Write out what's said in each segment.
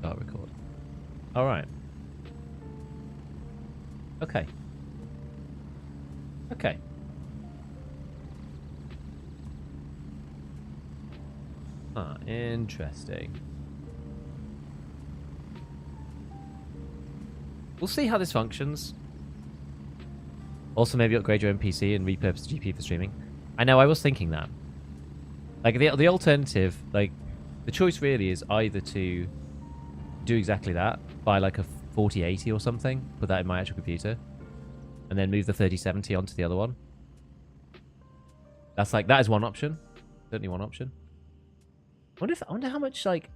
Start record. All right. Okay. Okay. Ah, interesting. We'll see how this functions. Also, maybe upgrade your NPC and repurpose the GP for streaming. I know, I was thinking that. Like, the alternative, like, the choice really is either to do exactly that, buy like a 4080 or something, put that in my actual computer, and then move the 3070 onto the other one. That's like, that is one option. Certainly one option. I wonder how much, like,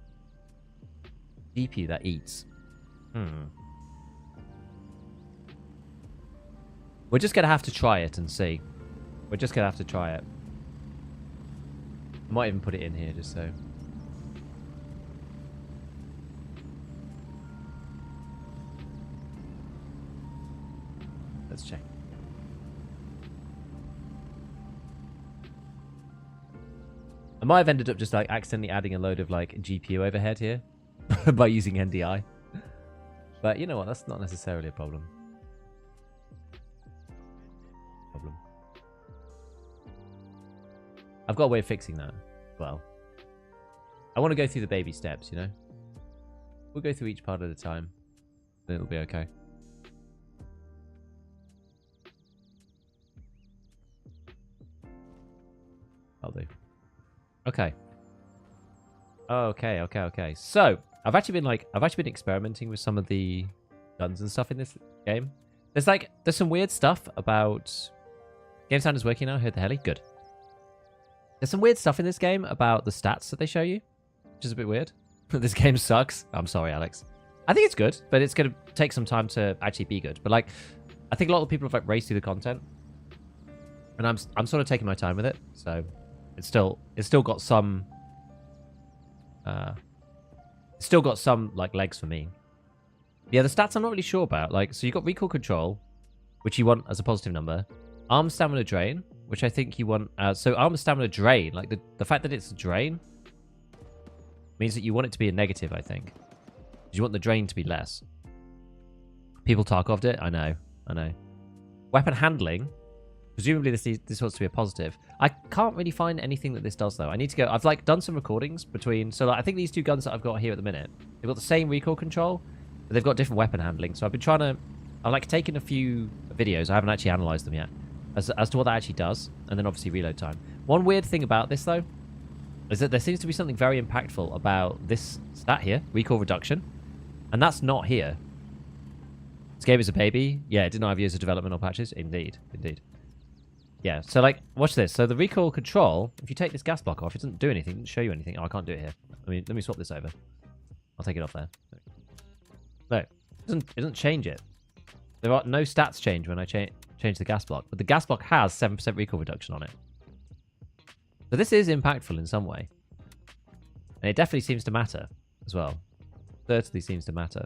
GPU that eats. We're just going to have to try it and see. We're just going to have to try it. I might even put it in here just so. Let's check. I might have ended up just like accidentally adding a load of like GPU overhead here by using NDI. But you know what? That's not necessarily a problem. I've got a way of fixing that. Well, I want to go through the baby steps, you know? We'll go through each part at a time. Then it'll be okay. I'll do. Okay. Okay. So, I've actually been experimenting with some of the guns and stuff in this game. There's some weird stuff about... Game sound is working now. Heard the heli? Good. There's some weird stuff in this game about the stats that they show you, which is a bit weird. This game sucks. I'm sorry, Alex. I think it's good, but it's going to take some time to actually be good. But like, I think a lot of people have like raced through the content, and I'm sort of taking my time with it. So it's still got some like legs for me. Yeah, the stats I'm not really sure about. Like, so you got recoil control, which you want as a positive number, arm stamina drain, which I think you want... so armor stamina drain, like the fact that it's a drain means that you want it to be a negative, I think. You want the drain to be less. People Tarkov'd it. I know. Weapon handling. Presumably this wants to be a positive. I can't really find anything that this does, though. I need to go... I've like done some recordings between... So like, I think these two guns that I've got here at the minute, they've got the same recoil control, but they've got different weapon handling. So I've been trying to... I've like taken a few videos. I haven't actually analysed them yet. As to what that actually does, and then obviously reload time. One weird thing about this, though, is that there seems to be something very impactful about this stat here, recoil reduction, and that's not here. This game is a baby. Yeah, it did not have years of development or patches. Indeed. Yeah, so like, watch this. So the recoil control, if you take this gas block off, it doesn't do anything, it doesn't show you anything. Oh, I can't do it here. Let me swap this over. I'll take it off there. No, it doesn't change it. There are no stats change when I change the gas block, but the gas block has 7% recoil reduction on it. So this is impactful in some way. And it definitely seems to matter as well. Certainly seems to matter.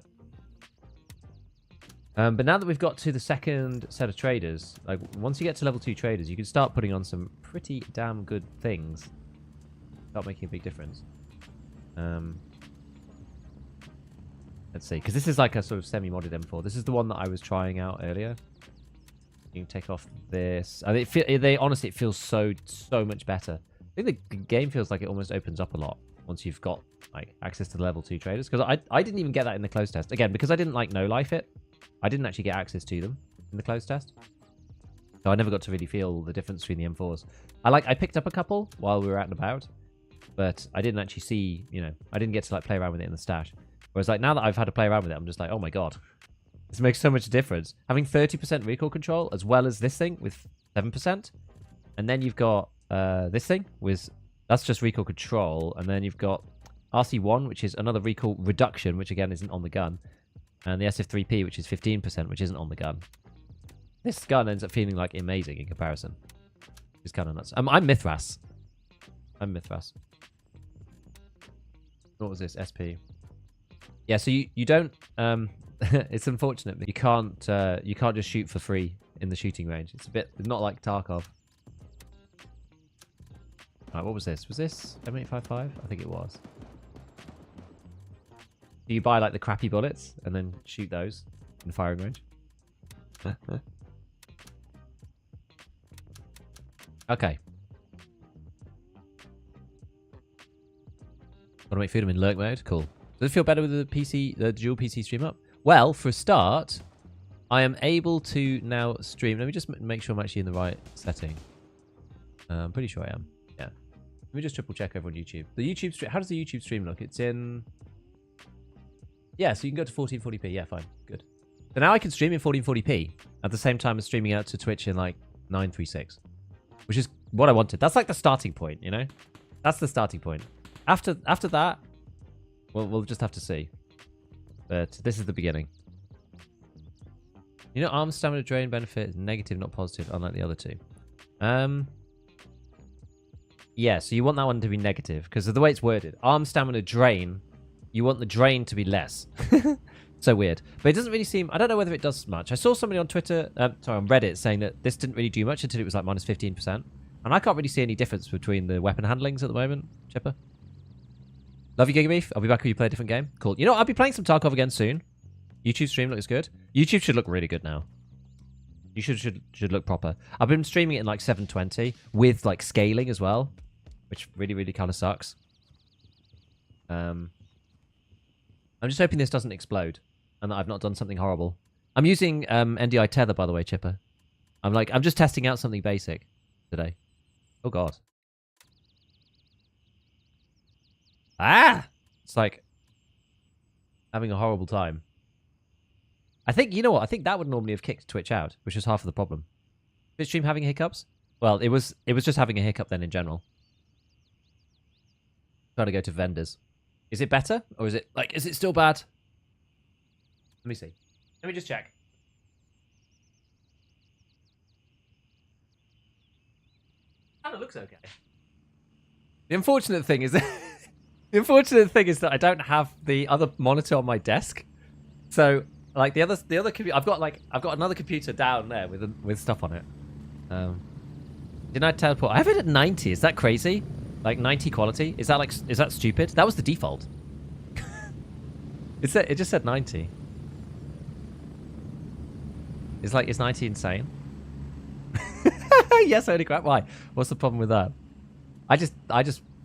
But now that we've got to the second set of traders, like once you get to level 2 traders, you can start putting on some pretty damn good things. Start making a big difference. Let's see, because this is like a sort of semi-modded M4. This is the one that I was trying out earlier. You can take off this. I mean, honestly, it feels so much better. I think the game feels like it almost opens up a lot once you've got like access to the level 2 traders. Because I didn't even get that in the closed test. Again, because I didn't like no-life it, I didn't actually get access to them in the closed test. So I never got to really feel the difference between the M4s. I picked up a couple while we were out and about, but I didn't actually see, you know, I didn't get to like play around with it in the stash. Whereas like now that I've had to play around with it, I'm just like, oh my god. This makes so much difference. Having 30% recoil control as well as this thing with 7%. And then you've got this thing with... That's just recoil control. And then you've got RC1, which is another recoil reduction, which again isn't on the gun. And the SF3P, which is 15%, which isn't on the gun. This gun ends up feeling like amazing in comparison. It's kind of nuts. I'm Mithras. What was this? SP. Yeah, so you don't... it's unfortunate that you can't just shoot for free in the shooting range. It's a bit not like Tarkov. Right, what was this? Was this M855? I think it was. Do you buy like the crappy bullets and then shoot those in firing range? Okay. Want to make food in lurk mode? Cool. Does it feel better with the PC, the dual PC stream up? Well, for a start, I am able to now stream. Let me just make sure I'm actually in the right setting. I'm pretty sure I am. Yeah. Let me just triple check over on YouTube. The YouTube stream. How does the YouTube stream look? It's in. Yeah, so you can go to 1440p. Yeah, fine. Good. So now I can stream in 1440p at the same time as streaming out to Twitch in like 936, which is what I wanted. That's like the starting point, you know? That's the starting point. After that, well, we'll just have to see. But this is the beginning. You know, arm stamina drain benefit is negative, not positive, unlike the other two. Yeah, so you want that one to be negative because of the way it's worded. Arm stamina drain, you want the drain to be less. So weird. But it doesn't really seem... I don't know whether it does much. I saw somebody on Twitter, sorry, on Reddit saying that this didn't really do much until it was like minus 15%. And I can't really see any difference between the weapon handlings at the moment, Chipper. Love you, Gigabeef. I'll be back when you play a different game. Cool. You know what? I'll be playing some Tarkov again soon. YouTube stream looks good. YouTube should look really good now. You should look proper. I've been streaming it in like 720 with like scaling as well, which really, really kind of sucks. I'm just hoping this doesn't explode and that I've not done something horrible. I'm using NDI tether, by the way, Chipper. I'm just testing out something basic today. Oh god. Ah! It's like having a horrible time. I think, you know what? I think that would normally have kicked Twitch out, which is half of the problem. Is stream having hiccups? Well, it was just having a hiccup then in general. Trying to go to vendors. Is it better? Or is it still bad? Let me see. Let me just check. Kind of looks okay. The unfortunate thing is that I don't have the other monitor on my desk. So like the other I've got another computer down there with stuff on it. Didn't I teleport? I have it at 90. Is that crazy? Like 90 quality? Is that stupid? That was the default. It just said 90. Is 90 insane? Yes, holy crap. Why? What's the problem with that? I just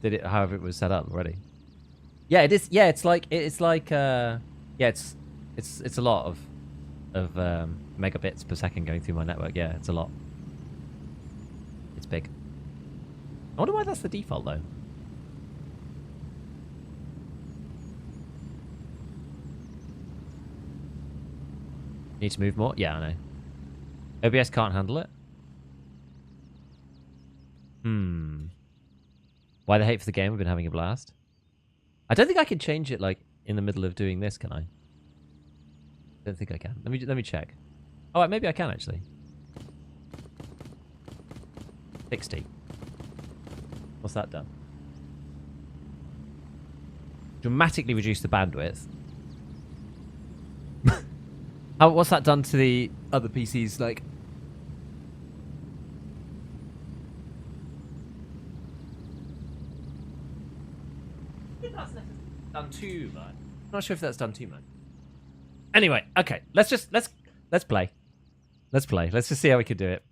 did it however it was set up already. Yeah, it is. Yeah, it's a lot of megabits per second going through my network. Yeah, it's a lot. It's big. I wonder why that's the default though. Need to move more? Yeah, I know. OBS can't handle it. Why the hate for the game? We've been having a blast. I don't think I can change it like in the middle of doing this, can I? Don't think I can. Let me check. Oh, maybe I can actually. 60. What's that done? Dramatically reduce the bandwidth. What's that done to the other PCs? Like, I think that's done too much. I'm not sure if that's done too much. Anyway, okay, let's play. Let's play. Let's just see how we can do it.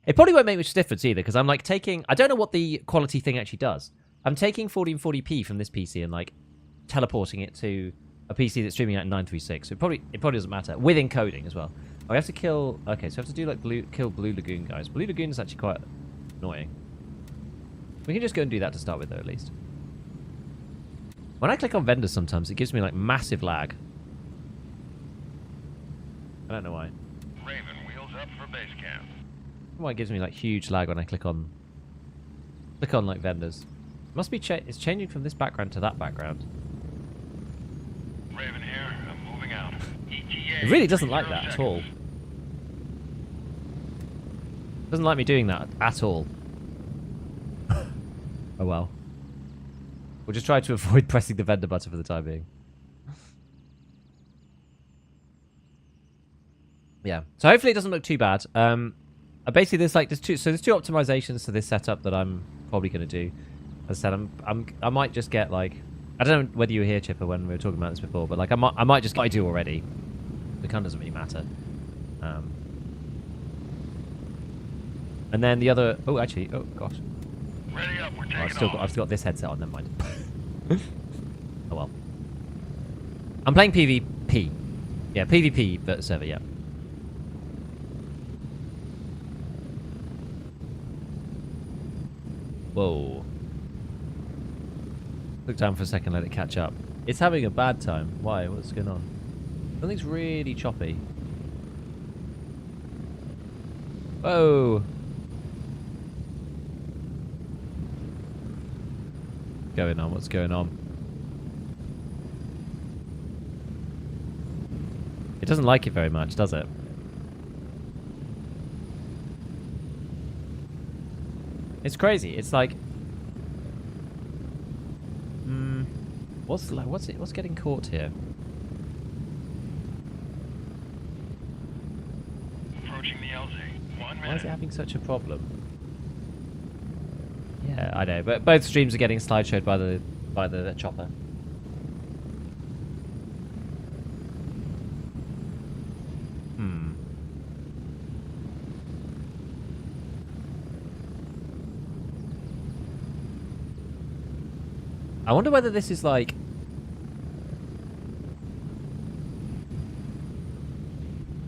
It probably won't make much difference either, because I'm like taking... I don't know what the quality thing actually does. I'm taking 1440p from this PC and like teleporting it to a PC that's streaming at 936. So it probably doesn't matter. With encoding as well. Oh, we have to kill... Okay, so we have to do like kill Blue Lagoon guys. Blue Lagoon is actually quite annoying. We can just go and do that to start with though, at least. When I click on vendors sometimes, it gives me like massive lag. I don't know why. Raven, wheels up for base camp. Why it gives me like huge lag when I click on like vendors. It must be it's changing from this background to that background. Raven here, I'm moving out. ETA, It really doesn't like that at all. Doesn't like me doing that at all. Oh well. We'll just try to avoid pressing the vendor button for the time being. Yeah. So hopefully it doesn't look too bad. Basically there's two optimizations to this setup that I'm probably going to do. As I said, I might just get like I don't know whether you were here, Chipper, when we were talking about this before, but like I might just... I do already. It kind of doesn't really matter. And then the other... Oh, actually... Oh, gosh. Ready up, we're taking Oh, I've still got this headset on, never mind. Oh, well. I'm playing PvP. Yeah, PvP server, yeah. Whoa. Look down for a second, let it catch up. It's having a bad time. Why? What's going on? Something's really choppy. Whoa. What's going on? It doesn't like it very much, does it? It's crazy. It's like... What's getting caught here? Approaching the LZ. 1 minute. Why is it having such a problem? Yeah, I know, but both streams are getting slideshowed by the chopper. I wonder whether this is like...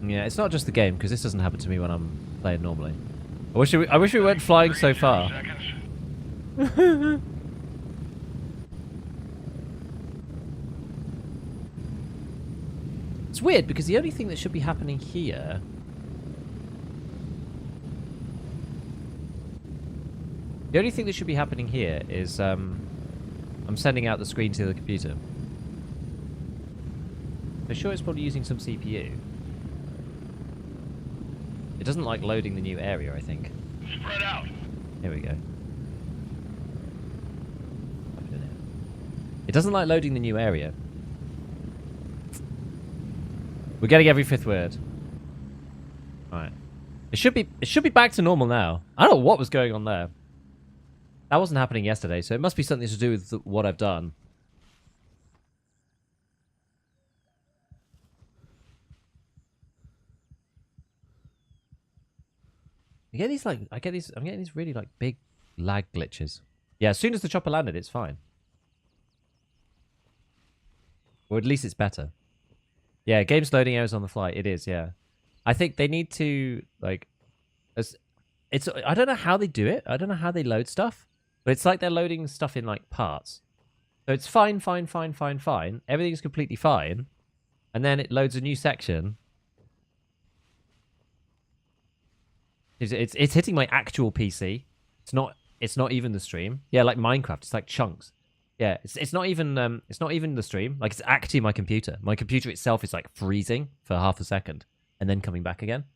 Yeah, it's not just the game, because this doesn't happen to me when I'm playing normally. I wish we weren't flying so far. It's weird, because the only thing that should be happening here... The only thing that should be happening here is... I'm sending out the screen to the computer. I'm sure it's probably using some CPU. It doesn't like loading the new area, I think. Spread out. Here we go. It doesn't like loading the new area. We're getting every 5th word. Alright. It should be back to normal now. I don't know what was going on there. That wasn't happening yesterday, so it must be something to do with what I've done. I'm getting these really like big lag glitches. Yeah, as soon as the chopper landed, it's fine. Or at least it's better. Yeah, game's loading errors on the fly. It is, yeah. I think they need to like I don't know how they do it. I don't know how they load stuff. But it's like they're loading stuff in, like, parts. So it's fine. Everything's completely fine. And then it loads a new section. It's hitting my actual PC. It's not even the stream. Yeah, like Minecraft. It's like chunks. Yeah, it's not even the stream. Like, it's actually my computer. My computer itself is, like, freezing for half a second. And then coming back again.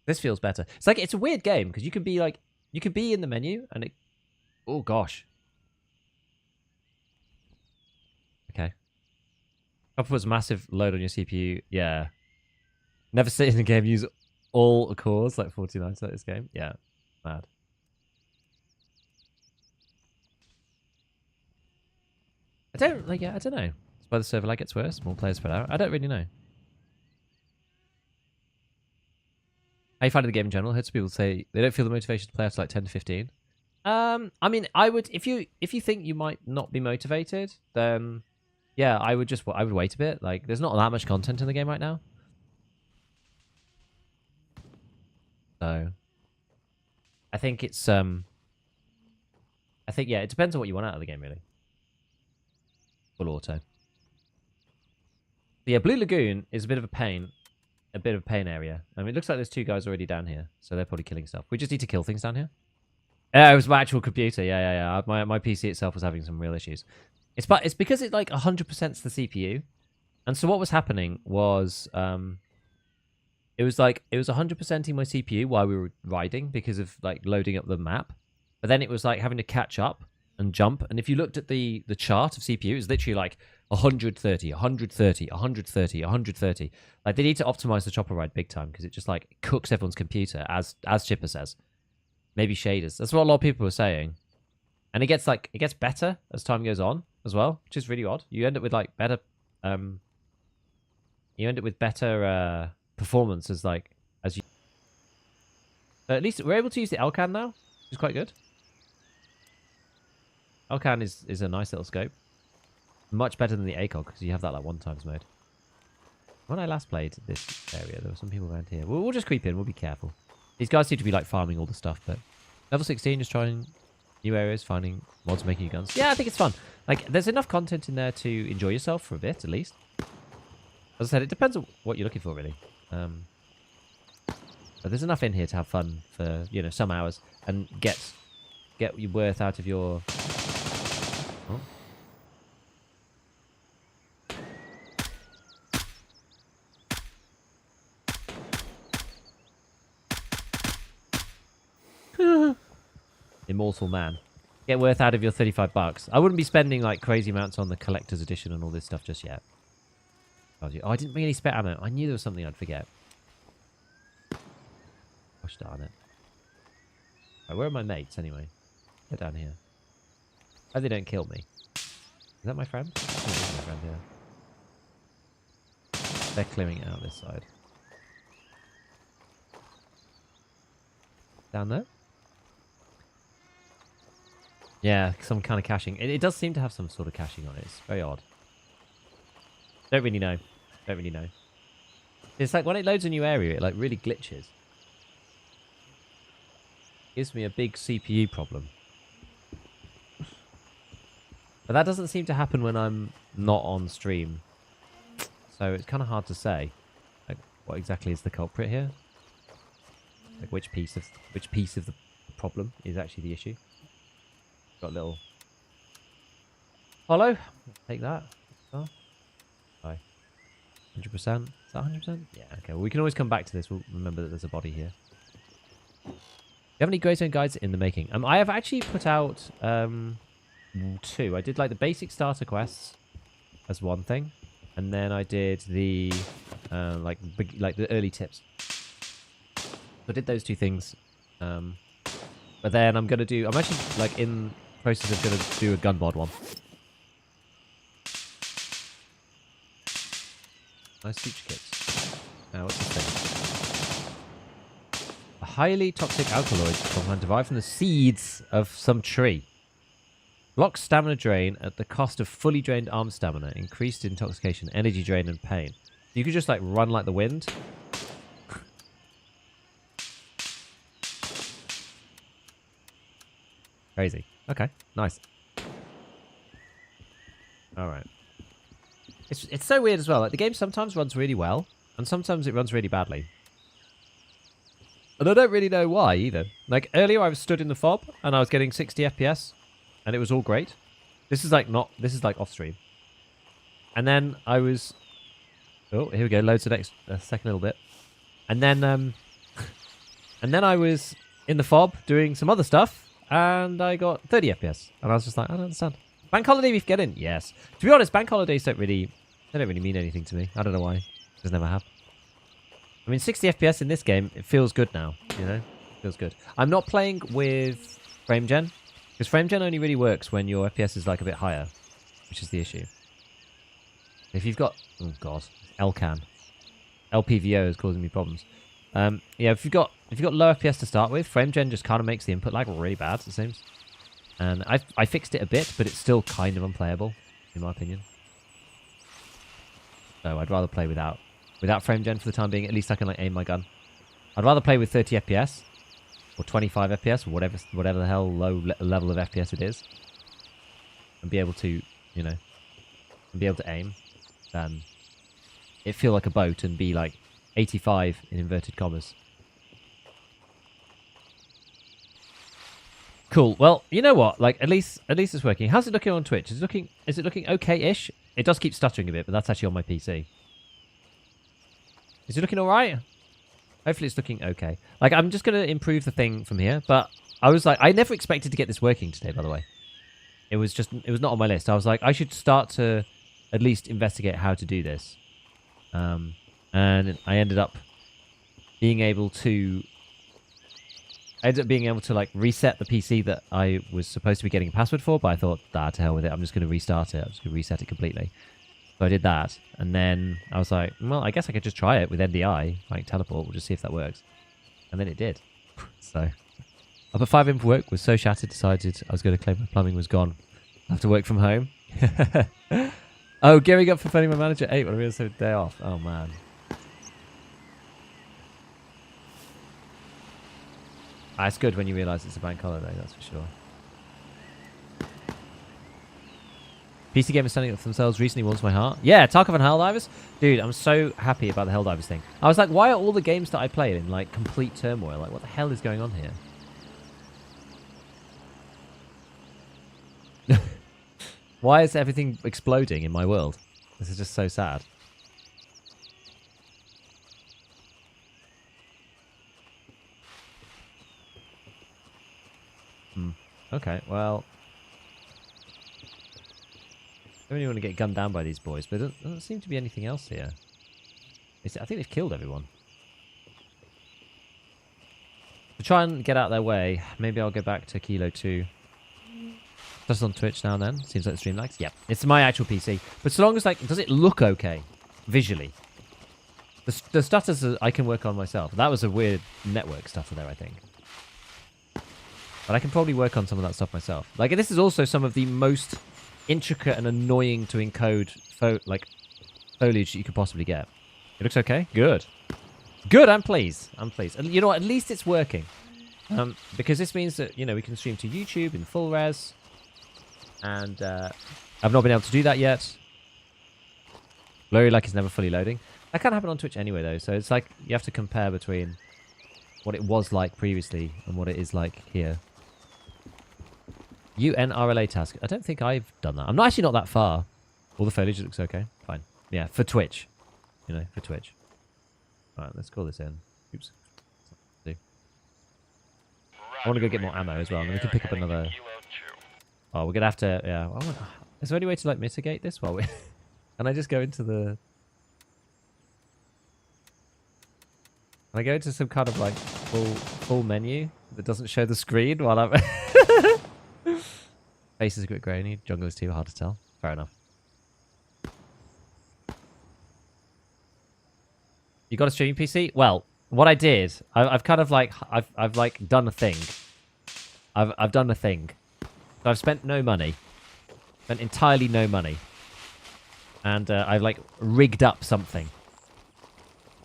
This feels better. It's a weird game. Because you can be in the menu. And it... Oh, gosh. Okay. Upwards was massive load on your CPU. Yeah. Never sit in the game, use all the cores, like 49 to this game. Yeah. Mad. I don't know. It's why the server lag gets worse, more players spread out. I don't really know. How you finding the game in general? I heard some people say they don't feel the motivation to play after like 10 to 15. I mean, I would if you think you might not be motivated, then yeah, I would wait a bit. Like, there's not that much content in the game right now, so I think it's yeah, it depends on what you want out of the game, really. Full auto. But yeah, Blue Lagoon is a bit of a pain area. I mean, it looks like there's 2 guys already down here, so they're probably killing stuff. We just need to kill things down here. Yeah, it was my actual computer. Yeah. My PC itself was having some real issues. It's because it like 100%'s the CPU, and so what was happening was it was 100%ing my CPU while we were riding because of like loading up the map, but then it was like having to catch up and jump. And if you looked at the chart of CPU, it was literally like 130, 130, 130, 130. Like, they need to optimize the chopper ride big time because it just like cooks everyone's computer, as Chipper says. Maybe shaders. That's what a lot of people are saying. And it gets better as time goes on. as well, which is really odd. You end up with like better performance as you. At least we're able to use the Elcan now, which is quite good. Elcan is a nice little scope. Much better than the ACOG because you have that like 1x mode. When I last played this area, there were some people around here. We'll just creep in. We'll be careful. These guys seem to be like farming all the stuff, but level 16, just trying new areas, finding mods, making new guns. Yeah, I think it's fun. Like, there's enough content in there to enjoy yourself for a bit, at least. As I said, it depends on what you're looking for, really. But there's enough in here to have fun for, you know, some hours and get your worth out of your... Oh. Immortal man. Get worth out of your $35. I wouldn't be spending like crazy amounts on the collector's edition and all this stuff just yet. Oh, I didn't bring any spare ammo. I knew there was something I'd forget. Gosh darn it. Right, where are my mates anyway? They're down here. Oh, they don't kill me. Is that my friend? Oh, my friend here. They're clearing it out this side. Down there? Yeah, some kind of caching. It does seem to have some sort of caching on it. It's very odd. Don't really know. Don't really know. It's like when it loads a new area, it like really glitches. Gives me a big CPU problem. But that doesn't seem to happen when I'm not on stream. So it's kind of hard to say. Like, what exactly is the culprit here? Like which piece of the problem is actually the issue? Got a little hollow. Take that. Oh. Bye. 100%. Is that 100%? Yeah. Okay. Well, we can always come back to this. We'll remember that there's a body here. Do you have any Grey Zone guides in the making? I have actually put out 2. I did like the basic starter quests as one thing, and then I did the like the early tips. So I did those 2 things. But then I'm actually like in process of gonna do a gun mod one. Nice feature kits. Now what's this thing? A highly toxic alkaloid compound derived from the seeds of some tree. Blocks stamina drain at the cost of fully drained arm stamina, increased intoxication, energy drain, and pain. You could just like run like the wind. Crazy. Okay, nice. All right. It's so weird as well. Like the game sometimes runs really well, and sometimes it runs really badly. And I don't really know why either. Like earlier, I was stood in the fob and I was getting 60 FPS, and it was all great. This is like off stream. And then I was, oh, here we go. Loads the next second little bit, and then I was in the fob doing some other stuff. And I got 30 FPS. And I was just like, I don't understand. Bank holiday we get in? Yes. To be honest, bank holidays don't really mean anything to me. I don't know why. Just never have. I mean, 60 FPS in this game, it feels good now. You know? It feels good. I'm not playing with frame gen. Because frame gen only really works when your FPS is like a bit higher. Which is the issue. If you've got... Oh, God. Elcan. LPVO is causing me problems. Yeah, if you've got low FPS to start with, frame gen just kind of makes the input lag really bad, it seems. And I fixed it a bit, but it's still kind of unplayable, in my opinion. So I'd rather play without frame gen for the time being. At least I can like aim my gun. I'd rather play with 30 FPS or 25 FPS or whatever the hell low level of FPS it is, and be able to, you know, aim, than it feel like a boat and be like 85 in inverted commas. Cool. Well, you know what? Like at least it's working. How's it looking on Twitch? Is it looking okay-ish? It does keep stuttering a bit, but that's actually on my PC. Is it looking all right? Hopefully it's looking okay. Like I'm just going to improve the thing from here, but I was like I never expected to get this working today, by the way. It was not on my list. I was like I should start to at least investigate how to do this. And I ended up being able to I ended up being able to like reset the PC that I was supposed to be getting a password for, but I thought, to hell with it. I'm just going to restart it. I'm just going to reset it completely. So I did that, and then I was like, well, I guess I could just try it with NDI, like teleport. We'll just see if that works. And then it did. So up at 5 a.m. for work, was so shattered, decided I was going to claim my plumbing was gone. I have to work from home. Oh, gearing up for phoning my manager at 8 when I realized I had a day off. Oh, man. It's good when you realise it's a bank holiday, that's for sure. PC gamers standing up for themselves recently warms my heart. Yeah, Tarkov and Helldivers. Dude, I'm so happy about the Helldivers thing. I was like, why are all the games that I play in like complete turmoil? Like, what the hell is going on here? Why is everything exploding in my world? This is just so sad. Okay, well... I don't really want to get gunned down by these boys, but there doesn't seem to be anything else here. I think they've killed everyone. To try and get out their way, maybe I'll go back to Kilo 2. Just on Twitch now and then. Seems like the stream lags. Yep, it's my actual PC. But so long as, like, does it look okay visually? The stutters I can work on myself. That was a weird network stutter there, I think. But I can probably work on some of that stuff myself. Like, this is also some of the most intricate and annoying to encode foliage that you could possibly get. It looks okay? Good. Good, I'm pleased. I'm pleased. And you know what? At least it's working. Because this means that, you know, we can stream to YouTube in full res. And I've not been able to do that yet. Blurry like it's never fully loading. That can't happen on Twitch anyway, though. So it's like you have to compare between what it was like previously and what it is like here. UNRLA task. I don't think I've done that. I'm not actually not that far. All the foliage looks okay. Fine. Yeah, for Twitch. You know, for Twitch. All right, let's call this in. Oops. I want to go get more ammo as well, and then we can pick up another... Oh, we're going to have to... Yeah. Is there any way to, like, mitigate this while we... Can I just go into the... Can I go into some kind of, like, full menu that doesn't show the screen while I'm... Face is a bit grainy. Jungle is too hard to tell. Fair enough. You got a streaming PC? Well, what I did, I've kind of like I've like done a thing. I've done a thing. So I've spent no money, spent entirely no money, and I've like rigged up something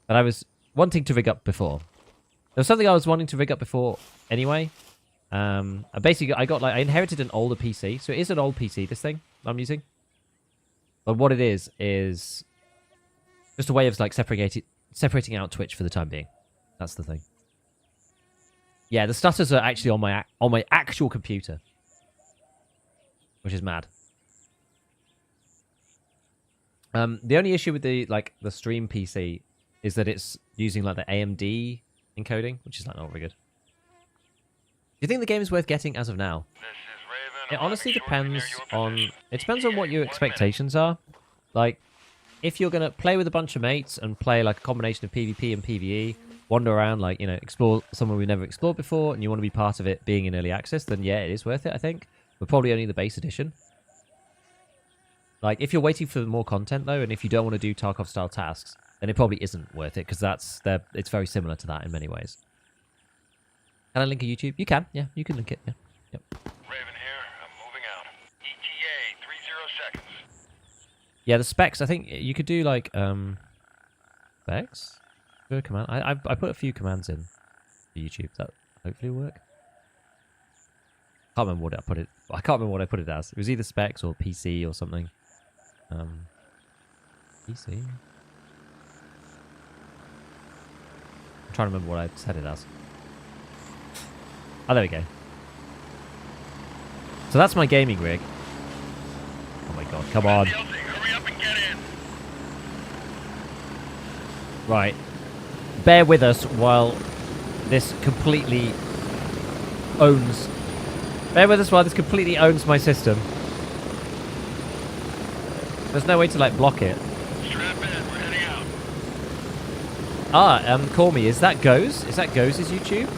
that I was wanting to rig up before. There was something I was wanting to rig up before anyway. Basically, I inherited an older PC, so it is an old PC. This thing I'm using, but what it is just a way of like separating out Twitch for the time being. That's the thing. Yeah, the stutters are actually on my actual computer, which is mad. The only issue with the stream PC is that it's using like the AMD encoding, which is like not very good. Do you think the game is worth getting as of now? It honestly depends on... It depends on what your expectations are. Like, if you're going to play with a bunch of mates and play like a combination of PvP and PvE, wander around, like, you know, explore somewhere we've never explored before, and you want to be part of it being in early access, then yeah, it is worth it, I think. But probably only the base edition. Like, if you're waiting for more content, though, and if you don't want to do Tarkov-style tasks, then it probably isn't worth it, because it's very similar to that in many ways. Can I link a YouTube? You can. Yeah, you can link it. Yeah. Yep. Raven here. I'm moving out. ETA 30 seconds. Yeah, the specs. I think you could do like specs. Do a command. I put a few commands in for YouTube. That hopefully will work. Can't remember what I put it. I can't remember what I put it as. It was either specs or PC or something. PC. I'm trying to remember what I set it as. Oh, there we go. So that's my gaming rig. Oh my god, come on. Hurry up and get in. Right. Bear with us while this completely owns... Bear with us while this completely owns my system. There's no way to, like, block it. Strap in. We're heading out. Call me. Is that Goes? Is that Goes' YouTube?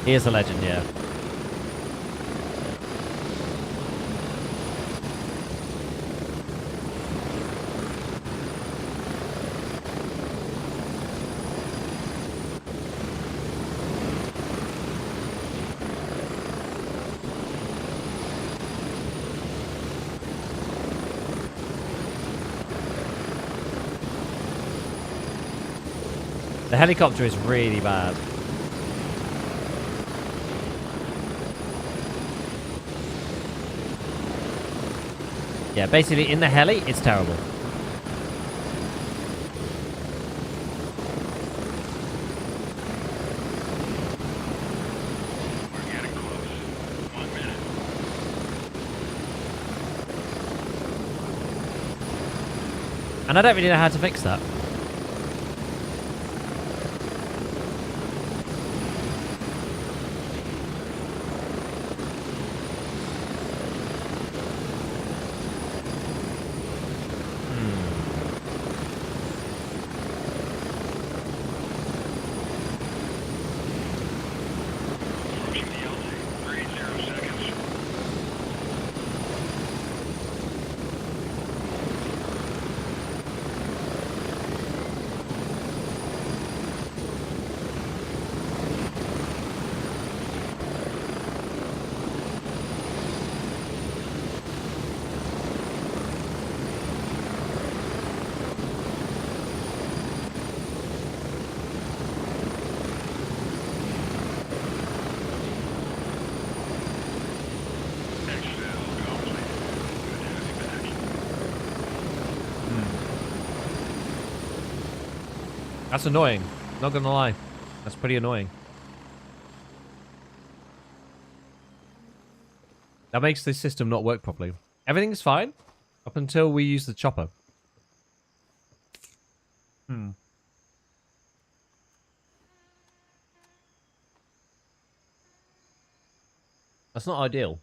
He is a legend, yeah. The helicopter is really bad. Yeah, basically in the heli, it's terrible. We're getting close. 1 minute. And I don't really know how to fix that. Approaching the LZ. 30 seconds. That's annoying. Not gonna lie. That's pretty annoying. That makes this system not work properly. Everything's fine up until we use the chopper. That's not ideal.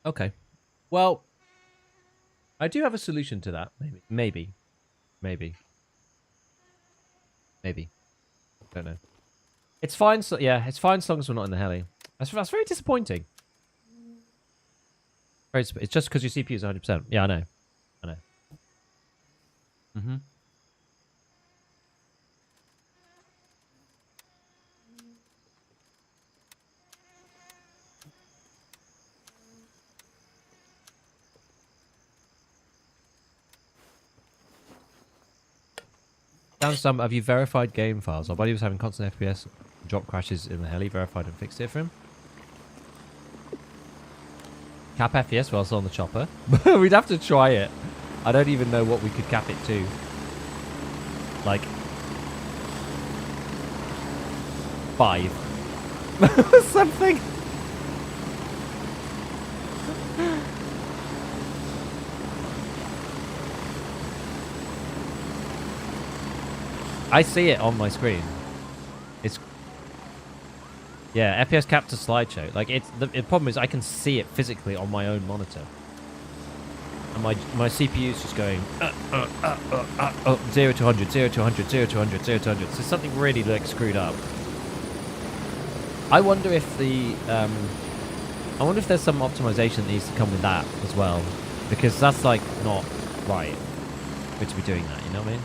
Okay. Well, I do have a solution to that. Maybe. Don't know. It's fine. So, yeah, it's fine as long as we're not in the heli. That's very disappointing. It's just because your CPU is 100%. Yeah, I know. Mm-hmm. Down some, have you verified game files? Our buddy was having constant FPS drop crashes in the heli. Verified and fixed it for him. Cap FPS whilst on the chopper. We'd have to try it. I don't even know what we could cap it to. Like 5. Something. I see it on my screen. It's yeah, FPS cap to slideshow. Like the problem is I can see it physically on my own monitor, and my CPU is just going 0 to 100, 0 to 100, 0 to 100, 0 to 100. So something really like screwed up. I wonder if I wonder if there's some optimization that needs to come with that as well, because that's like not right. We're to be doing that, you know what I mean?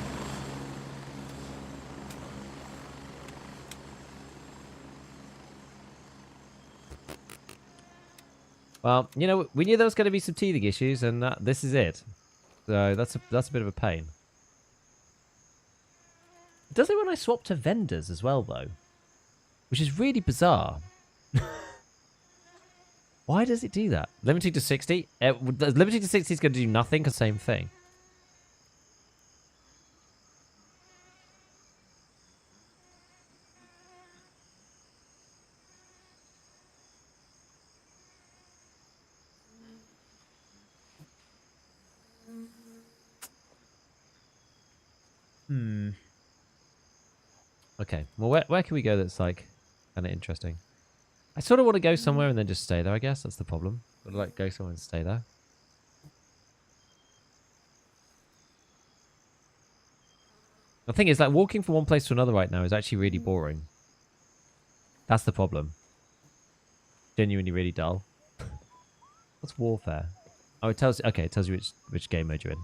Well, you know, we knew there was going to be some teething issues, and this is it. So that's a bit of a pain. It does it when I swap to vendors as well, though, which is really bizarre. Why does it do that? Limiting to 60? Limiting to 60 is going to do nothing, the same thing. Okay, well, where can we go that's, like, kind of interesting? I sort of want to go somewhere and then just stay there, I guess. That's the problem. Would like go somewhere and stay there. The thing is, like, walking from one place to another right now is actually really boring. That's the problem. Genuinely really dull. What's warfare? Oh, it tells. Okay, it tells you which game mode you're in.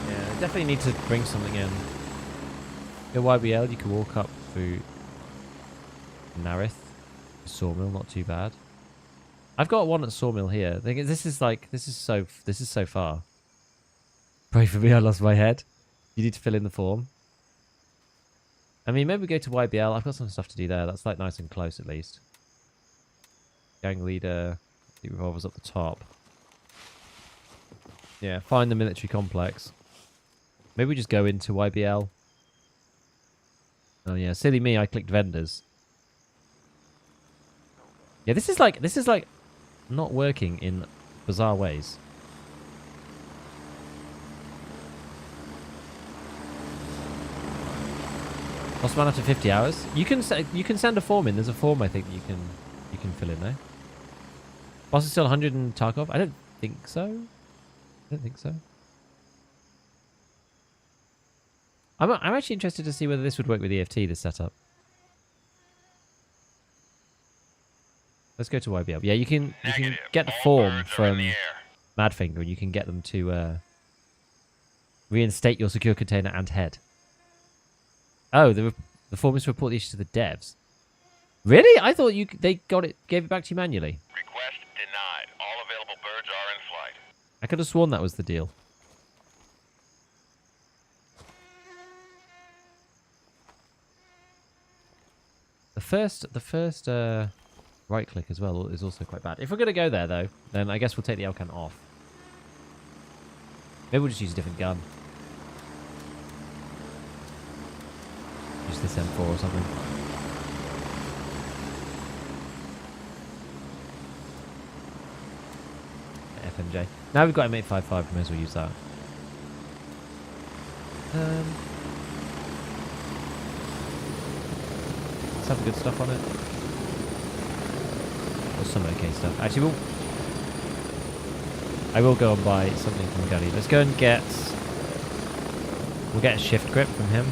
Yeah, definitely need to bring something in. Go YBL. You can walk up through Narith. Sawmill, not too bad. I've got one at Sawmill here. This is so far. Pray for me, I lost my head. You need to fill in the form. I mean, maybe go to YBL. I've got some stuff to do there. That's like nice and close at least. Gang leader. The revolver's up the top. Yeah, find the military complex. Maybe we just go into YBL. Oh yeah, silly me, I clicked vendors. Yeah, this is like not working in bizarre ways. Lost man after 50 hours. You can send a form in. There's a form I think you can fill in there. Boss is still 100 in Tarkov. I don't think so. I don't think so. I'm actually interested to see whether this would work with EFT. This setup. Let's go to YBL. Yeah, you can get the form from Madfinger, and you can get them to reinstate your secure container and head. Oh, the form is to report the issue to the devs. Really? I thought they gave it back to you manually. Request denied. All available birds are in flight. I could have sworn that was the deal. The first right click as well is also quite bad. If we're going to go there, though, then I guess we'll take the Elcan off. Maybe we'll just use a different gun. Use this M4 or something. FMJ. Now we've got M855, we may as well use that. Let's have the good stuff on it. Or some okay stuff. Actually, I will go and buy something from Gunny. Let's go and we'll get a shift grip from him.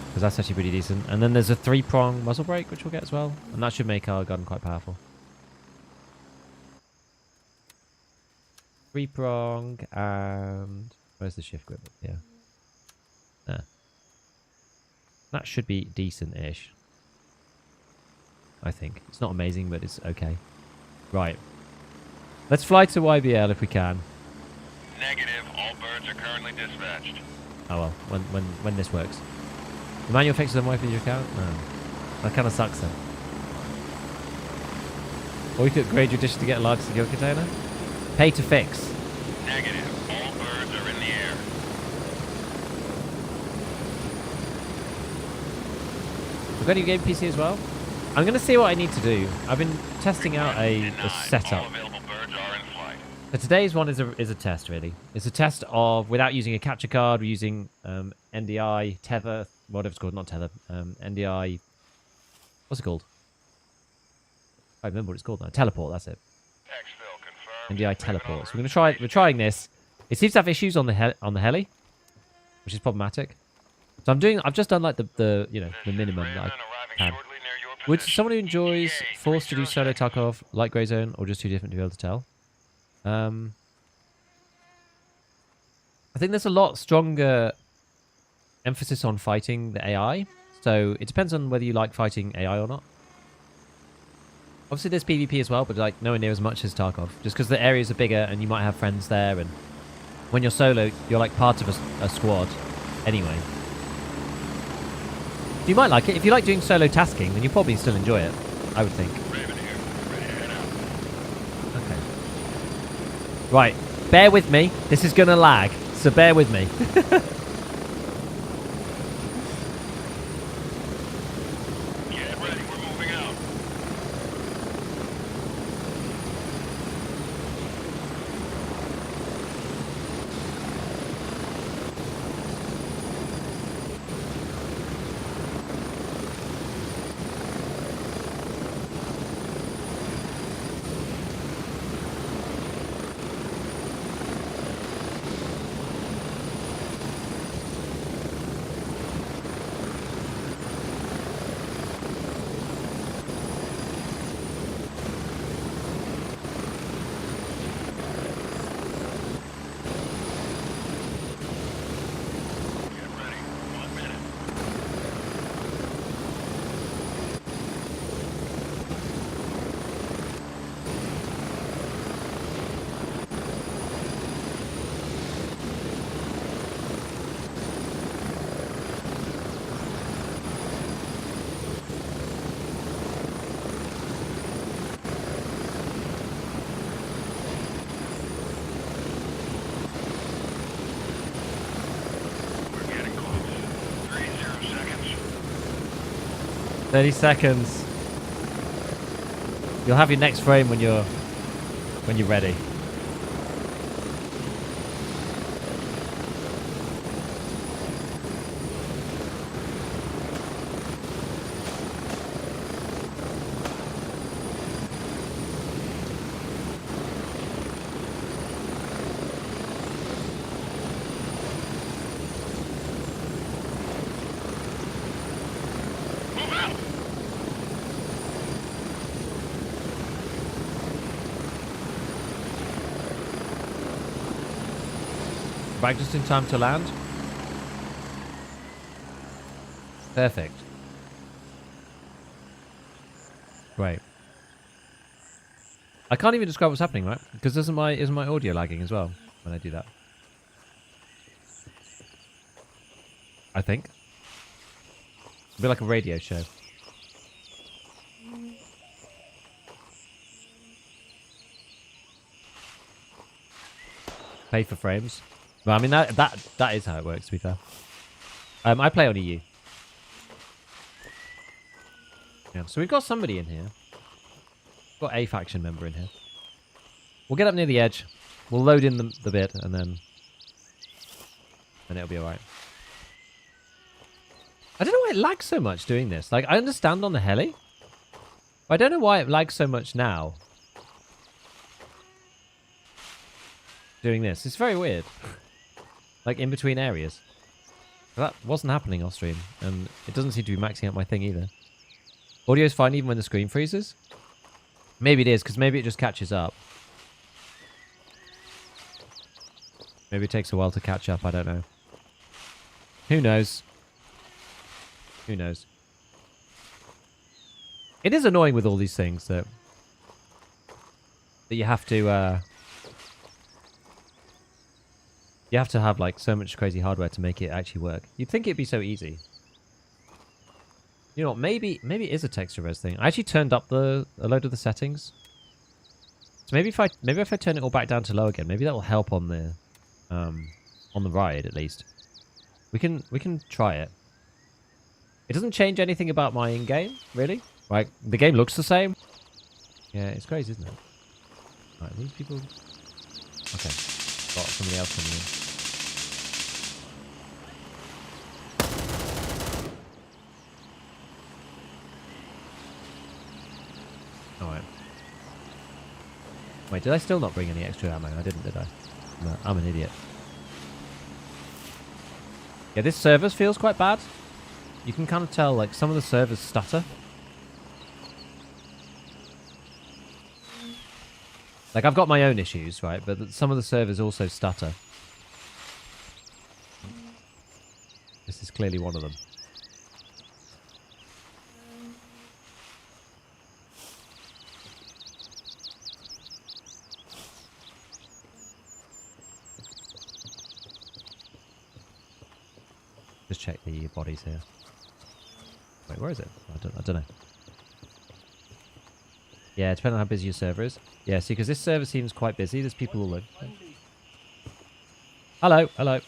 Because that's actually pretty decent. And then there's a 3-prong muzzle brake, which we'll get as well. And that should make our gun quite powerful. 3-prong and... Where's the shift grip? Yeah. There. That should be decent-ish. I think. It's not amazing, but it's okay. Right. Let's fly to YBL if we can. Negative. All birds are currently dispatched. Oh well, when this works. The manual fixes on wiping your account? No. That kind of sucks then. Or we could upgrade your dish to get a large secure container. Pay to fix. Negative. All birds are in the air. We've got a new game PC as well. I'm going to see what I need to do. I've been testing out a setup. All available birds are in flight. So today's one is a test, really. It's a test of, without using a capture card, we're using NDI, tether, whatever it's called, not tether, NDI, what's it called? I remember what it's called now. Teleport, that's it. Exfil confirmed. NDI teleport. So we're trying this. It seems to have issues on the heli, which is problematic. So I've just done like the minimum that I can. Would someone who enjoys forced to do solo Tarkov like Grey Zone or just too different to be able to tell? I think there's a lot stronger emphasis on fighting the AI. So it depends on whether you like fighting AI or not. Obviously there's PvP as well, but like nowhere near as much as Tarkov. Just because the areas are bigger and you might have friends there, and when you're solo, you're like part of a squad anyway. You might like it. If you like doing solo tasking, then you probably still enjoy it, I would think. Raven here. Ready to head out. Okay. Right. Bear with me. This is going to lag, so bear with me. Get ready. We're moving out. 30 seconds. You'll have your next frame when you're ready. Back just in time to land. Perfect. Great. I can't even describe what's happening, right? Because isn't my audio lagging as well when I do that? I think. It'd be like a radio show. Pay for frames. Well, I mean, that is how it works, to be fair. I play on EU. Yeah, so we've got somebody in here. We've got a faction member in here. We'll get up near the edge. We'll load in the bit, and then it'll be alright. I don't know why it lags so much doing this. Like, I understand on the heli. But I don't know why it lags so much now. Doing this. It's very weird. Like, in between areas. That wasn't happening off stream. And it doesn't seem to be maxing out my thing either. Audio's fine even when the screen freezes. Maybe it is, because maybe it just catches up. Maybe it takes a while to catch up, I don't know. Who knows? Who knows? It is annoying with all these things that you have to have like so much crazy hardware to make it actually work. You'd think it'd be so easy. You know what? Maybe it is a texture res thing. I actually turned up a load of the settings. So maybe if I turn it all back down to low again, maybe that will help on the ride at least. We can try it. It doesn't change anything about my in-game, really. Like, the game looks the same. Yeah, it's crazy, isn't it? Right, these people... Okay. Got somebody else coming in. Alright. Wait, did I still not bring any extra ammo? I didn't, did I? No, I'm an idiot. Yeah, this server feels quite bad. You can kind of tell, like, some of the servers stutter. Like, I've got my own issues, right? But some of the servers also stutter. This is clearly one of them. Just check the bodies here. Wait, where is it? I don't know. Yeah, depending on how busy your server is. Yeah, see, because this server seems quite busy. There's people all over. Hello, hello.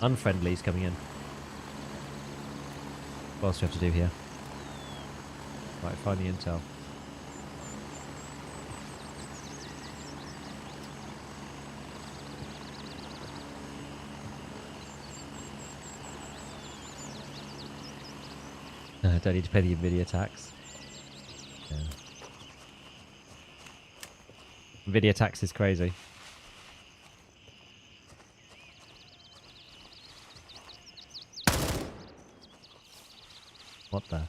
Unfriendly's coming in. What else do we have to do here? Right, find the intel. I don't need to pay the Nvidia tax. Yeah. Nvidia tax is crazy. What the?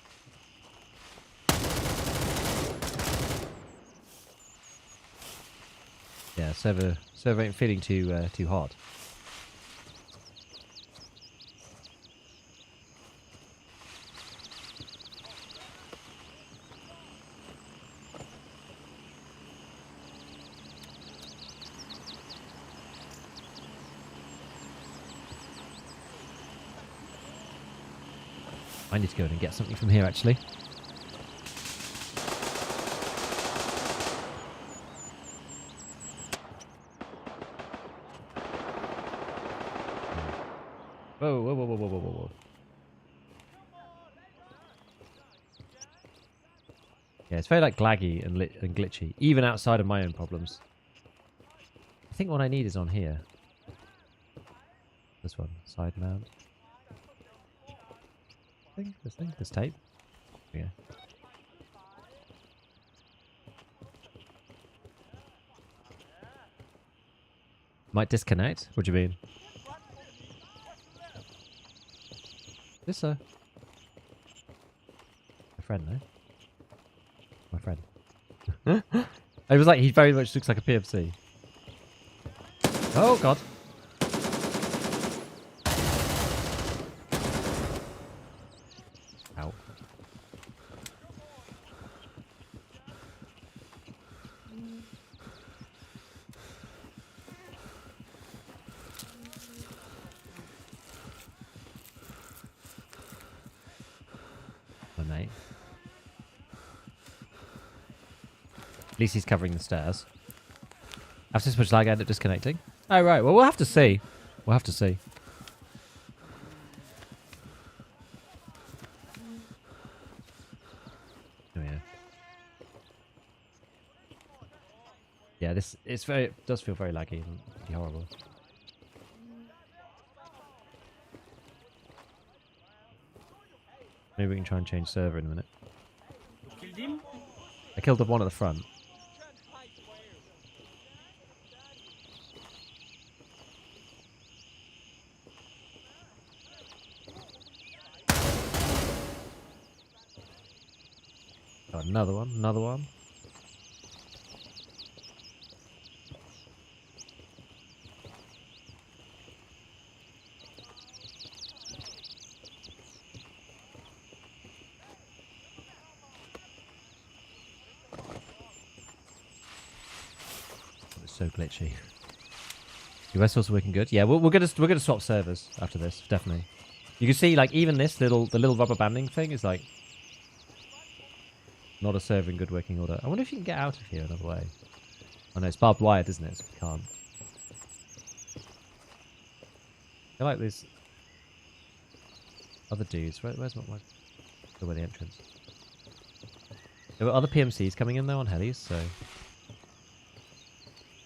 Yeah, server ain't feeling too hot. I need to go in and get something from here, actually. Whoa, whoa, whoa, whoa, whoa, whoa, whoa. Yeah, it's very like glaggy and glitchy, even outside of my own problems. I think what I need is on here. This one, side mount. This thing, this tape. Yeah. Might disconnect? What do you mean? This, my friend, though. My friend. It was like, he very much looks like a PMC. Oh, God. Ow. My mate. At least he's covering the stairs. After this much lag, I end up disconnecting. Oh, right. Well, we'll have to see. We'll have to see. Oh, yeah. Yeah, it does feel very laggy and pretty horrible. Maybe we can try and change server in a minute. Killed him? I killed the one at the front. Oh, another one, another one. It's so glitchy. US also working good. Yeah, we're gonna swap servers after this, definitely. You can see like even the little rubber banding thing is like not a server in good working order. I wonder if you can get out of here another way. Oh no, it's barbed wired, isn't it? So we can't. I feel like there's other dudes. Where's my where the entrance? There were other PMCs coming in though on helis, so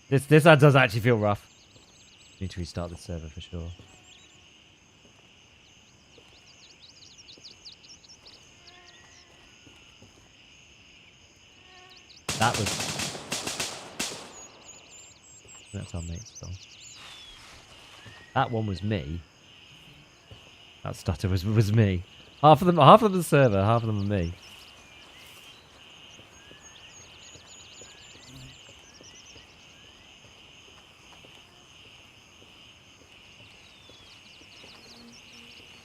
this does actually feel rough. Need to restart the server for sure. That was... That's our mate still. That one was me. That stutter was me. Half of them are the server, half of them are me.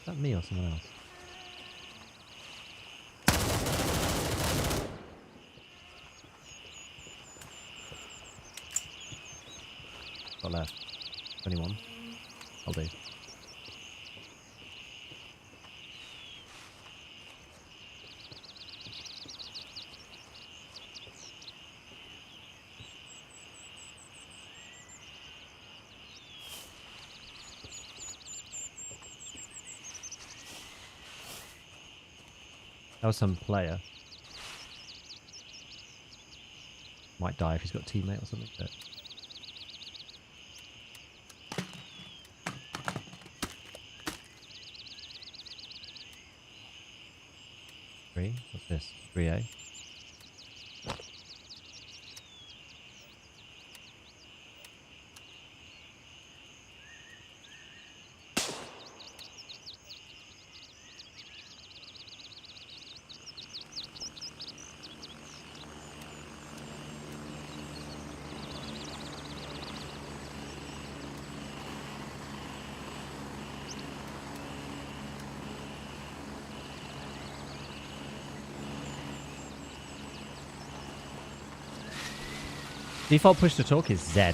Is that me or someone else? Got left. 21. I'll do. That was some player. Might die if he's got a teammate or something, but... What's this? 3A. Default push to talk is Z.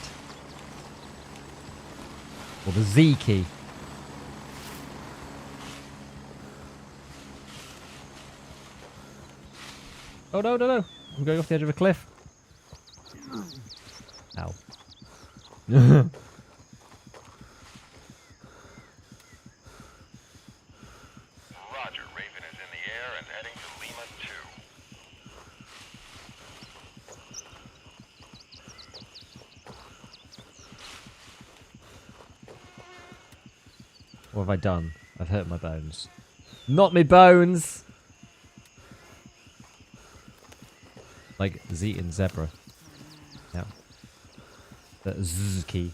Or the Z key. Oh, no, no, no. I'm going off the edge of a cliff. Ow. Roger, Raven is in the air and heading to Lima 2. What have I done? I've hurt my bones. Not me bones! Like Z in zebra. Yeah. The Z key.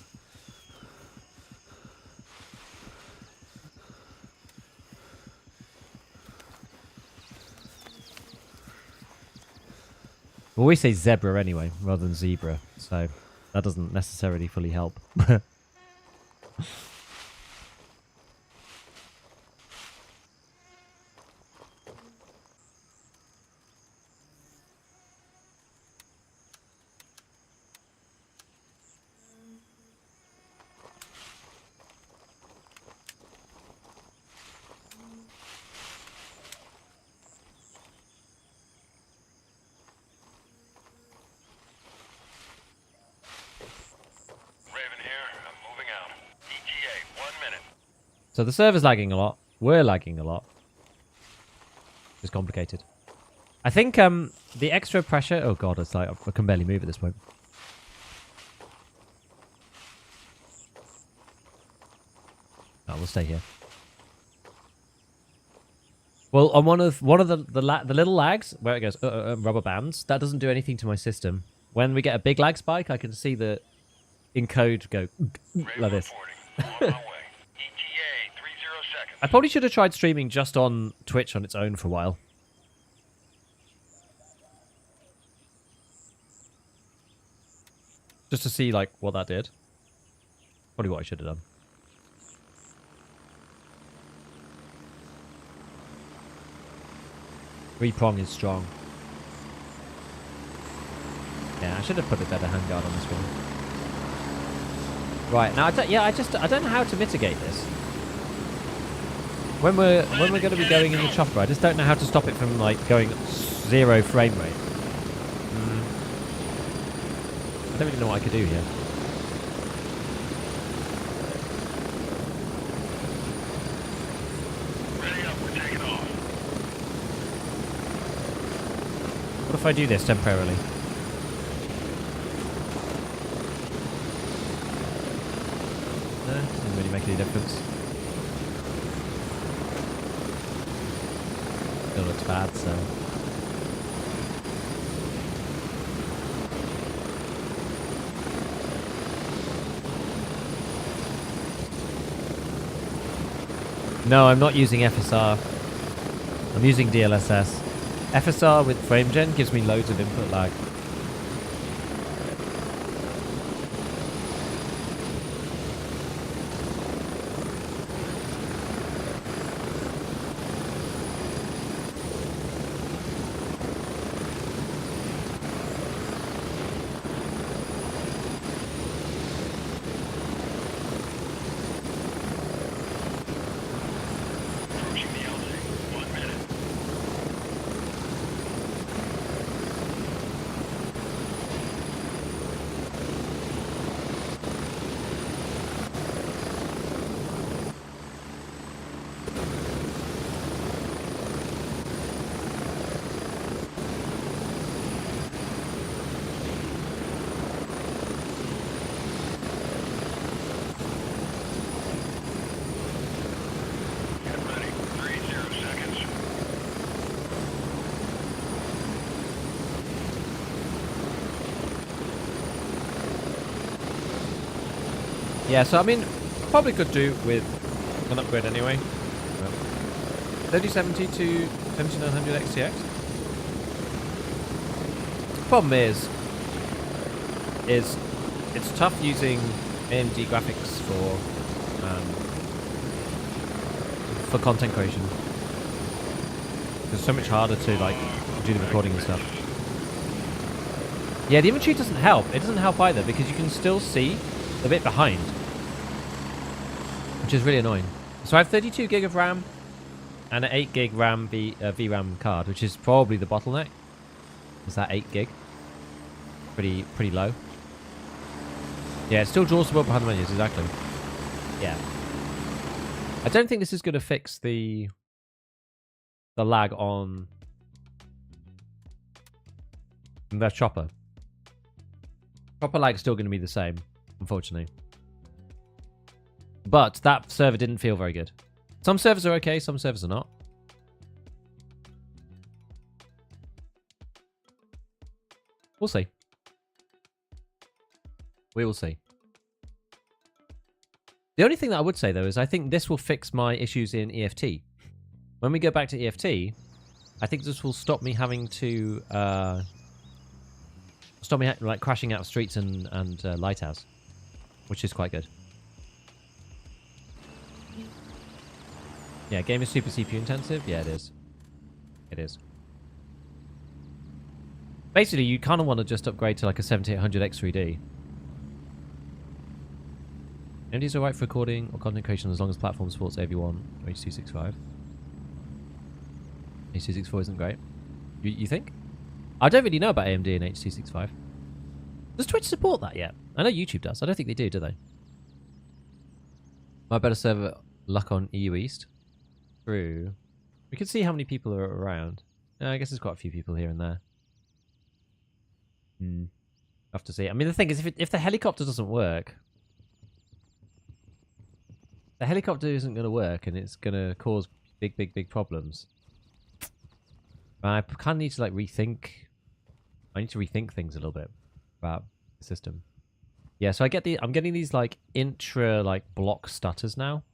We always say zebra anyway, rather than zebra, so that doesn't necessarily fully help. Raven here, I'm moving out. ETA, 1 minute. So the server's lagging a lot. We're lagging a lot. It's complicated. I think the extra pressure... Oh god, it's like I can barely move at this point. Oh, we'll stay here. Well, on one of the little lags where it goes rubber bands, that doesn't do anything to my system. When we get a big lag spike, I can see the encode go like this. On my way. ETA, 30 seconds. I probably should have tried streaming just on Twitch on its own for a while. Just to see like what that did. Probably what I should have done. Three-prong is strong. Yeah, I should have put a better handguard on this one. Right, now I don't know how to mitigate this. When we're going to be going in the chopper, I just don't know how to stop it from like going 0 frame rate. I don't really know what I could do here. Ready up, we're taking off. What if I do this temporarily? Doesn't really make any difference. Still looks bad, so... No, I'm not using FSR. I'm using DLSS. FSR with FrameGen gives me loads of input lag. Approaching the LZ, 1 minute. Get ready, 30 seconds. Yeah, so I mean, probably could do with an upgrade anyway. 3070 to 7900 XTX. Problem is it's tough using AMD graphics for content creation. It's so much harder to like do the recording and stuff. Yeah, the inventory doesn't help. It doesn't help either because you can still see a bit behind, which is really annoying. So I have 32 gig of RAM and an 8 gig RAM VRAM card, which is probably the bottleneck. Is that 8 gig? Pretty low. Yeah, it still draws the world behind the menus, exactly. Yeah. I don't think this is going to fix the lag on the chopper. Chopper lag is still going to be the same, unfortunately. But that server didn't feel very good. Some servers are okay, some servers are not. We'll see. We will see. The only thing that I would say, though, is I think this will fix my issues in EFT. When we go back to EFT, I think this will stop me having to... stop me like crashing out of streets and lighthouse, which is quite good. Yeah, game is super CPU intensive. Yeah, it is. It is. Basically, you kind of want to just upgrade to like a 7800 X3D. MDs are right for recording or content creation as long as platform supports AV1 or H.265. H.264 isn't great. You think? I don't really know about AMD and H.265. Does Twitch support that yet? I know YouTube does. I don't think they do they? My better server luck on EU East. True. We can see how many people are around. I guess there's quite a few people here and there. Have to see. I mean, the thing is, if the helicopter doesn't work... The helicopter isn't going to work and it's going to cause big problems. I kind of need to like rethink. I need to rethink things a little bit about the system. Yeah, so I'm getting these like intra like block stutters now.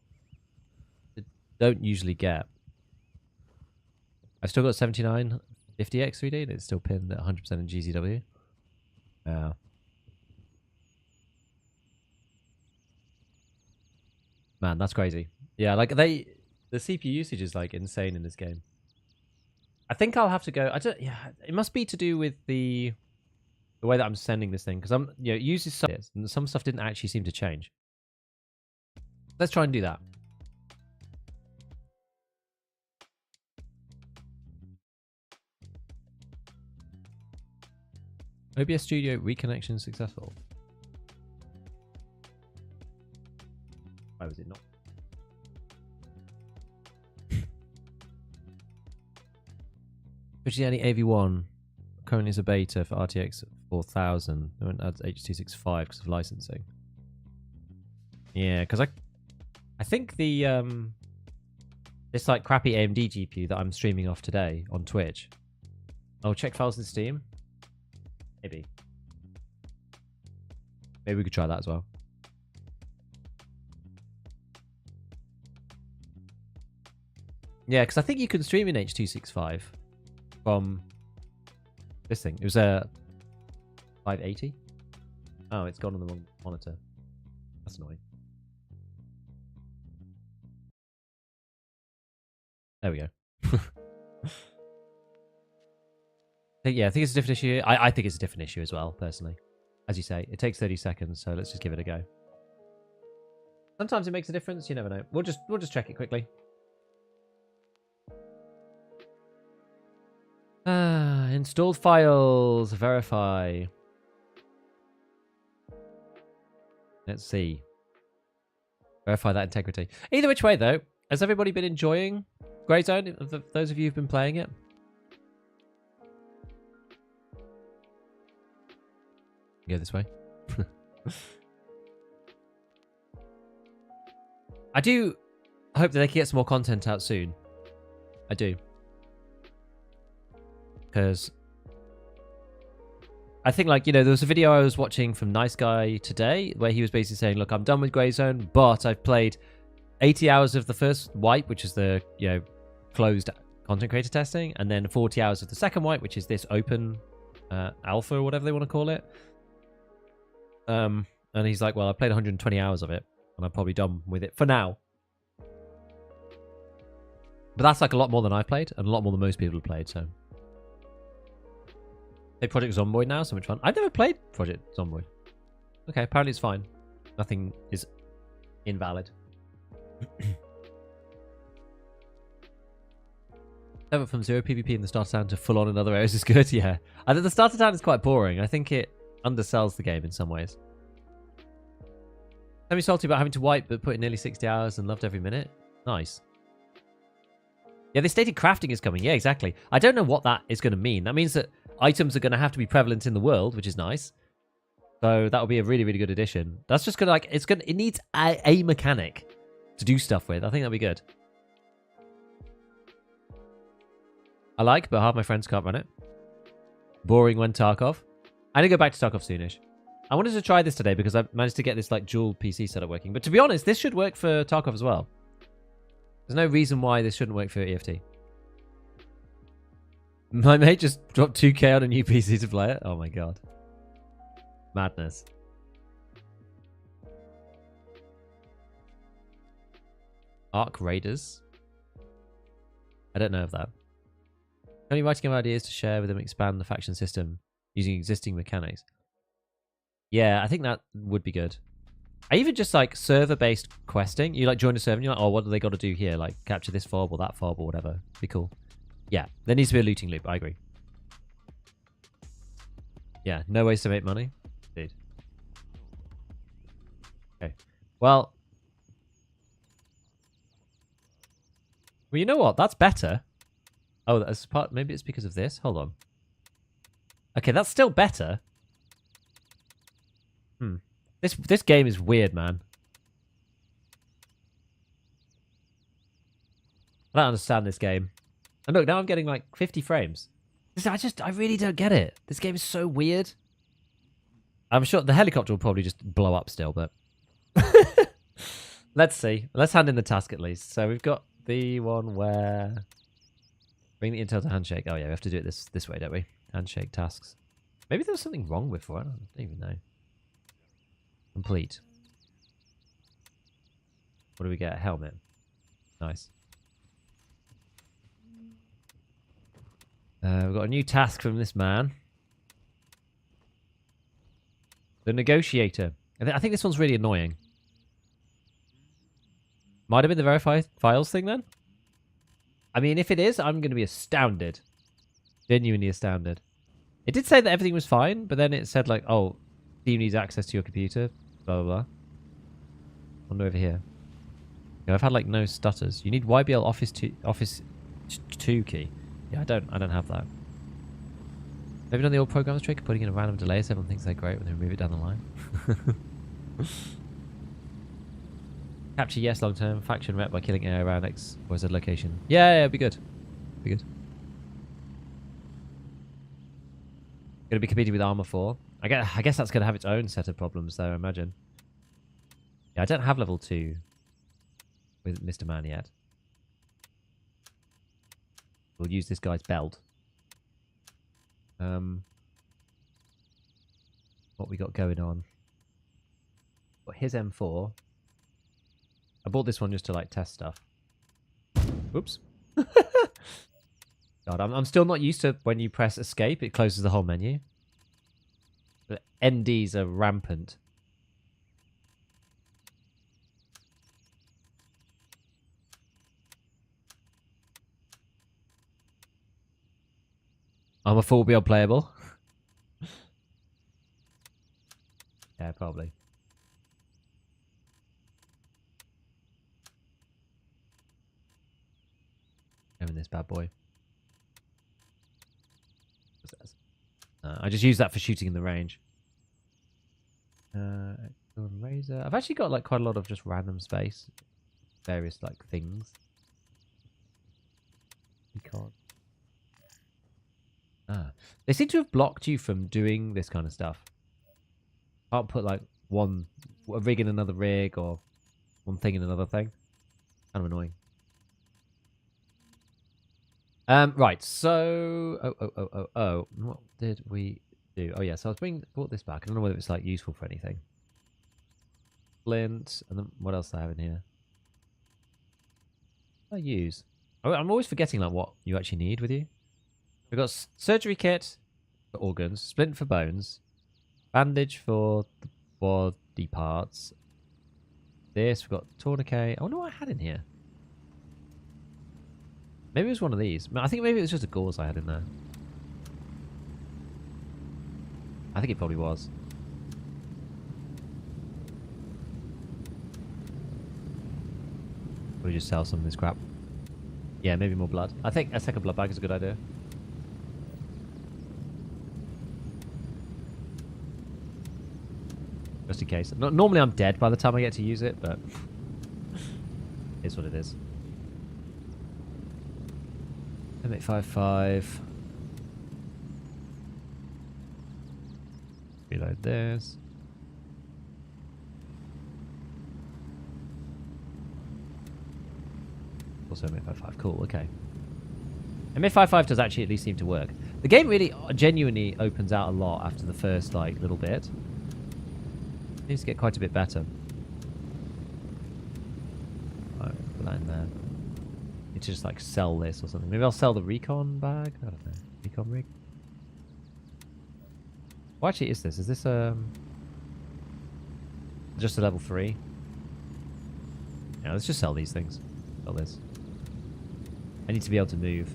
I don't usually get. I've still got 7950 X3D and it's still pinned at 100% in GZW. Man, that's crazy. Yeah, like the CPU usage is like insane in this game. I think I'll have to go. Yeah, it must be to do with the way that I'm sending this thing because it uses some and some stuff didn't actually seem to change. Let's try and do that. OBS Studio reconnection successful. Why was it not? Which any AV1 currently is a beta for RTX 4000. It won't add H.265 because of licensing. Yeah, because I think the this like crappy AMD GPU that I'm streaming off today on Twitch. Oh, check files in Steam. Maybe we could try that as well. Yeah, because I think you can stream in H.265 from this thing. It was a 580. Oh, it's gone on the wrong monitor. That's annoying. There we go. I think it's a different issue. I think it's a different issue as well, personally. As you say, it takes 30 seconds, so let's just give it a go. Sometimes it makes a difference. You never know. We'll just check it quickly. Installed files. Verify. Let's see. Verify that integrity. Either which way, though, has everybody been enjoying Grey Zone? Those of you who've been playing it? Go this way. I do hope that they can get some more content out soon. I do. Because I think, like, there was a video I was watching from Nice Guy today where he was basically saying, look, I'm done with Grey Zone, but I've played 80 hours of the first wipe, which is the, closed content creator testing, and then 40 hours of the second wipe, which is this open alpha or whatever they want to call it. And he's like, well, I played 120 hours of it, and I'm probably done with it for now. But that's like a lot more than I've played, and a lot more than most people have played, so. Play Project Zomboid now, so much fun. I've never played Project Zomboid. Okay, apparently it's fine. Nothing is invalid. Went from 0 PvP in the starter town to full on in other areas is good, yeah. I think the starter town is quite boring. I think it undersells the game in some ways. I'm salty about having to wipe, but put in nearly 60 hours and loved every minute. Nice. Yeah, they stated crafting is coming. Yeah, exactly. I don't know what that is going to mean. That means that items are going to have to be prevalent in the world, which is nice. So that will be a really, really good addition. That's just going to it needs a mechanic to do stuff with. I think that'll be good. I like, but half my friends can't run it. Boring when Tarkov. I need to go back to Tarkov soonish. I wanted to try this today because I managed to get this like dual PC setup working. But to be honest, this should work for Tarkov as well. There's no reason why this shouldn't work for EFT. My mate just dropped 2k on a new PC to play it. Oh my god. Madness. Arc Raiders. I don't know of that. Only writing of ideas to share with them, expand the faction system using existing mechanics. Yeah, I think that would be good. I even just like server-based questing. You like join a server and you're like, oh, what do they got to do here? Like capture this fob or that fob or whatever. Be cool. Yeah, there needs to be a looting loop. I agree. Yeah, no ways to make money. Dude. Okay. Well, you know what? That's better. Oh, that's part. Maybe it's because of this. Hold on. Okay, that's still better. This game is weird, man. I don't understand this game. And look, now I'm getting like 50 frames. I really don't get it. This game is so weird. I'm sure the helicopter will probably just blow up still, but let's see. Let's hand in the task at least. So we've got the one where bring the intel to handshake. Oh yeah, we have to do it this way, don't we? Handshake tasks. Maybe there was something wrong before. I don't even know. Complete. What do we get? A helmet. Nice. We've got a new task from this man. The negotiator. I think this one's really annoying. Might have been the verify files thing then? I mean, if it is, I'm going to be astounded. Genuinely astounded. It did say that everything was fine, but then it said like, oh, team needs access to your computer. Blah, blah, blah. Wonder over here. Yeah, I've had like no stutters. You need YBL Office 2 key. Yeah, I don't have that. Maybe done the old programmer's trick of putting in a random delay so everyone thinks they're great when they remove it down the line. Capture yes long term. Faction rep by killing air around X or Z location. Yeah, it'd be good. Be good. Gonna be competing with Armor 4. I guess that's gonna have its own set of problems though, I imagine. Yeah, I don't have level 2 with Mr. Man yet. We'll use this guy's belt. What we got going on? Got his M4. I bought this one just to like test stuff. Oops. God, I'm still not used to when you press escape, it closes the whole menu. The NDs are rampant. Armor 4 will be unplayable. Yeah, probably. Having this bad boy. I just use that for shooting in the range. Razor. I've actually got like quite a lot of just random space. Various like things. You can't. They seem to have blocked you from doing this kind of stuff. Can't put like a rig in another rig or one thing in another thing. Kind of annoying. Right, so what did we do? Oh yeah, so I was brought this back. I don't know whether it's like useful for anything. Flint, and then what else do I have in here? What do I use? I'm always forgetting like what you actually need with you. We've got surgery kit for organs, splint for bones, bandage for the body parts. This, we've got tourniquet. I wonder what I had in here. Maybe it was one of these. I think maybe it was just a gauze I had in there. I think it probably was. Probably just sell some of this crap. Yeah, maybe more blood. I think a second blood bag is a good idea. Just in case. Normally I'm dead by the time I get to use it, but it's what it is. M855. Reload this. Also M855. Cool, okay. M855 does actually at least seem to work. The game really genuinely opens out a lot after the first like little bit. It needs to get quite a bit better. Right, put that in there. Need to just like sell this or something. Maybe I'll sell the recon bag. I don't know. Recon rig. What actually is this? Is this just a level 3? Yeah, let's just sell these things. Sell this. I need to be able to move.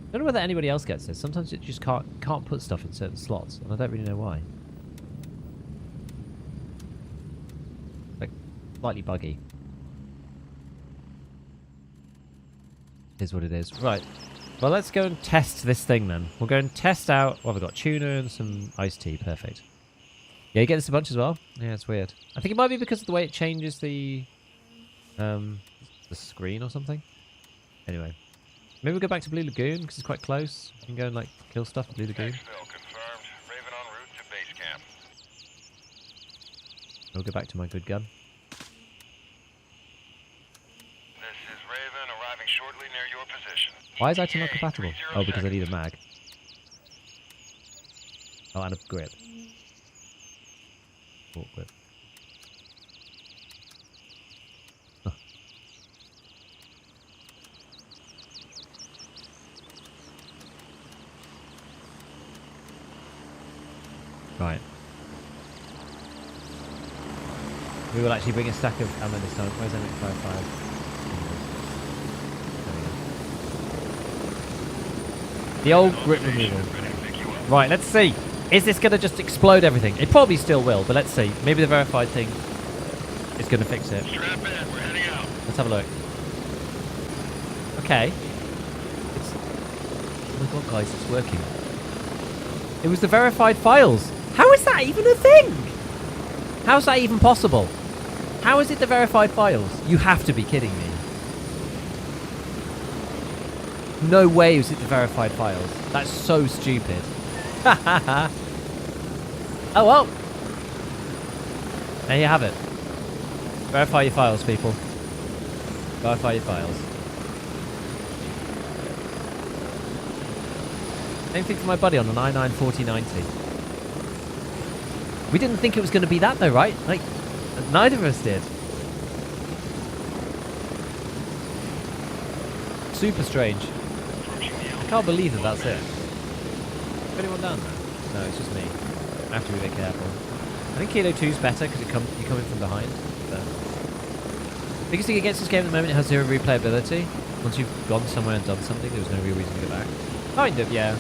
I don't know whether anybody else gets this. Sometimes it just can't put stuff in certain slots, and I don't really know why. Like slightly buggy. Is what it is. Right. Well, let's go and test this thing then. We'll go and test out... What have we got? Tuna and some iced tea. Perfect. Yeah, you get this a bunch as well? Yeah, it's weird. I think it might be because of the way it changes the screen or something. Anyway. Maybe we'll go back to Blue Lagoon because it's quite close. We can go and, like, kill stuff at Blue Lagoon. Confirmed. Raven en route to base camp. We'll go back to my good gun. Shortly near your position. Why is item not compatible? Oh, because I need a mag. Oh, and a grip. Oh, grip. Huh. Right. We will actually bring a stack of ammo this time. Where's M855? The old grip removal. Right, let's see. Is this going to just explode everything? It probably still will, but let's see. Maybe the verified thing is going to fix it. Strap in, we're heading out. Let's have a look. Okay. Oh my god, guys, it's working. It was the verified files. How is that even a thing? How is that even possible? How is it the verified files? You have to be kidding me. No way was it the verified files. That's so stupid. Oh well. There you have it. Verify your files, people. Verify your files. Same thing for my buddy on the 994090. We didn't think it was going to be that though, right? Like, neither of us did. Super strange. I can't believe that that's it. Is anyone down there? No, it's just me. I have to be a bit careful. I think Kilo 2 is better because you come in from behind. But biggest thing against this game at the moment, it has 0 replayability. Once you've gone somewhere and done something, there's no real reason to go back. Kind of, yeah.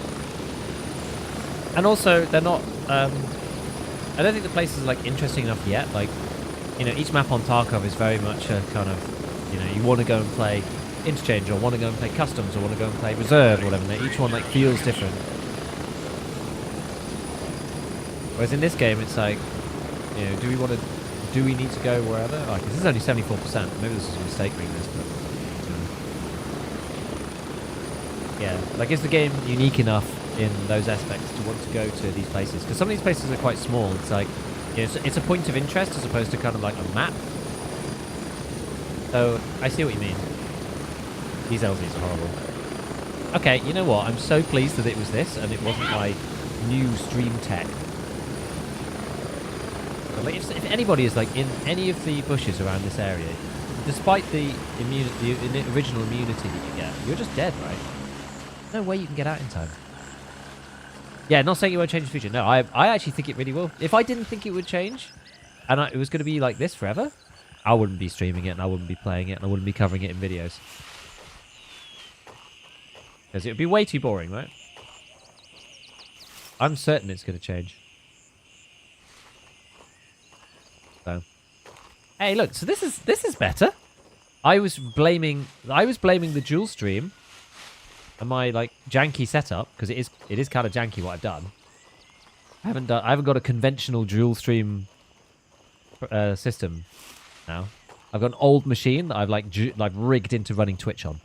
And also, they're not... I don't think the place is like interesting enough yet. Like, you know, each map on Tarkov is very much a kind of, you know, you want to go and play Interchange, or want to go and play Customs, or want to go and play Reserve, or whatever. Each one like feels different. Whereas in this game, it's like, you know, do we need to go wherever? Like, this is only 74%. Maybe this is a mistake reading this, but yeah, like, is the game unique enough in those aspects to want to go to these places? Because some of these places are quite small. It's like, you know, it's a point of interest as opposed to kind of like a map. So I see what you mean. These LZs are horrible. Okay, you know what? I'm so pleased that it was this and it wasn't my new stream tech. But like, if anybody is like in any of the bushes around this area, despite the original immunity that you get, you're just dead, right? No way you can get out in time. Yeah, not saying it won't change in the future. No, I actually think it really will. If I didn't think it would change, and it was going to be like this forever, I wouldn't be streaming it, and I wouldn't be playing it, and I wouldn't be covering it in videos. Because it would be way too boring, right? I'm certain it's going to change. So, hey, look. So this is better. I was blaming the dual stream and my like janky setup because it is kind of janky what I've done. I haven't got a conventional dual stream system now. I've got an old machine that I've like rigged into running Twitch on.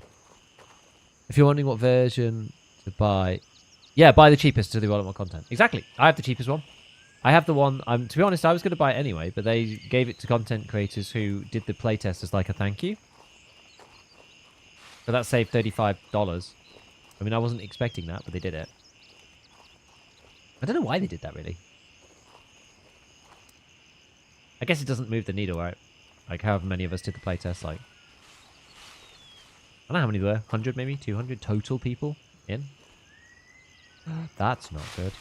If you're wondering what version to buy, yeah, buy the cheapest to do all of my content. Exactly. I have the cheapest one. I have the one. To be honest, I was going to buy it anyway, but they gave it to content creators who did the playtest as like a thank you. So that saved $35. I mean, I wasn't expecting that, but they did it. I don't know why they did that, really. I guess it doesn't move the needle, right? Like, however many of us did the playtest, like... I don't know how many there were. 100, maybe? 200 total people in? That's not good.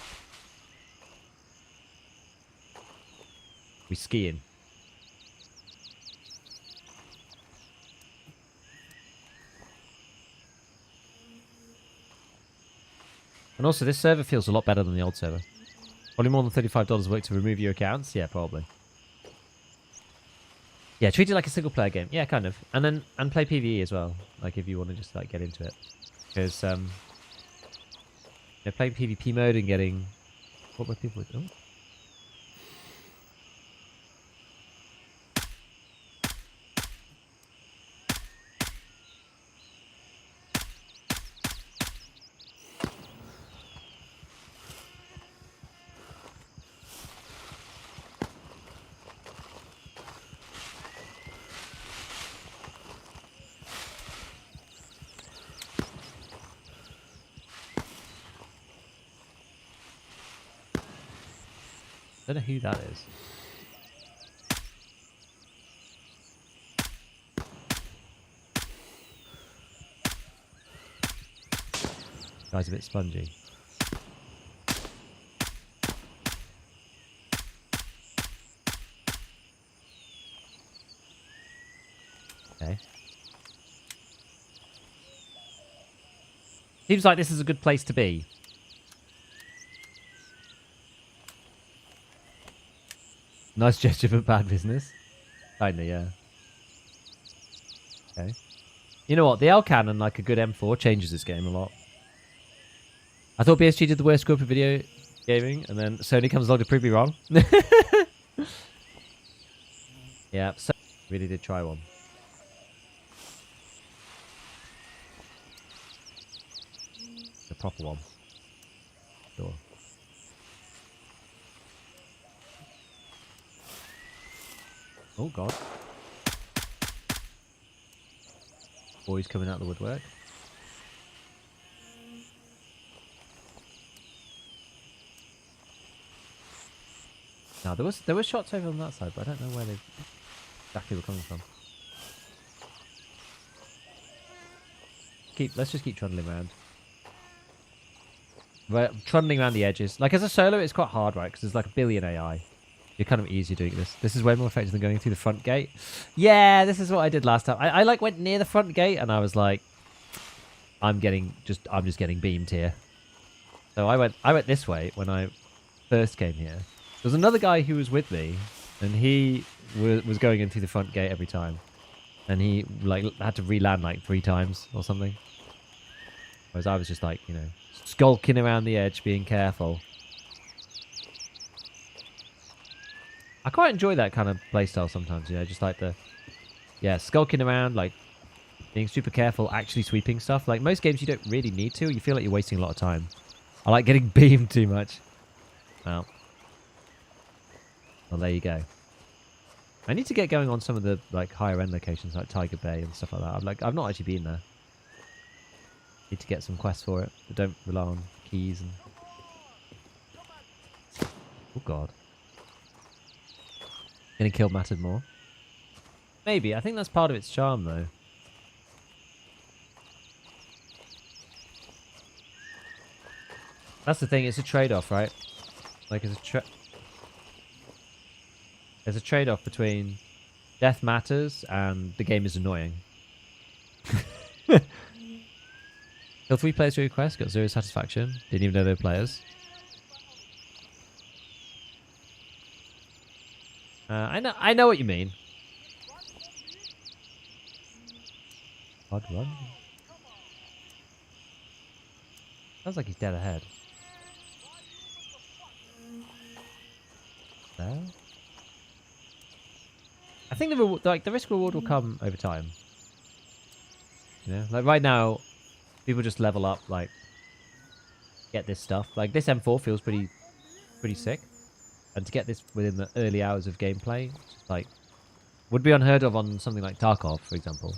We skiing. And also, this server feels a lot better than the old server. Probably more than $35 work to remove your accounts? Yeah, probably. Yeah, treat it like a single player game. Yeah, kind of. And play PvE as well. Like if you want to just like get into it. Because playing PvP mode and getting what were people doing? I don't know who that is. Guy's a bit spongy. Okay. Seems like this is a good place to be. Nice gesture for bad business. Kinda, yeah. Okay. You know what? The L cannon, like a good M4, changes this game a lot. I thought BSG did the worst scope of video gaming, and then Sony comes along to prove me wrong. Yeah, so really did try one. The proper one. Sure. Oh god. Boys coming out of the woodwork. Now there was shots over on that side, but I don't know where they exactly were coming from. Let's just keep trundling around. We're trundling around the edges. Like as a solo, it's quite hard, right? Because there's like a billion AI. You're kind of easy doing this. This is way more effective than going through the front gate. Yeah, this is what I did last time. I like went near the front gate and I was like, I'm just getting beamed here. So I went this way when I first came here. There was another guy who was with me, and he was going in through the front gate every time, and he like had to re-land like 3 times or something. Whereas I was just like, skulking around the edge, being careful. I quite enjoy that kind of playstyle sometimes, just like skulking around, like being super careful, actually sweeping stuff. Like most games you don't really need to. You feel like you're wasting a lot of time. I like getting beamed too much. Well, there you go. I need to get going on some of the like higher end locations like Tiger Bay and stuff like that. I've not actually been there. Need to get some quests for it, but don't rely on keys and... Oh god. Getting killed mattered more. Maybe. I think that's part of its charm, though. That's the thing. It's a trade-off, right? Like, there's a trade-off between death matters and the game is annoying. Killed 3 players through request, got 0 satisfaction. Didn't even know they were players. I know what you mean. Hard run. Sounds like he's dead ahead. There. I think the risk reward will come over time. You know, like right now, people just level up, like get this stuff. Like this M4 feels pretty sick, and to get this within the early hours of gameplay, like would be unheard of on something like Tarkov, for example.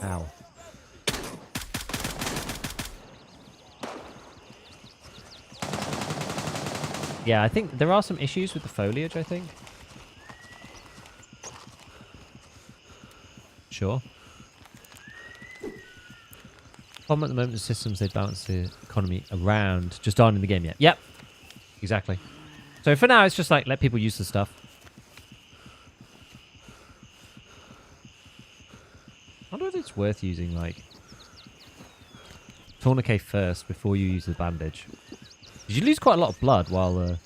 Ow. Yeah, I think there are some issues with the foliage, I think. Sure. Problem at the moment, the systems, they balance the economy around just aren't in the game yet. Yep. Exactly. So for now, it's just like, let people use the stuff. I wonder if it's worth using, like, tourniquet first before you use the bandage. You lose quite a lot of blood while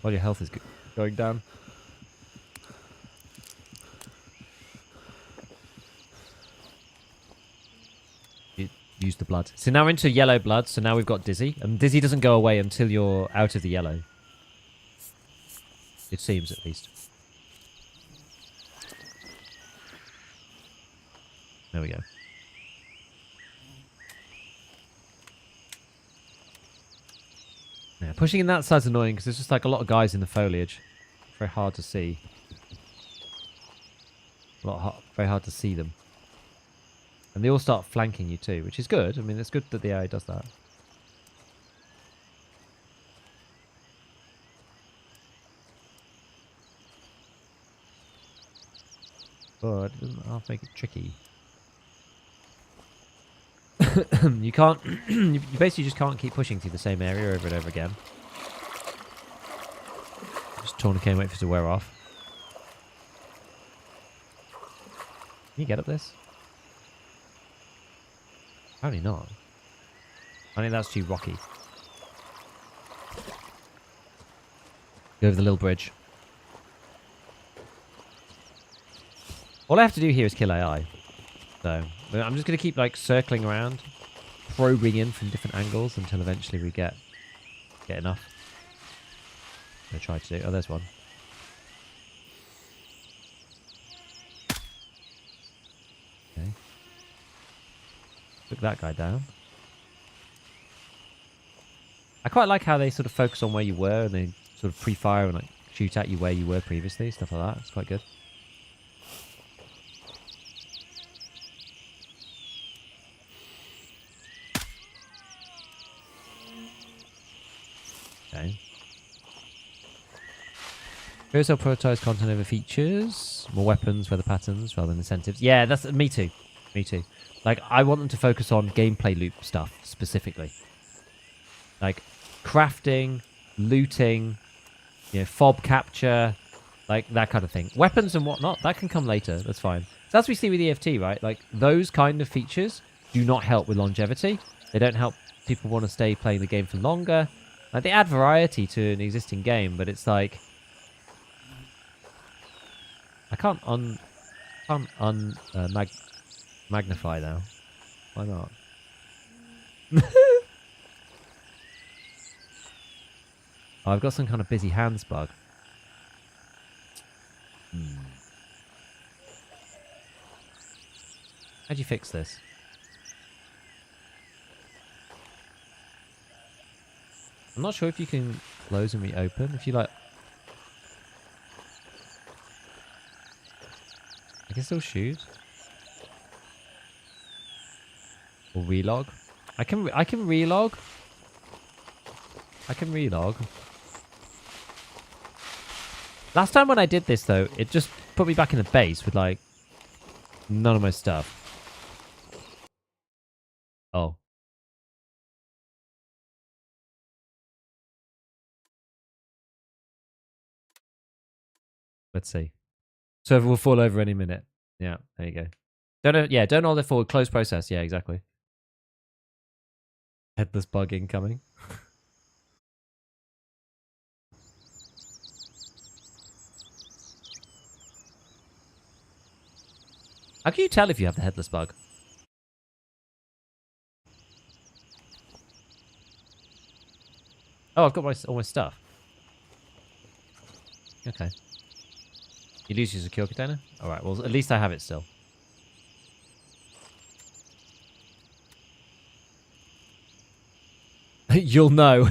your health is going down. You use the blood. So now we're into yellow blood, so now we've got Dizzy. And Dizzy doesn't go away until you're out of the yellow. It seems, at least. There we go. Yeah, pushing in that side's annoying because there's just like a lot of guys in the foliage. Very hard to see. Very hard to see them. And they all start flanking you too, which is good. I mean, it's good that the AI does that. But it doesn't half make it tricky. You can't... you basically just can't keep pushing through the same area over and over again. Just tourniquet and wait for it to wear off. Can you get up this? Apparently not. I think that's too rocky. Go over the little bridge. All I have to do here is kill AI. So, I'm just going to keep, like, circling around, probing in from different angles until eventually we get enough. I'm going to try to do... Oh, there's one. Okay. Took that guy down. I quite like how they sort of focus on where you were and they sort of pre-fire and, like, shoot at you where you were previously, stuff like that. It's quite good. Okay. Carousel prioritize content over features, more weapons, weather patterns rather than incentives. Yeah, that's me too. Me too. Like, I want them to focus on gameplay loop stuff specifically, like crafting, looting, you know, fob capture, like that kind of thing. Weapons and whatnot, that can come later. That's fine. So as we see with EFT, right? Like those kind of features do not help with longevity. They don't help people want to stay playing the game for longer. Like, they add variety to an existing game, but it's like I can't magnify now. Why not? Oh, I've got some kind of busy hands bug. How'd you fix this? I'm not sure if you can close and reopen. If you like... I can still shoot. Or relog. I can relog. I can relog. Last time when I did this though, it just put me back in the base with like none of my stuff. Oh. Let's see. Server will fall over any minute. Yeah, there you go. Don't hold it forward. Close process. Yeah, exactly. Headless bug incoming. How can you tell if you have the headless bug? Oh, I've got all my stuff. Okay. You lose your secure container? Alright, well, at least I have it still. You'll know.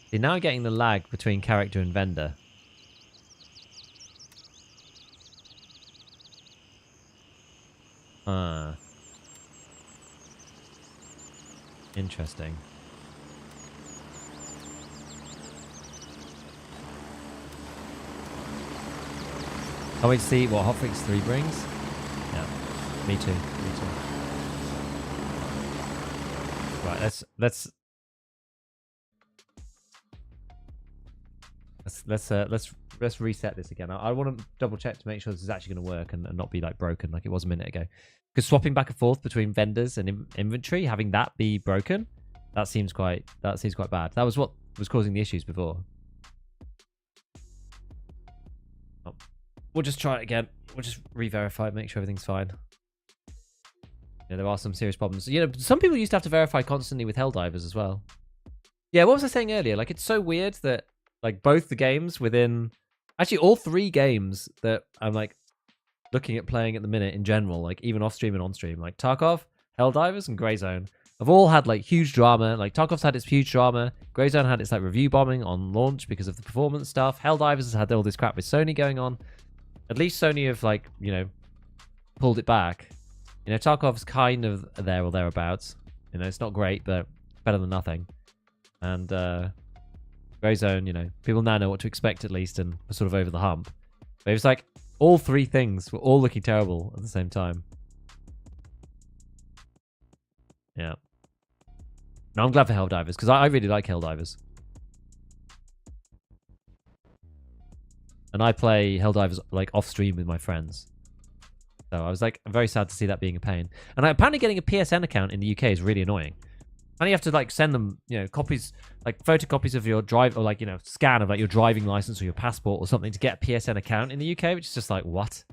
See, now I'm getting the lag between character and vendor. Interesting. Can't wait to see what Hotfix 3 brings. Yeah, me too. Me too. Right, let's reset this again. I want to double check to make sure this is actually going to work and not be like broken like it was a minute ago. Because swapping back and forth between vendors and inventory, having that be broken, that seems quite bad. That was what was causing the issues before. Oh. We'll just try it again. We'll just re-verify, make sure everything's fine. Yeah, there are some serious problems. You know, some people used to have to verify constantly with Helldivers as well. Yeah, what was I saying earlier? Like, it's so weird that like both the games within, actually all 3 games that I'm like looking at playing at the minute in general, like even off stream and on stream, like Tarkov, Helldivers, and Grey Zone, have all had like huge drama. Like Tarkov's had its huge drama, Grey Zone had its like review bombing on launch because of the performance stuff. Helldivers has had all this crap with Sony going on. At least Sony have like, you know, pulled it back. You know, Tarkov's kind of there or thereabouts. You know, it's not great, but better than nothing. And Grey Zone, you know, people now know what to expect at least, and are sort of over the hump. But it was like all 3 things were all looking terrible at the same time. Yeah. No, I'm glad for Helldivers because I really like Helldivers. And I play Helldivers like off stream with my friends. So I was like very sad to see that being a pain. And apparently getting a PSN account in the UK is really annoying. And you have to like send them, you know, copies, like photocopies of your drive, or like, you know, scan of like your driving license or your passport or something to get a PSN account in the UK, which is just like, what?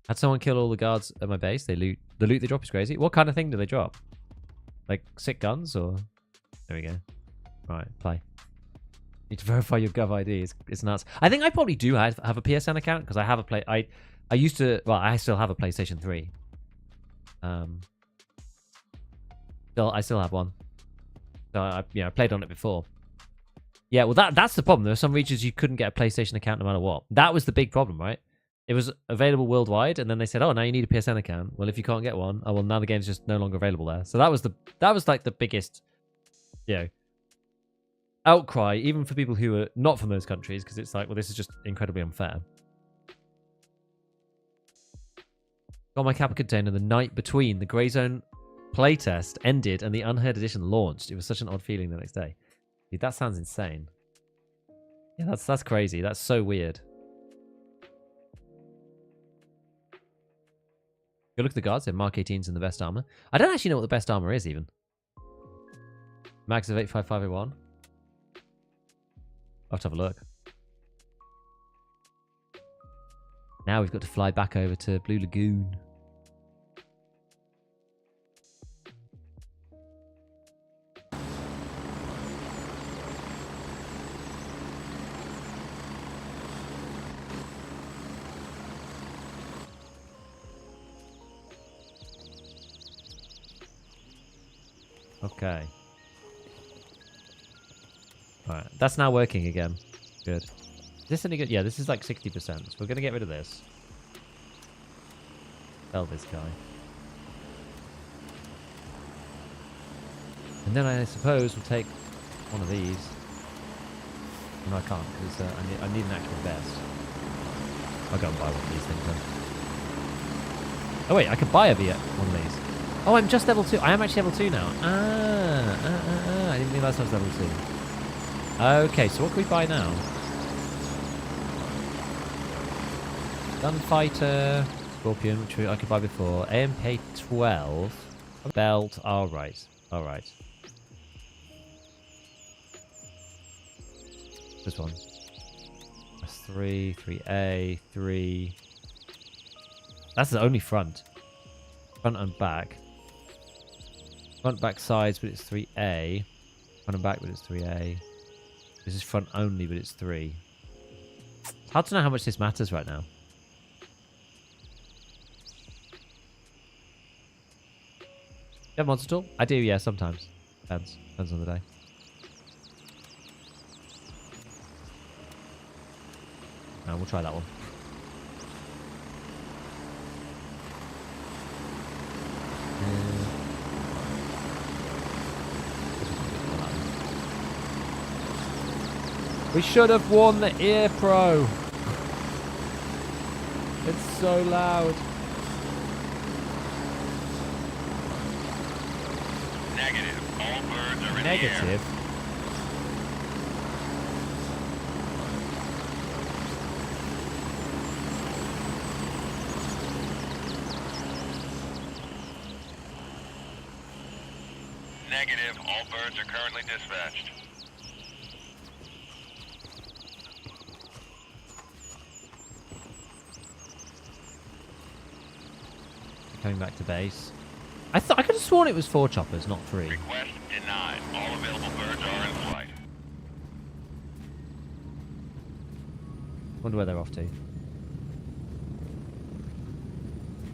Had someone kill all the guards at my base. The loot they drop is crazy. What kind of thing do they drop? Like sick guns or? There we go. Right, play. Need to verify your Gov ID. It's nuts. I think I probably do have a PSN account because I have a I used to. Well, I still have a PlayStation 3. I still have one. So I played on it before. Yeah, well that's the problem. There are some regions you couldn't get a PlayStation account no matter what. That was the big problem, right? It was available worldwide, and then they said, "Oh, now you need a PSN account." Well, if you can't get one, oh well, now the game's just no longer available there. So that was like the biggest, you know, outcry, even for people who are not from those countries, because it's like, well, this is just incredibly unfair. Got my Kappa container the night between the Grey Zone playtest ended and the Unheard Edition launched. It was such an odd feeling the next day. Dude, that sounds insane. Yeah, that's crazy. That's so weird. Go look at the guards. They're Mark 18s in the best armor. I don't actually know what the best armor is, even. Max of 85501. I'll have to have a look. Now we've got to fly back over to Blue Lagoon. Okay. Alright, that's now working again. Good. Is this any good? Yeah, this is like 60%. So we're going to get rid of this. Sell this guy. And then I suppose we'll take one of these. No, I can't, because I need an actual vest. I'll go and buy one of these things then. Oh wait, I could buy one of these. Oh, I'm just level 2. I am actually level 2 now. I didn't realise I was level 2. Okay, so what can we buy now? Gunfighter, Scorpion, which I could buy before. AMK 12. Belt. Alright. Alright. This one. That's 3, 3A, 3. That's the only front. Front and back. Front, back, sides, but it's 3A. Front and back, but it's 3A. This is front only, but it's 3. It's hard to know how much this matters right now. You have mods at all? I do, yeah, sometimes. Depends. Depends on the day. No, we'll try that one. We should have worn the Ear Pro. It's so loud. Negative. All birds are in the air. Negative. Negative. All birds are currently dispatched. Coming back to base. I could have sworn it was 4 choppers, not 3. Request denied. All available birds are in flight. Wonder where they're off to.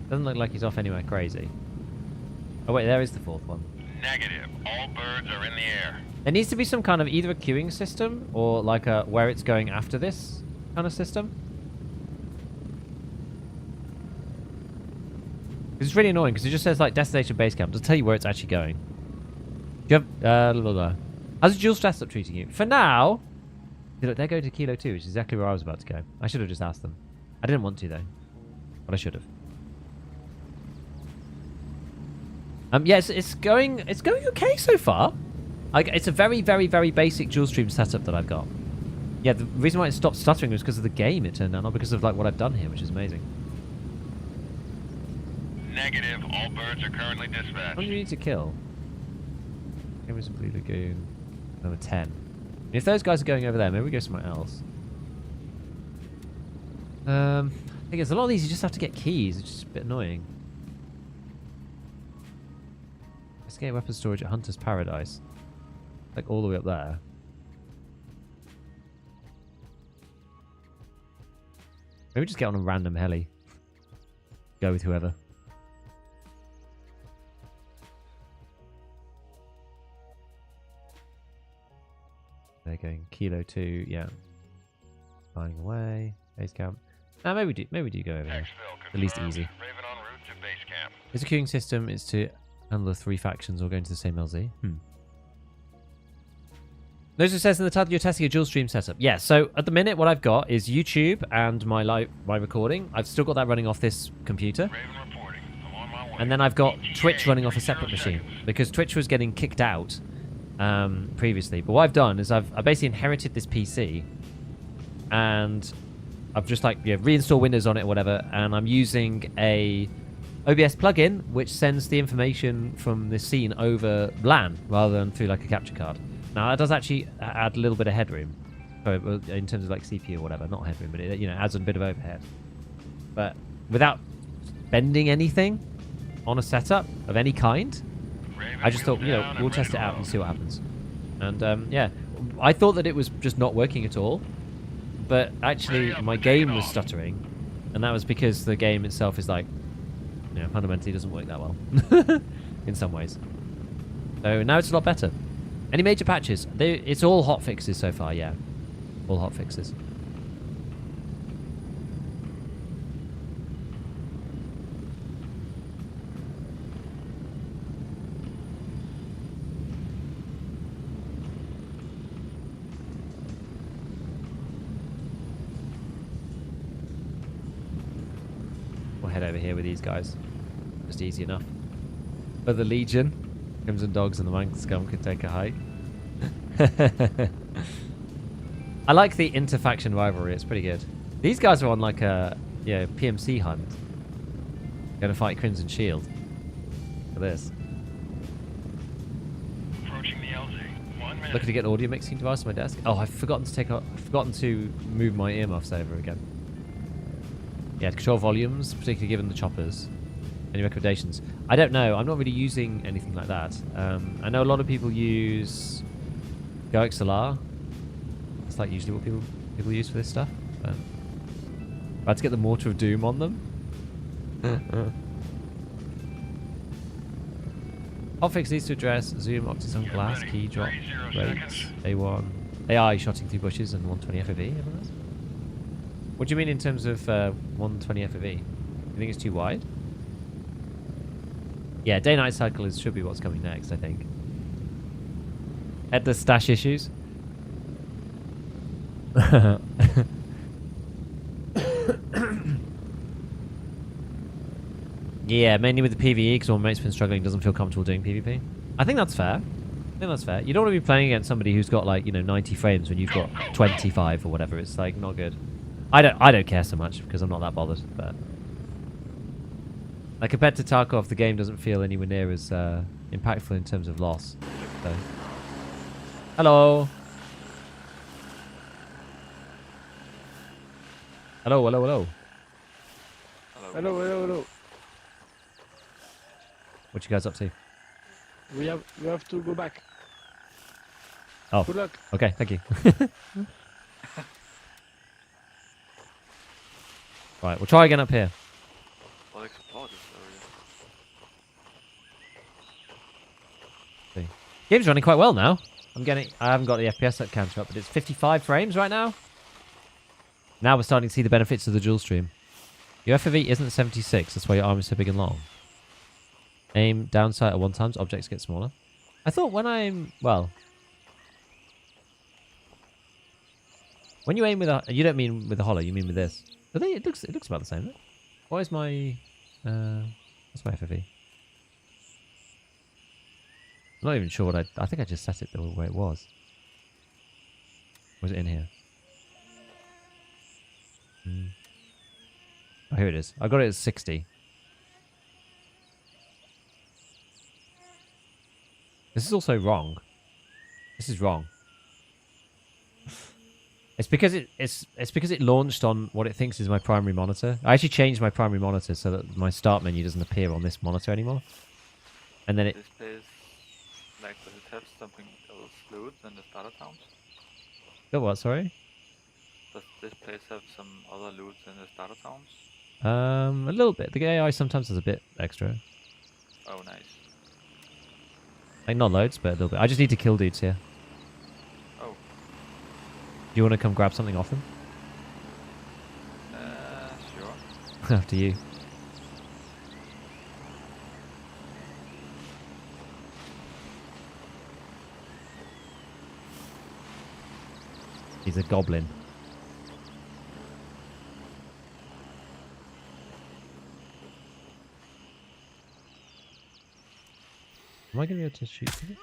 Doesn't look like he's off anywhere crazy. Oh wait, there is the 4th one. Negative. All birds are in the air. There needs to be some kind of either a queuing system or like a where it's going after this kind of system. It's really annoying because it just says like destination base camp. It doesn't tell you where it's actually going. Do you have how's the dual stress up treating you? For now, look, they're going to Kilo 2, which is exactly where I was about to go. I should have just asked them. I didn't want to though, but I should have. Yeah, it's going okay so far. It's a very, very, very basic dual stream setup that I've got. Yeah, the reason why it stopped stuttering was because of the game, it turned out, not because of like what I've done here, which is amazing. Negative. All birds are currently dispatched. What do you need to kill? Give me some Blue Lagoon. Number 10. If those guys are going over there, maybe we go somewhere else. I think it's a lot of these you just have to get keys. It's just a bit annoying. Escape weapon storage at Hunter's Paradise. Like all the way up there. Maybe just get on a random heli. Go with whoever. They're going Kilo 2, yeah. Flying away. Base camp. Maybe we do go over there. At least easy. Raven en route to base camp. Is a queuing system is to handle the 3 factions all going to the same LZ? Notice it says in the title you're testing a dual stream setup. Yeah, so at the minute what I've got is YouTube and my recording. I've still got that running off this computer. Raven reporting. I'm on my way. And then I've got Twitch running off a separate machine. Because Twitch was getting kicked out previously. But what I've done is I've basically inherited this PC. And I've just like reinstalled Windows on it or whatever. And I'm using a OBS plugin which sends the information from the scene over LAN rather than through like a capture card. Now that does actually add a little bit of headroom, in terms of like CPU or whatever, not headroom, but it adds a bit of overhead. But without spending anything on a setup of any kind, I just thought we'll test it out and see what happens. And yeah, I thought that it was just not working at all, but actually my game was stuttering, and that was because the game itself is like, fundamentally doesn't work that well in some ways. So now it's a lot better. Any major patches? It's all hot fixes so far, yeah. All hot fixes. head over here with these guys. Just easy enough. But the Legion, Crimson Dogs, and the Manx Scum could take a hike. I like the interfaction rivalry. It's pretty good. These guys are on like a PMC hunt. Gonna fight Crimson Shield. Look at this. Approaching the LZ. 1 minute. Looking to get an audio mixing device on my desk. Oh, I've forgotten to move my earmuffs over again. Yeah, control volumes, particularly given the choppers. Any recommendations? I don't know. I'm not really using anything like that. I know a lot of people use GoXLR. That's like usually what people use for this stuff. But I had to get the Mortar of Doom on them. Hotfix needs to address zoom, optics on glass, key drop, rates, A1, AI shotting through bushes, and 120 FOV. What do you mean in terms of 120 FOV? You think it's too wide? Yeah, day-night cycle should be what's coming next, I think. Headless stash issues. Yeah, mainly with the PvE, because one mate's been struggling, doesn't feel comfortable doing PvP. I think that's fair. You don't want to be playing against somebody who's got like 90 frames when you've got 25 or whatever. It's like not good. I don't care so much because I'm not that bothered. But like compared to Tarkov, the game doesn't feel anywhere near as impactful in terms of loss. So. Hello. Hello. Hello. What you guys up to? We have to go back. Oh. Good luck. Okay, thank you. Right, we'll try again up here. I'll explore this area. See. Game's running quite well now. I haven't got the FPS counter up, but it's 55 frames right now. Now we're starting to see the benefits of the dual stream. Your FOV isn't 76, that's why your arm is so big and long. Aim downside at 1 times, objects get smaller. I thought when when you aim with you don't mean with a hollow, you mean with this. I think it looks about the same. Right? Why is my what's my FOV? I'm not even sure what I think I just set it the way it was. Was it in here? Oh, here it is. I got it at 60. This is also wrong. This is wrong. It's because it launched on what it thinks is my primary monitor. I actually changed my primary monitor so that my start menu doesn't appear on this monitor anymore. And then it. This place, like, does it have something else fluid than the starter towns? Oh, what? Sorry. Does this place have some other loot than the starter towns? A little bit. The AI sometimes has a bit extra. Oh, nice. Like not loads, but a little bit. I just need to kill dudes here. Oh. Do you want to come grab something off him? Sure. After you. He's a goblin. Am I going to be able to shoot him?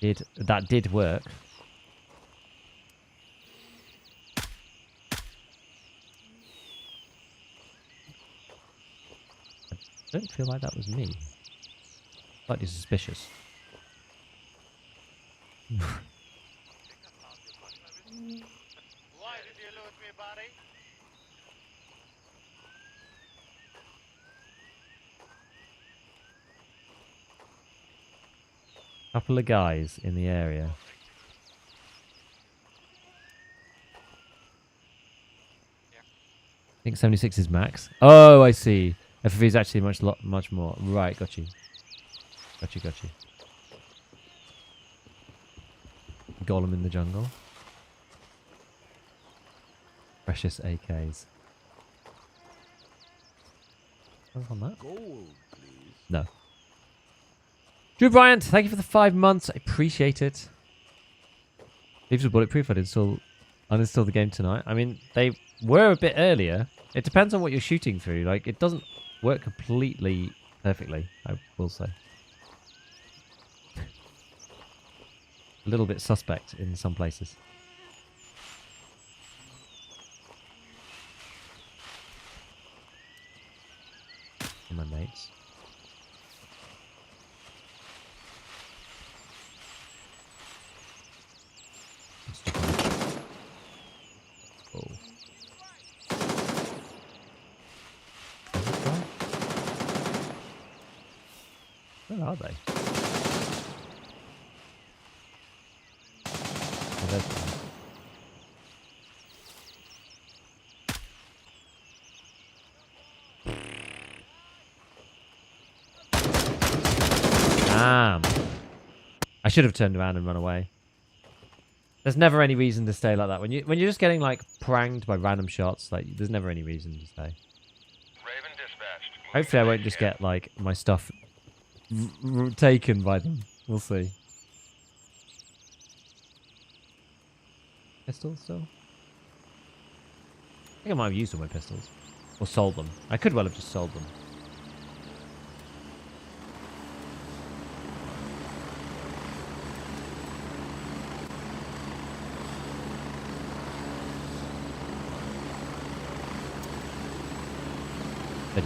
Okay. That did work. I don't feel like that was me. Slightly suspicious. Why did you loot me, buddy? Couple of guys in the area. I think 76 is max. Oh, I see. FFV is actually much more. Right, got you. Got you. Golem in the jungle. Precious AKs. On that? Gold, please. No. Drew Bryant, thank you for the 5 months. I appreciate it. Leaves were bulletproof. I'd install uninstall the game tonight. I mean, they were a bit earlier. It depends on what you're shooting through. Like, it doesn't work completely perfectly, I will say. A little bit suspect in some places. For my mates. Oh. Where are they? Oh, there's one. Damn. I should have turned around and run away. There's never any reason to stay like that. When you're just getting like pranged by random shots, like there's never any reason to stay. Raven dispatched. Hopefully I won't just get like my stuff taken by them. We'll see. Pistols still? I think I might have used all my pistols. Or sold them. I could well have just sold them.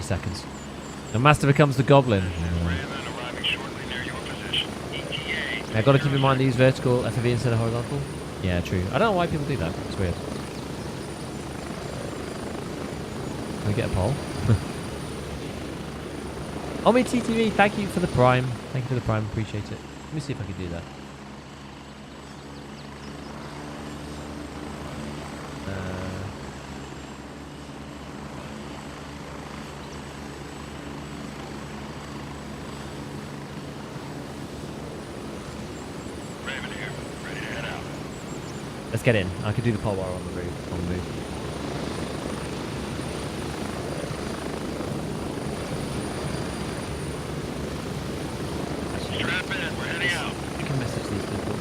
Seconds. The master becomes the goblin. Raven arriving shortly near your position. ETA. Now, I've got to keep in mind to use vertical FOV instead of horizontal. Yeah, true. I don't know why people do that. It's weird. Can we get a poll? Omi TTV, thank you for the prime. Thank you for the prime. Appreciate it. Let me see if I can do that. Raven here. Ready to head out. Let's get in. I can do the poll while we're on the roof. On the move. Strap in. We're heading out. I can message these people.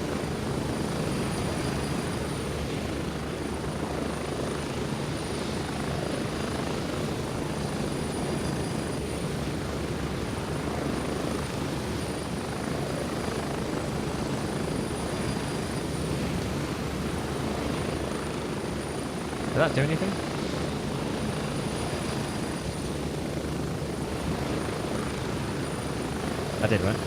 Did that do anything? That did, right?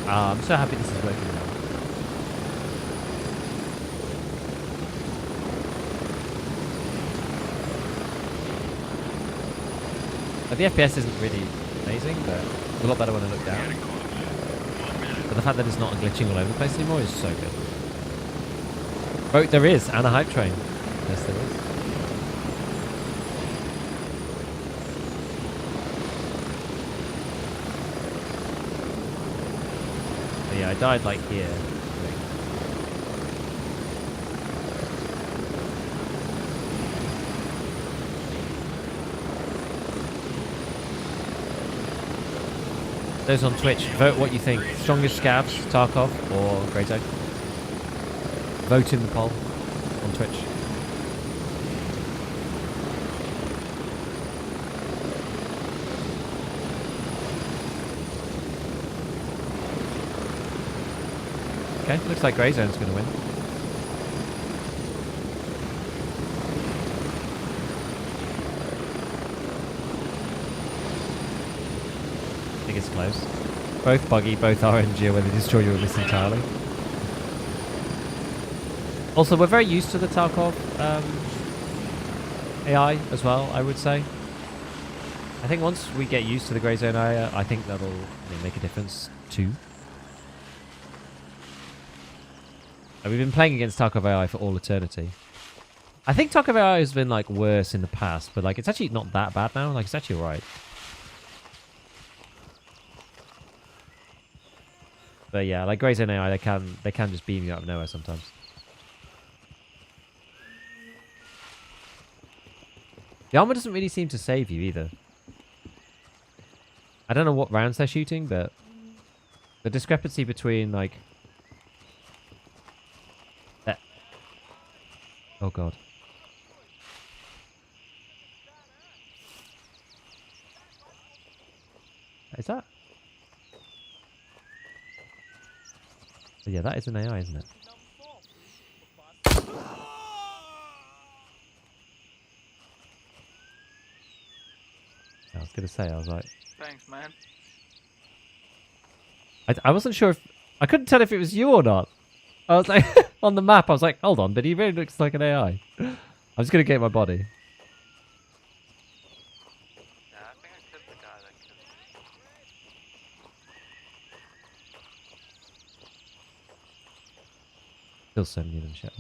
I'm so happy this is working now. But the FPS isn't really amazing, but it's a lot better when I look down. But the fact that it's not glitching all over the place anymore is so good. Oh, there is, and a hype train. Yes, there is. But yeah, I died like here. Those on Twitch, vote what you think. Strongest scavs, Tarkov, or Grey Zone? Vote in the poll on Twitch. Okay, looks like Grey Zone's going to win. I think it's close. Both buggy, both RNG when they destroy your list entirely. Also, we're very used to the Tarkov AI as well, I would say. I think once we get used to the Grey Zone AI, I think that'll make a difference too. We've been playing against Tarkov AI for all eternity. I think Tarkov AI has been like worse in the past, but like it's actually not that bad now. Like it's actually alright. But yeah, like Grey Zone AI, they can just beam you out of nowhere sometimes. The armor doesn't really seem to save you either. I don't know what rounds they're shooting, but the discrepancy between like that. Oh god. Is that? Oh, yeah, that is an AI, isn't it? I was gonna say, I was like, Thanks, man. I wasn't sure if I couldn't tell if it was you or not. I was like, on the map, I was like, hold on, but he really looks like an AI. I'm just gonna get my body. Yeah, I think I killed the guy that killed me. Still so many of them, shit.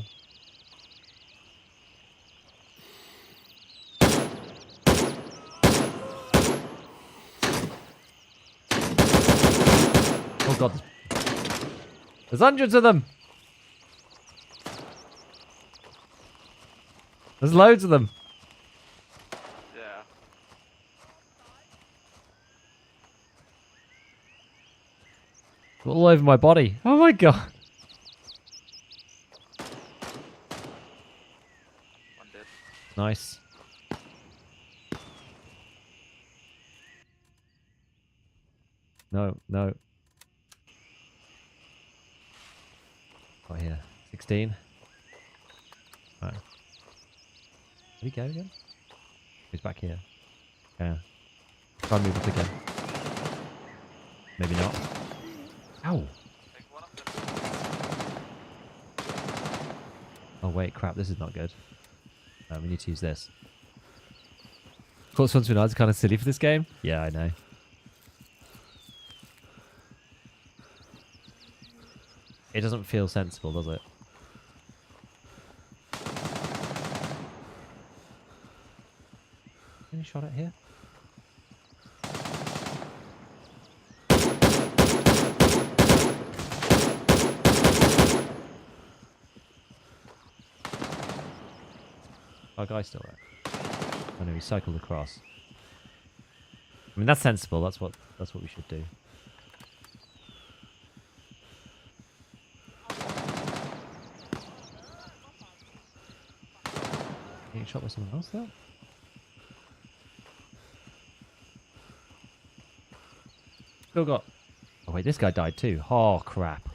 Oh god, there's hundreds of them. There's loads of them. Yeah. All over my body. Oh my god. One dead. Nice. No, no. Oh, here. 16. Right. Did he go again? He's back here. Yeah. Try and move up again. Maybe not. Ow. Take one of them. Oh, wait. Crap. This is not good. We need to use this. Of course, once we know it's kind of silly for this game. Yeah, I know. It doesn't feel sensible, does it? Any shot at here? Our guy's still there. Oh no, he cycled across. I mean, that's sensible. That's what we should do. Getting shot by someone else there? Still got... Oh wait, this guy died too. Oh crap.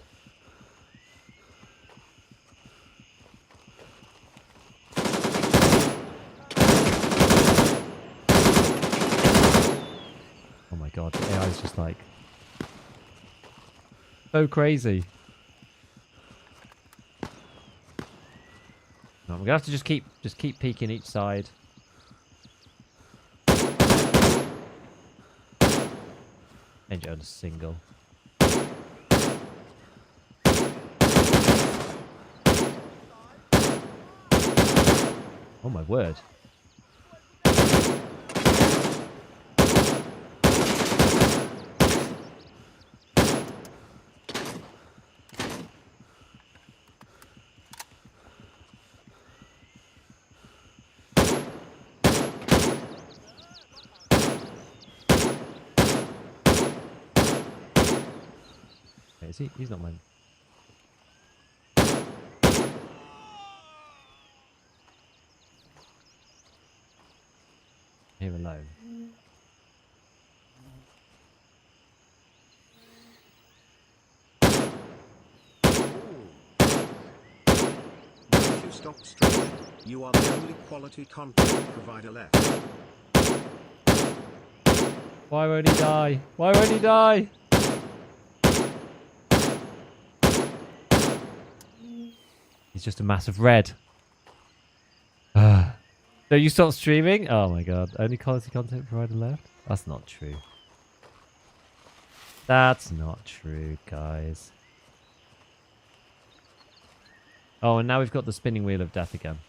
Oh my god, the AI is just like... so crazy. No, we're gonna have to just keep peeking each side. Change it on a single. Oh my word. Wait, is he? He's not mine. Here alone. Once you stop streaming, you are the only quality content provider left. Why won't he die? Why won't he die? He's just a massive red. So you stop streaming? Oh my god. Only quality content provider left? That's not true. That's not true, guys. Oh, and now we've got the spinning wheel of death again.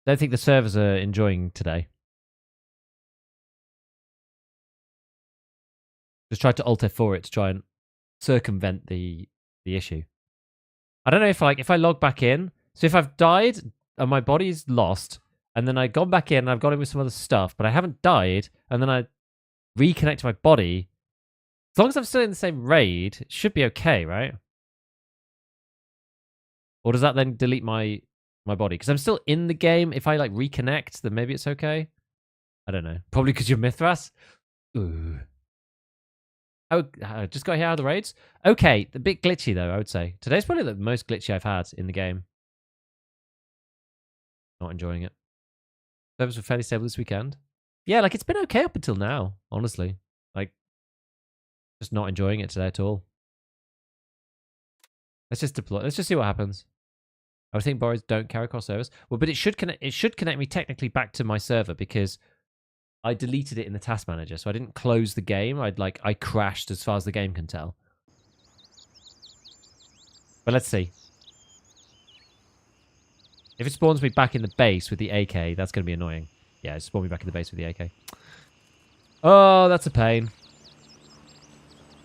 Don't think the servers are enjoying today. Just tried to Alt F4 it to try and circumvent the issue. I don't know if I log back in. So if I've died and my body's lost, and then I've gone back in and I've got in with some other stuff, but I haven't died, and then I reconnect my body, as long as I'm still in the same raid, it should be okay, right? Or does that then delete my body? Because I'm still in the game. If I like reconnect, then maybe it's okay. I don't know. Probably because you're Mithras. Ooh. Oh, I just got here out of the raids. Okay, a bit glitchy though, I would say. Today's probably the most glitchy I've had in the game. Not enjoying it. Servers were fairly stable this weekend. Yeah, like it's been okay up until now, honestly. Like, just not enjoying it today at all. Let's just deploy. Let's just see what happens. I would think borrows don't carry across servers. Well, but it should connect. It should connect me technically back to my server because I deleted it in the task manager, so I didn't close the game. I crashed as far as the game can tell. But let's see. If it spawns me back in the base with the AK, that's going to be annoying. Yeah, it spawned me back in the base with the AK. Oh, that's a pain.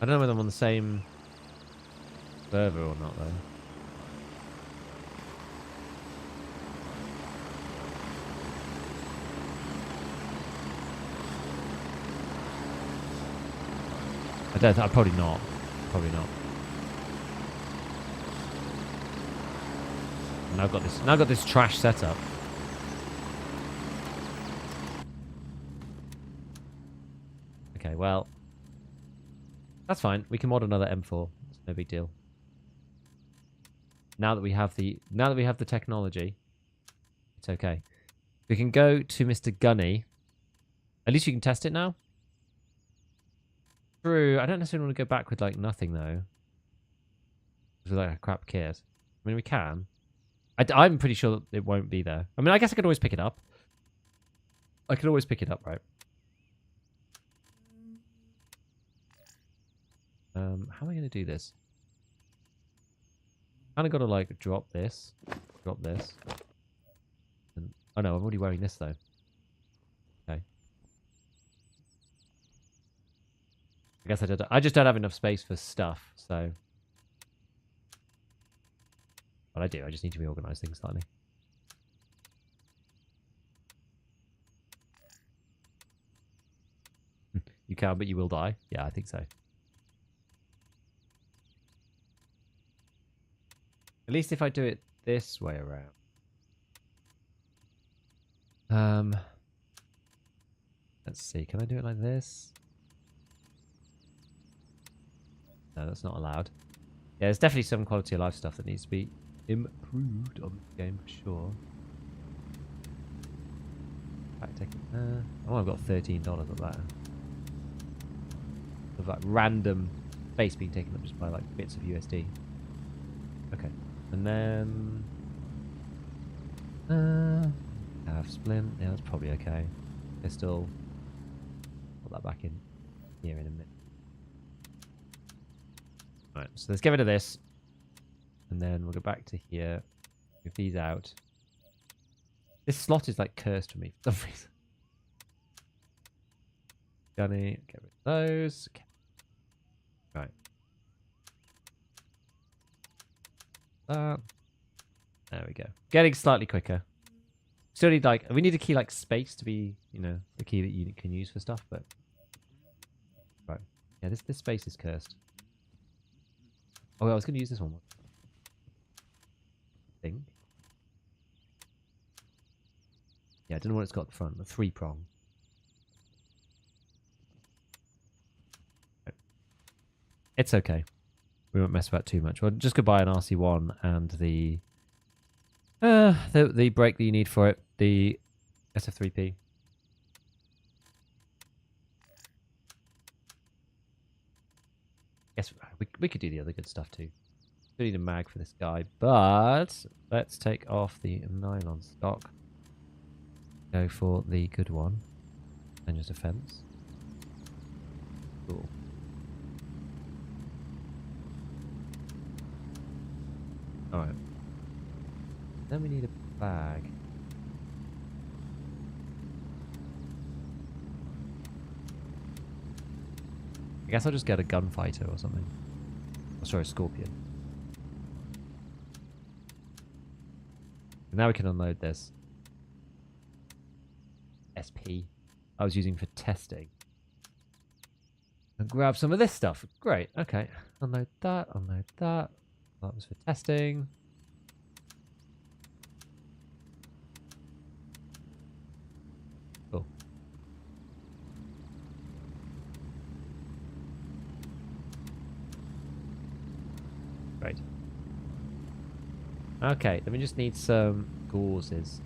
I don't know whether I'm on the same server or not, though. I'm probably not. Probably not. Now I've got this trash setup. Okay, well, that's fine. We can mod another M4. It's no big deal. Now that we have the technology, it's okay. We can go to Mr. Gunny. At least you can test it now. True. I don't necessarily want to go back with like nothing though. With like a crap kit. I mean, we can. I'm pretty sure it won't be there. I mean, I guess I could always pick it up. I could always pick it up, right? How am I going to do this? Kind of got to like drop this. And, oh no, I'm already wearing this though. Okay. I guess I just don't have enough space for stuff, so. But I do. I just need to reorganize things slightly. You can, but you will die. Yeah, I think so. At least if I do it this way around. Let's see. Can I do it like this? No, that's not allowed. Yeah, there's definitely some quality of life stuff that needs to be improved on the game for sure. Oh, I've got $13 of that. Of that random space being taken up just by like bits of USD. Okay, and then half splint. Yeah, that's probably okay. Pistol. Put that back in here in a minute. Right, so let's get rid of this. And then we'll go back to here. Move these out. This slot is like cursed for me for some reason. Gunny, get rid of those. Okay. Right. There we go. Getting slightly quicker. Still need like, we need a key like space to be, you know, the key that you can use for stuff, but. Right. Yeah, this space is cursed. Oh, I was going to use this one. I think. Yeah, I don't know what it's got at the front. The 3-prong. It's okay. We won't mess about too much. We'll just go buy an RC1 and the brake that you need for it. The SF3P. Yes, we could do the other good stuff too. We need a mag for this guy, but let's take off the nylon stock. Go for the good one. And just a fence. Cool. Alright. Then we need a bag. guess I'll just get a gunfighter or something. Oh, sorry, a scorpion. And now we can unload this. SP. I was using for testing. And grab some of this stuff. Great. Okay. Unload that. Unload that. That was for testing. Cool. Great. Okay, then we just need some gauzes.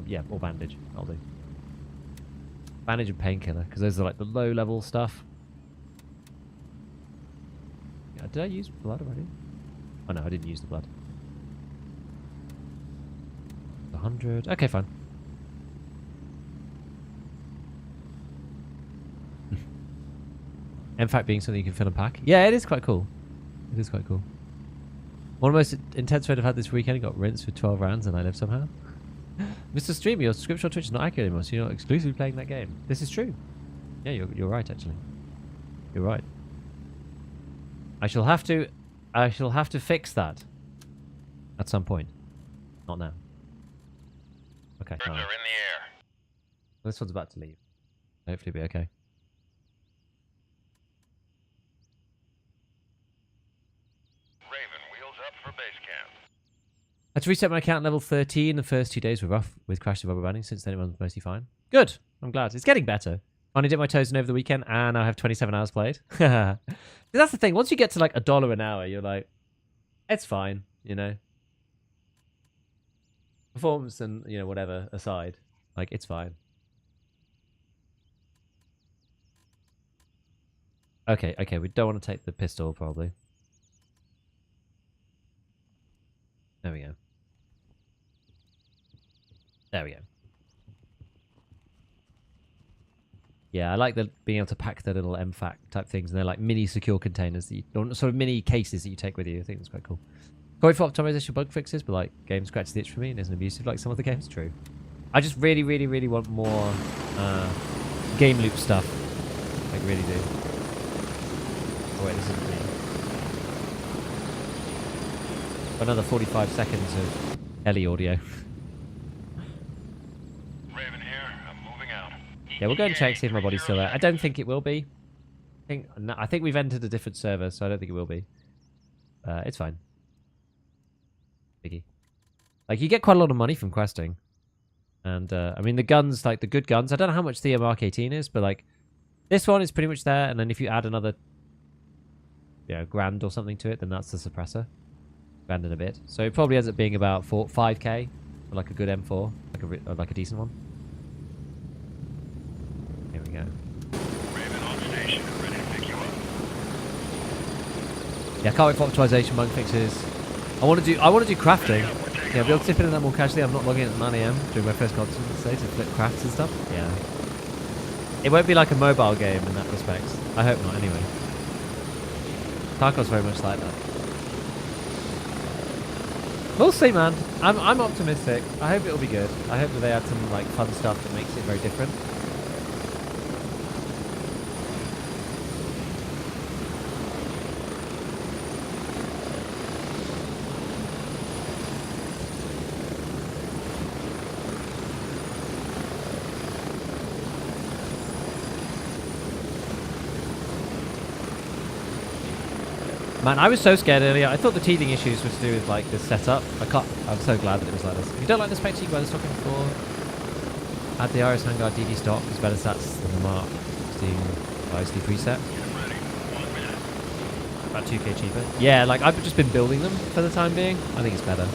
Yeah, or bandage. I'll do. Bandage and painkiller, because those are like the low level stuff. Yeah, did I use blood already? Oh no, I didn't use the blood. 100. Okay, fine. In fact, being something you can fill and pack. Yeah, it is quite cool. It is quite cool. One of the most intense raid I've had this weekend got rinsed for 12 rounds and I live somehow. Mr. Streamer, your subscription on Twitch is not accurate anymore, so you're not exclusively playing that game. This is true. Yeah, you're right, actually. You're right. I shall have to fix that at some point. Not now. Okay. Birds are in the air. This one's about to leave. Hopefully it'll be okay. Raven, wheels up for base camp. I had to reset my account level 13. The first 2 days were rough with crash and rubber banding. Since then, it was mostly fine. Good. I'm glad. It's getting better. Finally dipped my toes in over the weekend, and I have 27 hours played. That's the thing. Once you get to like $1 an hour, you're like, it's fine, you know. Performance and, you know, whatever aside, like, it's fine. Okay, we don't want to take the pistol, probably. There we go. There we go. Yeah, I like being able to pack the little MFAC type things, and they're like mini secure containers that you, or sort of mini cases that you take with you. I think that's quite cool. Sorry for optimization bug fixes, but like game scratches the itch for me and isn't abusive like some of the games. True. I just really, really, really want more game loop stuff. Like really do. Oh wait, this isn't me. Another 45 seconds of Ellie audio. Raven here. I'm moving out. Yeah, we'll go and check, see if my body's still there. I don't think it will be. I think we've entered a different server, so I don't think it will be. It's fine. Biggie. Like, you get quite a lot of money from questing. And, I mean, the guns, like, the good guns, I don't know how much the Mark 18 is, but, like, this one is pretty much there, and then if you add another, you know, grand or something to it, then that's the suppressor. Grand and a bit. So it probably ends up being about 5k for, like, a good M4, like a decent one. Here we go. Raven on station, ready to pick you up. Yeah, I can't wait for optimization, bug fixes. I want to do crafting. Yeah, I'll be able to dip in that more casually. I'm not logging in at 9 AM during my first concert today to flip crafts and stuff. Yeah. It won't be like a mobile game in that respect. I hope not, anyway. Tarkov's very much like that. We'll see, man. I'm optimistic. I hope it'll be good. I hope that they add some like fun stuff that makes it very different. Man, I was so scared earlier. I thought the teething issues were to do with like the setup. I'm so glad that it was like this. If you don't like the specs, you can buy the stocking for. Add the Iris Handguard DD stock. It's better stats than the Mark 16 wisely preset. About 2k cheaper. Yeah, like I've just been building them for the time being. I think it's better.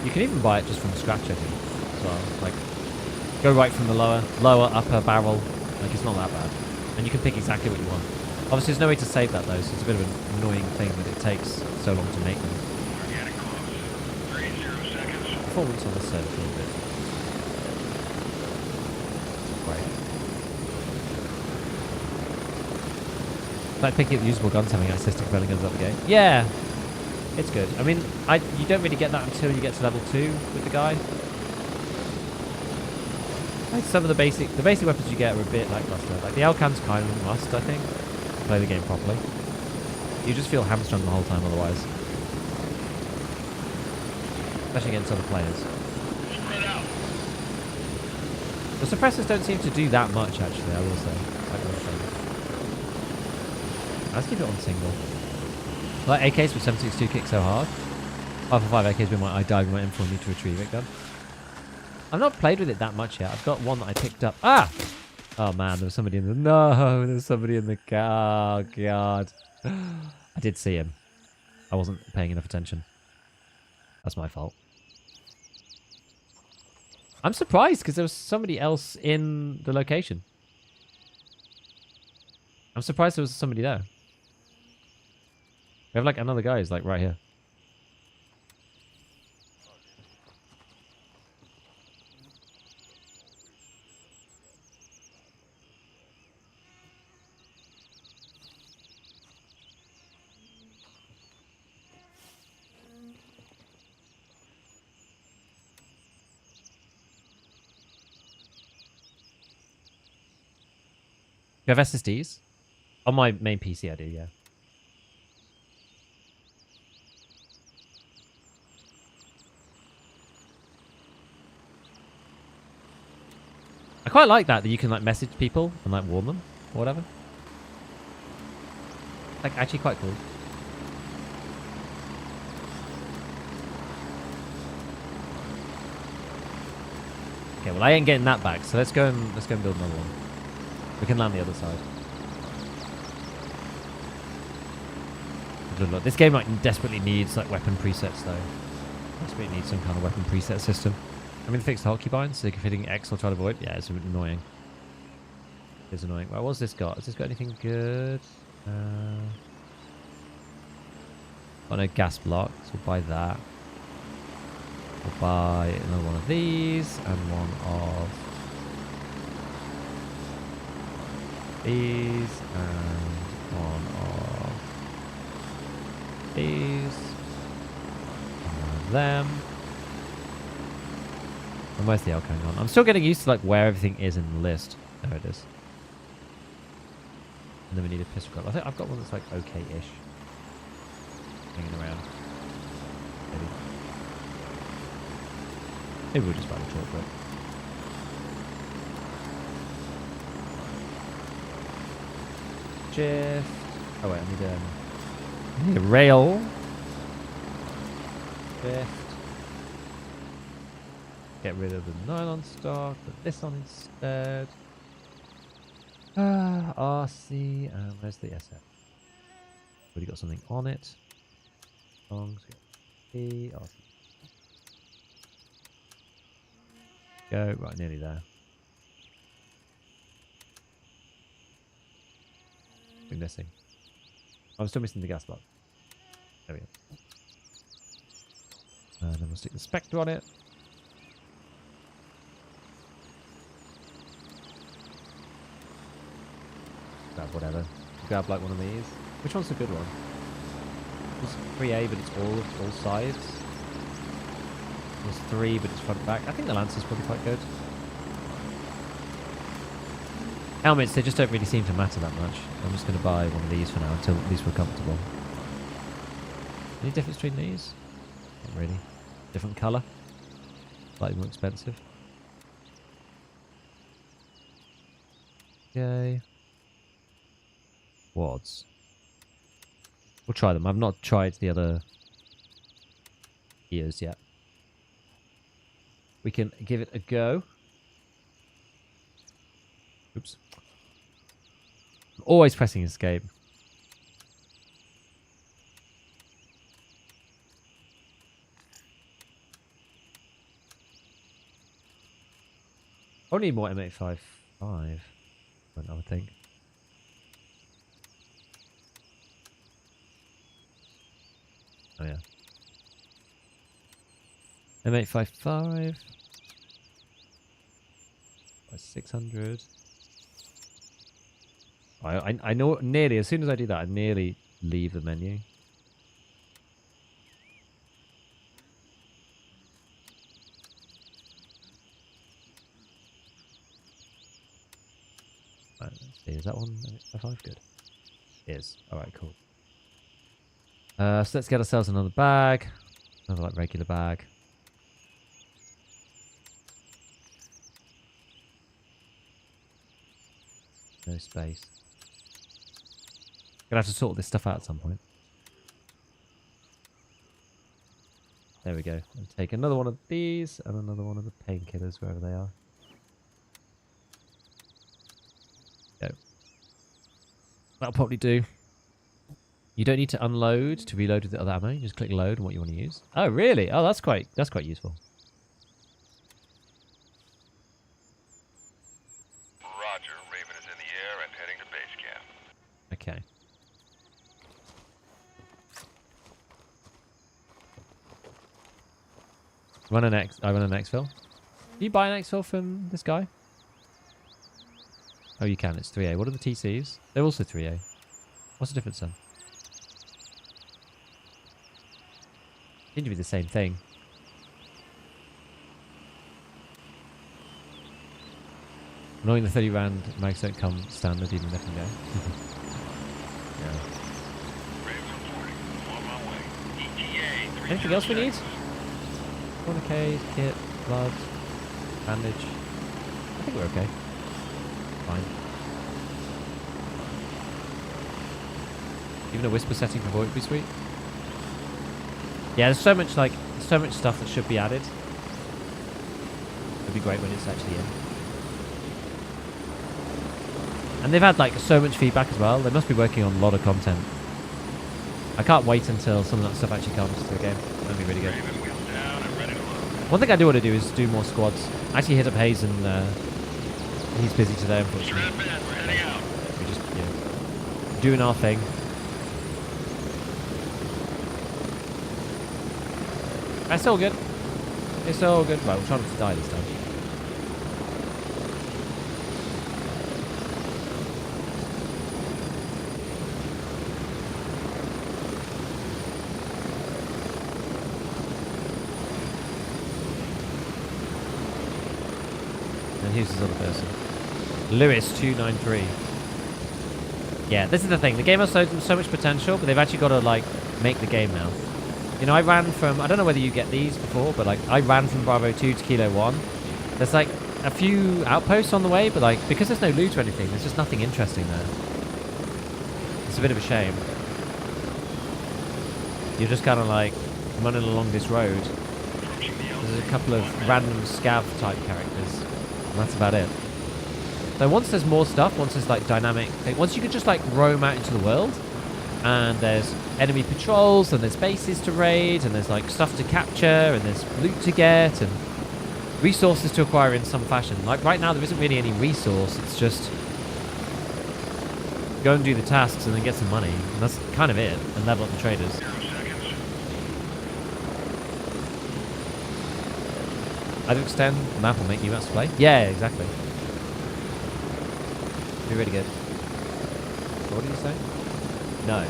You can even buy it just from scratch, I think, as well. Like, go right from the lower, upper barrel. Like, it's not that bad. And you can pick exactly what you want. Obviously, there's no way to save that, though, so it's a bit of an annoying thing that it takes so long to make them. We're getting close. 30 seconds. Performance on this server is a little bit. break. It's like picking up usable guns having access to compelling guns out the game. Yeah, it's good. I mean, you don't really get that until you get to level 2 with the guy. Like some of the basic weapons you get are a bit lackluster. Like the Alcan's kind of a must, I think, to play the game properly. You just feel hamstrung the whole time otherwise. Especially against other players. Spread out. The suppressors don't seem to do that much, actually, I will say. Let's keep it on single. Like AKs with 7.62 kick so hard. 5 AKs with my I dive in my M4 need to retrieve it gun. I've not played with it that much yet. I've got one that I picked up. Ah! Oh man, there was somebody in the... No, there was somebody in the car. Oh god. I did see him. I wasn't paying enough attention. That's my fault. I'm surprised because there was somebody else in the location. I'm surprised there was somebody there. We have like another guy who's like right here. You have SSDs? On my main PC I do, yeah. I quite like that you can like message people and like warn them or whatever. Like actually quite cool. Okay, well I ain't getting that back, so let's go and build another one. We can land the other side. Look, this game like desperately needs like weapon presets though. Desperately needs some kind of weapon preset system. I mean, fix the hotkey binds so if hitting X or try to avoid. Yeah, it's annoying. It's annoying. Well, what's this got? Has this got anything good? Got no gas block, so we'll buy that. We'll buy another one of these and one of these and one of these and one of them. And where's the Alcan gone? I'm still getting used to like where everything is in the list. There it is. And then we need a pistol gun. I think I've got one that's like okay-ish. Hanging around. Maybe we'll just buy the chocolate. Shift. Oh wait, I need a rail. Shift. Get rid of the nylon stock. Put this on instead. RC. And where's the SF? Already got something on it. Songs. P. RC. Go. Right, nearly there. We're missing. I'm still missing the gas block. There we go. And then we'll stick the Spectre on it. Grab whatever. Grab like one of these. Which one's the good one? It's 3A, but it's all sides. There's 3, but it's front back. I think the Lancer's probably quite good. Helmets, they just don't really seem to matter that much. I'm just going to buy one of these for now until at least we're comfortable. Any difference between these? Not really. Different colour. Slightly more expensive. Okay. Quads. We'll try them. I've not tried the other gears yet. We can give it a go. Oops. I'm always pressing escape. I need more M855, I would think. Oh yeah. M855. by 600. I know nearly, as soon as I do that, I nearly leave the menu. Right, let's see, is that one F5? Good. It is. Alright, cool. So let's get ourselves another bag. Another like regular bag. No space. Gonna have to sort this stuff out at some point. There we go. And take another one of these and another one of the painkillers wherever they are. Go. That'll probably do. You don't need to unload to reload with the other ammo. You just click load and what you want to use. Oh, really? Oh, that's quite useful. Roger. Raven is in the air and heading to base camp. Okay. I run an exfil. Do you buy an exfil from this guy? Oh, you can. It's 3A. What are the TCs? They're also 3A. What's the difference then? Seem to be the same thing. Annoying the 30 rand mags don't come standard even if they go. Yeah. Raven reporting. On my way. ETA. Anything else we need? Tourniquet, kit, blood, bandage. I think we're okay. Fine. Even a whisper setting for void would be sweet. Yeah, there's so much stuff that should be added. It'd be great when it's actually in. And they've had like so much feedback as well. They must be working on a lot of content. I can't wait until some of that stuff actually comes to the game. That'd be really good. Raven wheels down and ready to load. One thing I do want to do is do more squads. I actually hit up Hayes and he's busy today, unfortunately. Shred bed. We're heading out. We're just doing our thing. It's all good. It's all good. Well, we're trying not to die this time. And who's this other person? Lewis293. Yeah, this is the thing. The game has so much potential, but they've actually got to like make the game now. You know, I ran from, I don't know whether you get these before, but like I ran from Bravo 2 to Kilo 1. There's like a few outposts on the way, but like because there's no loot or anything, there's just nothing interesting there. It's a bit of a shame. You're just kind of like running along this road. There's a couple of random scav type characters, and that's about it. So once there's more stuff, once there's like dynamic, once you could just like roam out into the world, and there's enemy patrols, and there's bases to raid, and there's like stuff to capture, and there's loot to get, and resources to acquire in some fashion. Like right now there isn't really any resource, it's just go and do the tasks and then get some money, and that's kind of it, and level up the traders. 0 seconds. Either extend the map or make new maps to play. Yeah, exactly. Be really good. What did you say? No.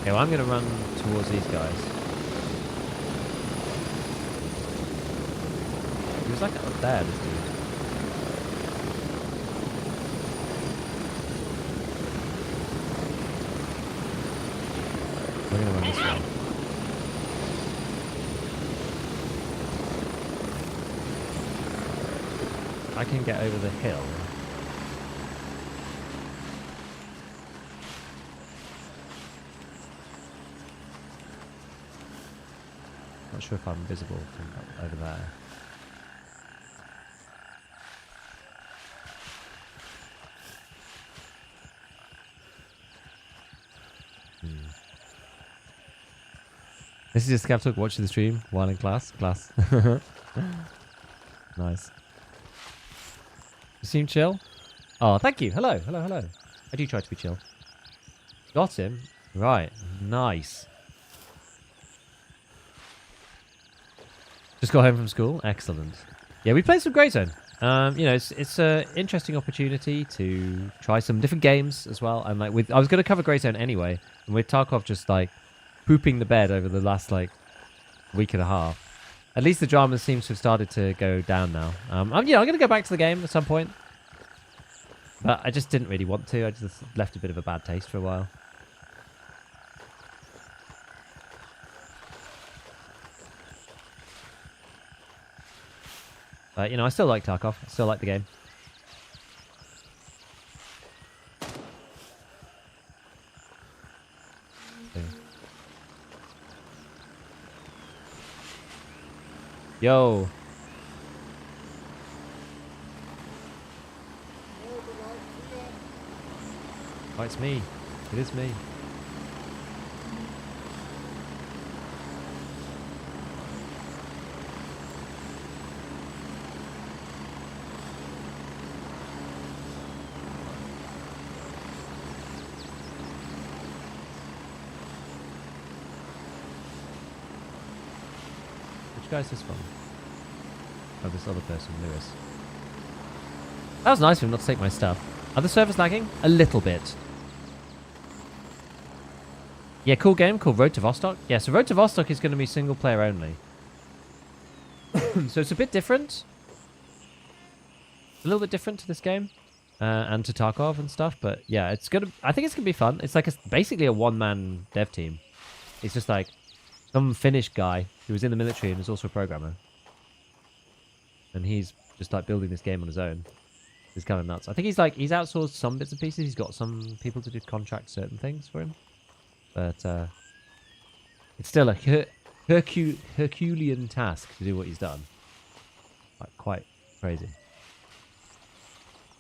Okay, well I'm going to run towards these guys. He was like up there, this dude. We're going to run this way. I can get over the hill. Not sure if I'm visible from up over there. This is ScavTalk watching the stream while in class. Nice. You seem chill? Oh, thank you. Hello, hello, hello. I do try to be chill. Got him. Right. Nice. Just got home from school. Excellent. Yeah, we played some Grey Zone. You know, it's a interesting opportunity to try some different games as well. And like I was going to cover Grey Zone anyway, and with Tarkov just like pooping the bed over the last like week and a half, at least the drama seems to have started to go down now. I'm going to go back to the game at some point, but I just didn't really want to. I just left a bit of a bad taste for a while. But, you know, I still like Tarkov. I still like the game. So. Yo. Oh, it's me. It is me. Which guy's this from? Oh, this other person, Lewis. That was nice of him not to take my stuff. Are the servers lagging? A little bit. Yeah, cool game called Road to Vostok. Yeah, so Road to Vostok is going to be single player only. So it's a bit different. A little bit different to this game. And to Tarkov and stuff. But yeah, I think it's going to be fun. It's like basically a one-man dev team. It's just like some Finnish guy who was in the military and is also a programmer. And he's just like building this game on his own. It's kind of nuts. I think he's outsourced some bits and pieces. He's got some people to do contract certain things for him. But it's still a Herculean task to do what he's done. Like, quite crazy.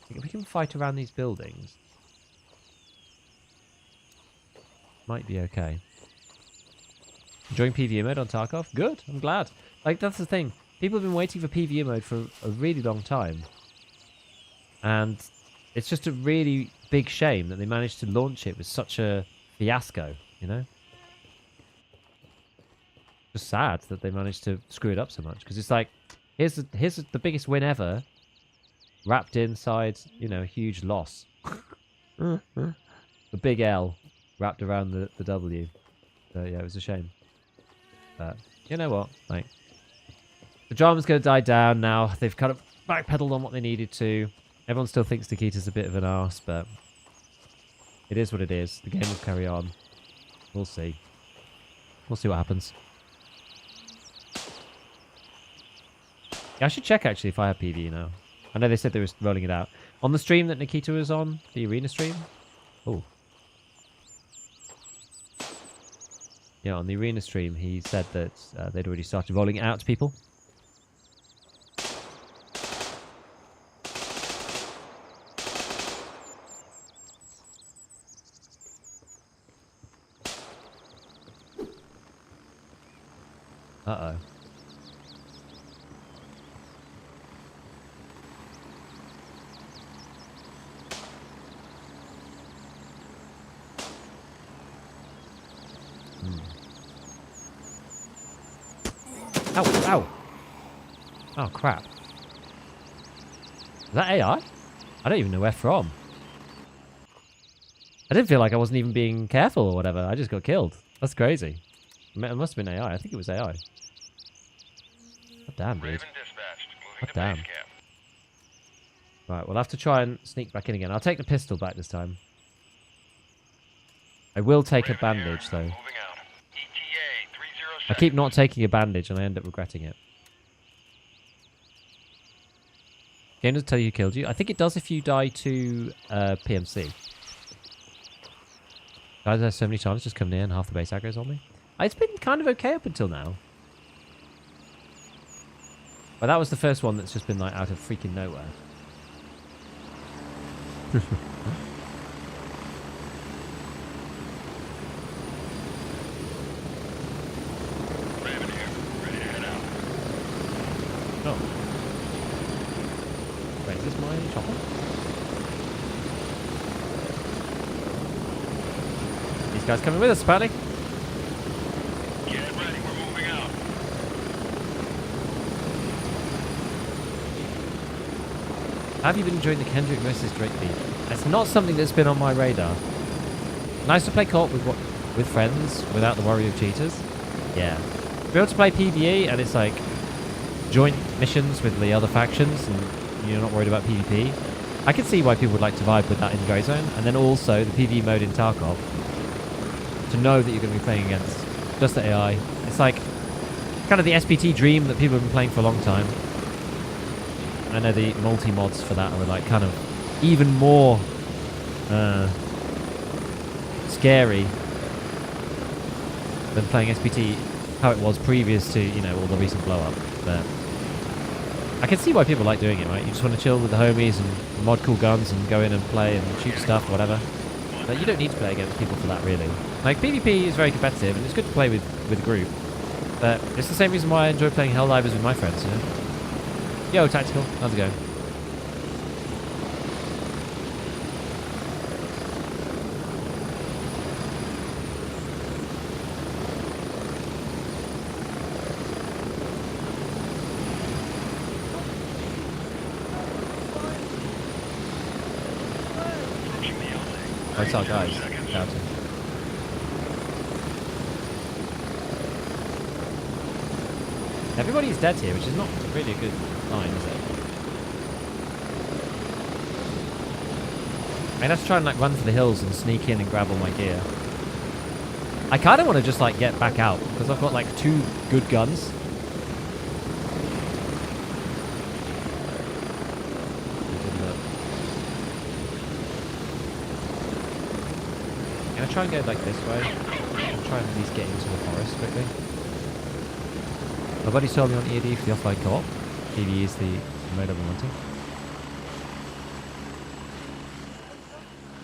If we can fight around these buildings, might be okay. Enjoying PvE mode on Tarkov? Good, I'm glad. Like, that's the thing. People have been waiting for PvE mode for a really long time. And it's just a really big shame that they managed to launch it with such a fiasco, you know? Just sad that they managed to screw it up so much. Because it's like, here's the biggest win ever, wrapped inside, you know, a huge loss. The big L wrapped around the W. So yeah, it was a shame. But you know what? Like, the drama's going to die down now. They've kind of backpedaled on what they needed to. Everyone still thinks Nikita's a bit of an arse, but it is what it is. The game will carry on. We'll see. We'll see what happens. Yeah, I should check actually if I have PvE now. I know they said they were rolling it out. On the stream that Nikita was on, the arena stream. Oh. Yeah, on the arena stream, he said that they'd already started rolling it out to people. Uh-oh. Ow, ow. Oh, crap. Is that AI? I don't even know where from. I didn't feel like I wasn't even being careful or whatever. I just got killed. That's crazy. It must have been AI. I think it was AI. God damn, dude. God damn. Right, we'll have to try and sneak back in again. I'll take the pistol back this time. I will take a bandage, though. I keep not taking a bandage, and I end up regretting it. Game doesn't tell you who killed you. I think it does if you die to PMC. Guys, there's so many times just come near and half the base aggro's on me. It's been kind of okay up until now. But that was the first one that's just been like out of freaking nowhere. Oh. Wait, is this my chopper? These guys coming with us, apparently. Get ready, we're moving out. Have you been enjoying the Kendrick versus Drake beef? It's not something that's been on my radar. Nice to play co-op with friends without the worry of cheaters. Yeah. To be able to play PvE and it's like joint missions with the other factions and you're not worried about PvP. I can see why people would like to vibe with that in Grey Zone. And then also the PvE mode in Tarkov. To know that you're going to be playing against just the AI. It's like kind of the SPT dream that people have been playing for a long time. I know the multi-mods for that are like kind of even more scary than playing SPT how it was previous to, you know, all the recent blow-up. But I can see why people like doing it, right? You just want to chill with the homies and mod cool guns and go in and play and shoot stuff, whatever. But you don't need to play against people for that, really. Like, PvP is very competitive, and it's good to play with a group. But it's the same reason why I enjoy playing Helldivers with my friends, you know? Yo, Tactical, how's it going? What's up, guys? Shout out. Everybody's dead here, which is not really a good line, is it? I have to try and like run for the hills and sneak in and grab all my gear. I kind of want to just like get back out because I've got like 2 good guns. I'm gonna try and go like this way. I'll try and at least get into the forest quickly. My buddy told me on EAD for the offline co-op. PvE is the mode I'm wanting.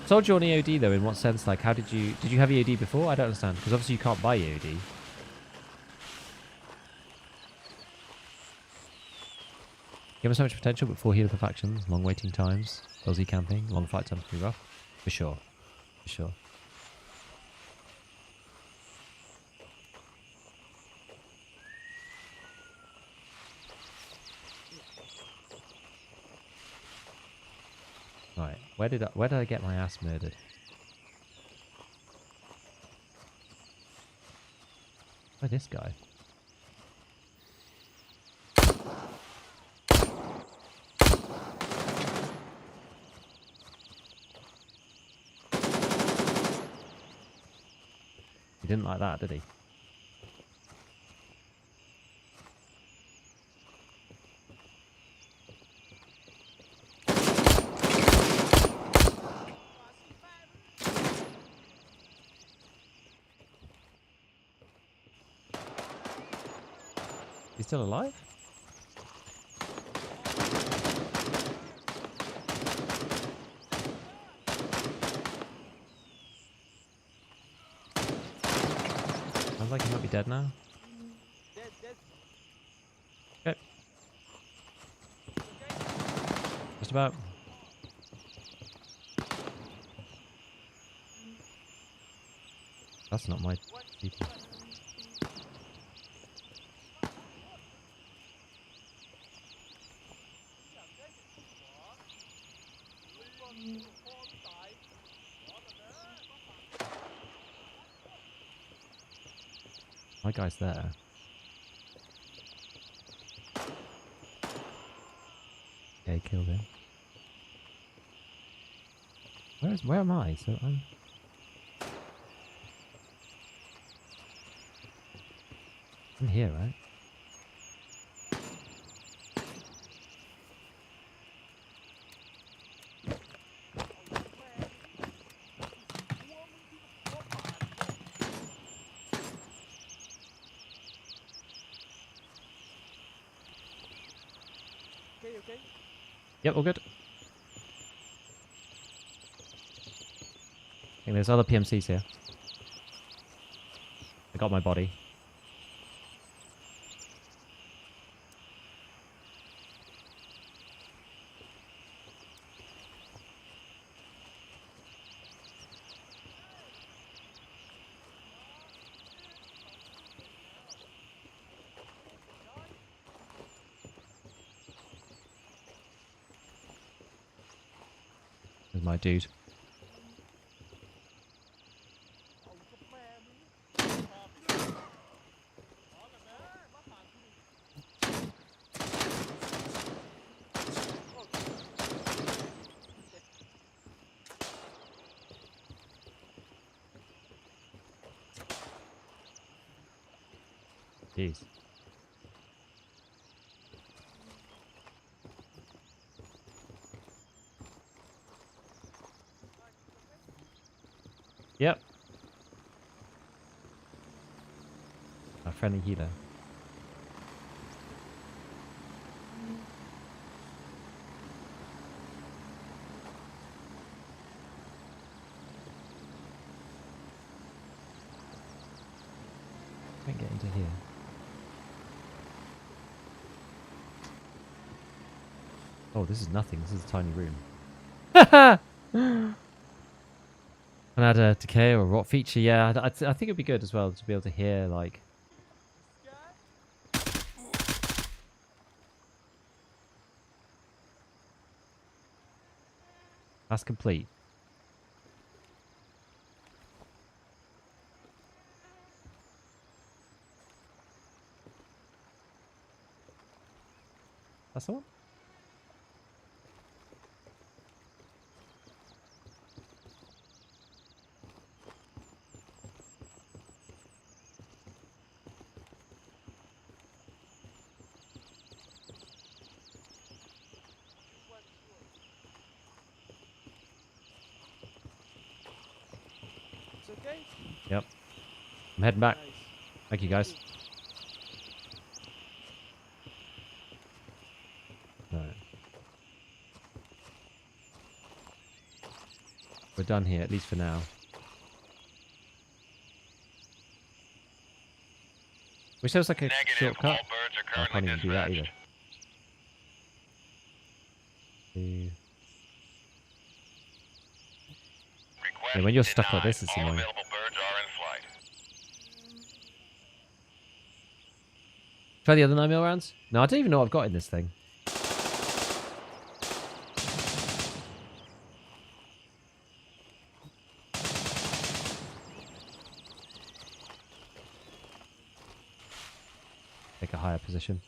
Told you on EOD though, in what sense? Like, how did you have EOD before? I don't understand, because obviously you can't buy EOD. Given so much potential, but 4 healer factions, long waiting times, LZ camping, long flight times can be rough. For sure. For sure. Right, where did I get my ass murdered? Where's this guy? He didn't like that, did he? He's still alive? Sounds like he might be dead now. Okay. Just about. That's not my people. My guy's there. Okay, killed him. Where am I? So I'm here, right? Okay. Yep, all good. I think there's other PMCs here. I got my body. with my dude. Jeez. Yep. A friendly healer. Can't get into here. Oh, this is nothing. This is a tiny room. And add a decay or a rot feature. Yeah, I think it'd be good as well to be able to hear, like... That's complete. That's the one? It's okay? Yep. I'm heading back. Nice. Thank you, guys. Right. We're done here, at least for now. Wish there was like a Negative. shortcut. All birds are I can't currently even do that dispatched. either. Request Yeah, when you're stuck like denied. this, it's All annoying. available birds are in flight. Try the other 9mm rounds? No, I don't even know what I've got in this thing. Take a higher position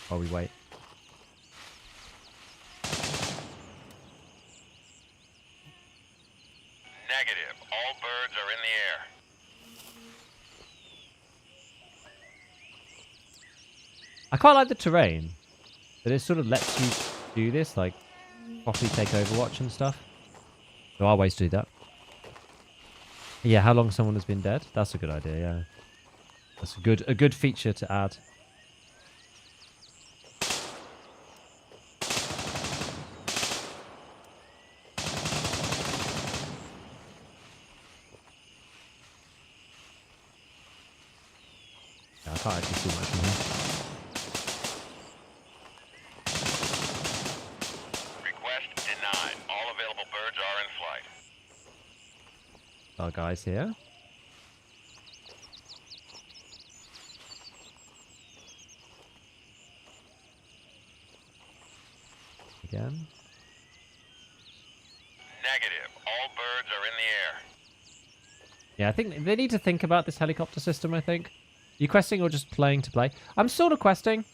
while we wait. Negative. All birds are in the air. I quite like the terrain, but it sort of lets you do this, like properly take Overwatch and stuff. There are ways to do that. Yeah, how long someone has been dead? That's a good idea. Yeah, that's a good feature to add. Yeah, I can't actually see much from here. Request denied. All available birds are in flight. Our guys here. Again. Negative. All birds are in the air. Yeah, I think they need to think about this helicopter system, I think. Are you questing or just playing to play? I'm sort of questing.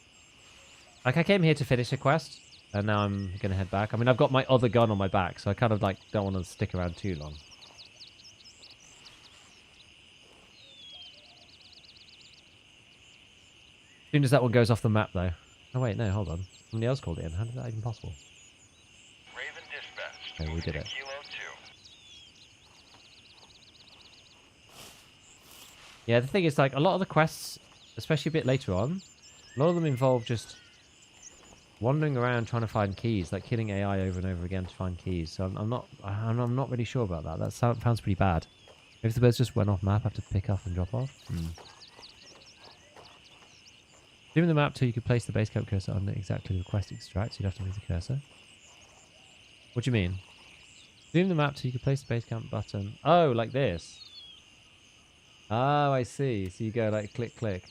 Like, I came here to finish a quest, and now I'm going to head back. I mean, I've got my other gun on my back, so I kind of, like, don't want to stick around too long. As soon as that one goes off the map, though. Oh, wait, no, hold on. Somebody else called it in. How did that even possible? Raven dispatched. Okay, we Moving did it. to Kilo 2. Yeah, the thing is, like, a lot of the quests, especially a bit later on, a lot of them involve just wandering around trying to find keys, like killing AI over and over again to find keys. So I'm not really sure about that. That sounds pretty bad. Maybe if the birds just went off map, have to pick up and drop off. Zoom the map till you could place the base camp cursor under exactly the quest extract. So you'd have to move the cursor. What do you mean? Zoom the map till you could place the base camp button. Oh, like this. Oh, I see. So you go like click, click.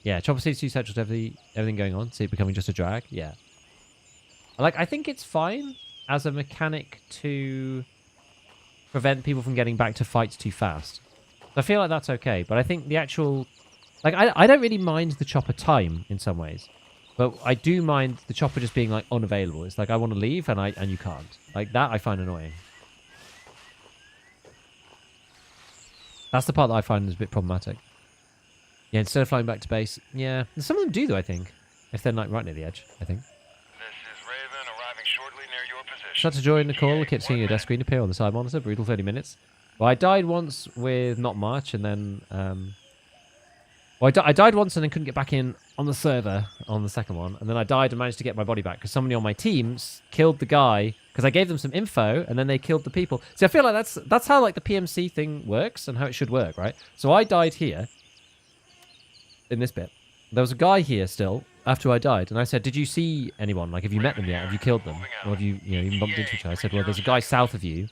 Yeah, chopper seems too central to everything going on. See it becoming just a drag. Yeah. Like, I think it's fine as a mechanic to prevent people from getting back to fights too fast. I feel like that's okay, but I think the actual... Like, I don't really mind the chopper time in some ways, but I do mind the chopper just being, like, unavailable. It's like, I want to leave, and you can't. Like, that I find annoying. That's the part that I find is a bit problematic. Yeah, instead of flying back to base, yeah. Some of them do, though, I think. If they're, like, right near the edge, I think. This is Raven arriving shortly near your position. Shout out to Joy in the call. I kept seeing your desk screen appear on the side monitor. Brutal 30 minutes. Well, I died once with not much, and then... Well, I died once and then couldn't get back in on the server on the second one. And then I died and managed to get my body back because somebody on my team killed the guy because I gave them some info and then they killed the people. See, I feel like that's how like the PMC thing works and how it should work, right? So I died here in this bit. There was a guy here still after I died. And I said, did you see anyone? Like, have you met them yet? Have you killed them? Or have you, even bumped into each other? I said, well, there's a guy south of you.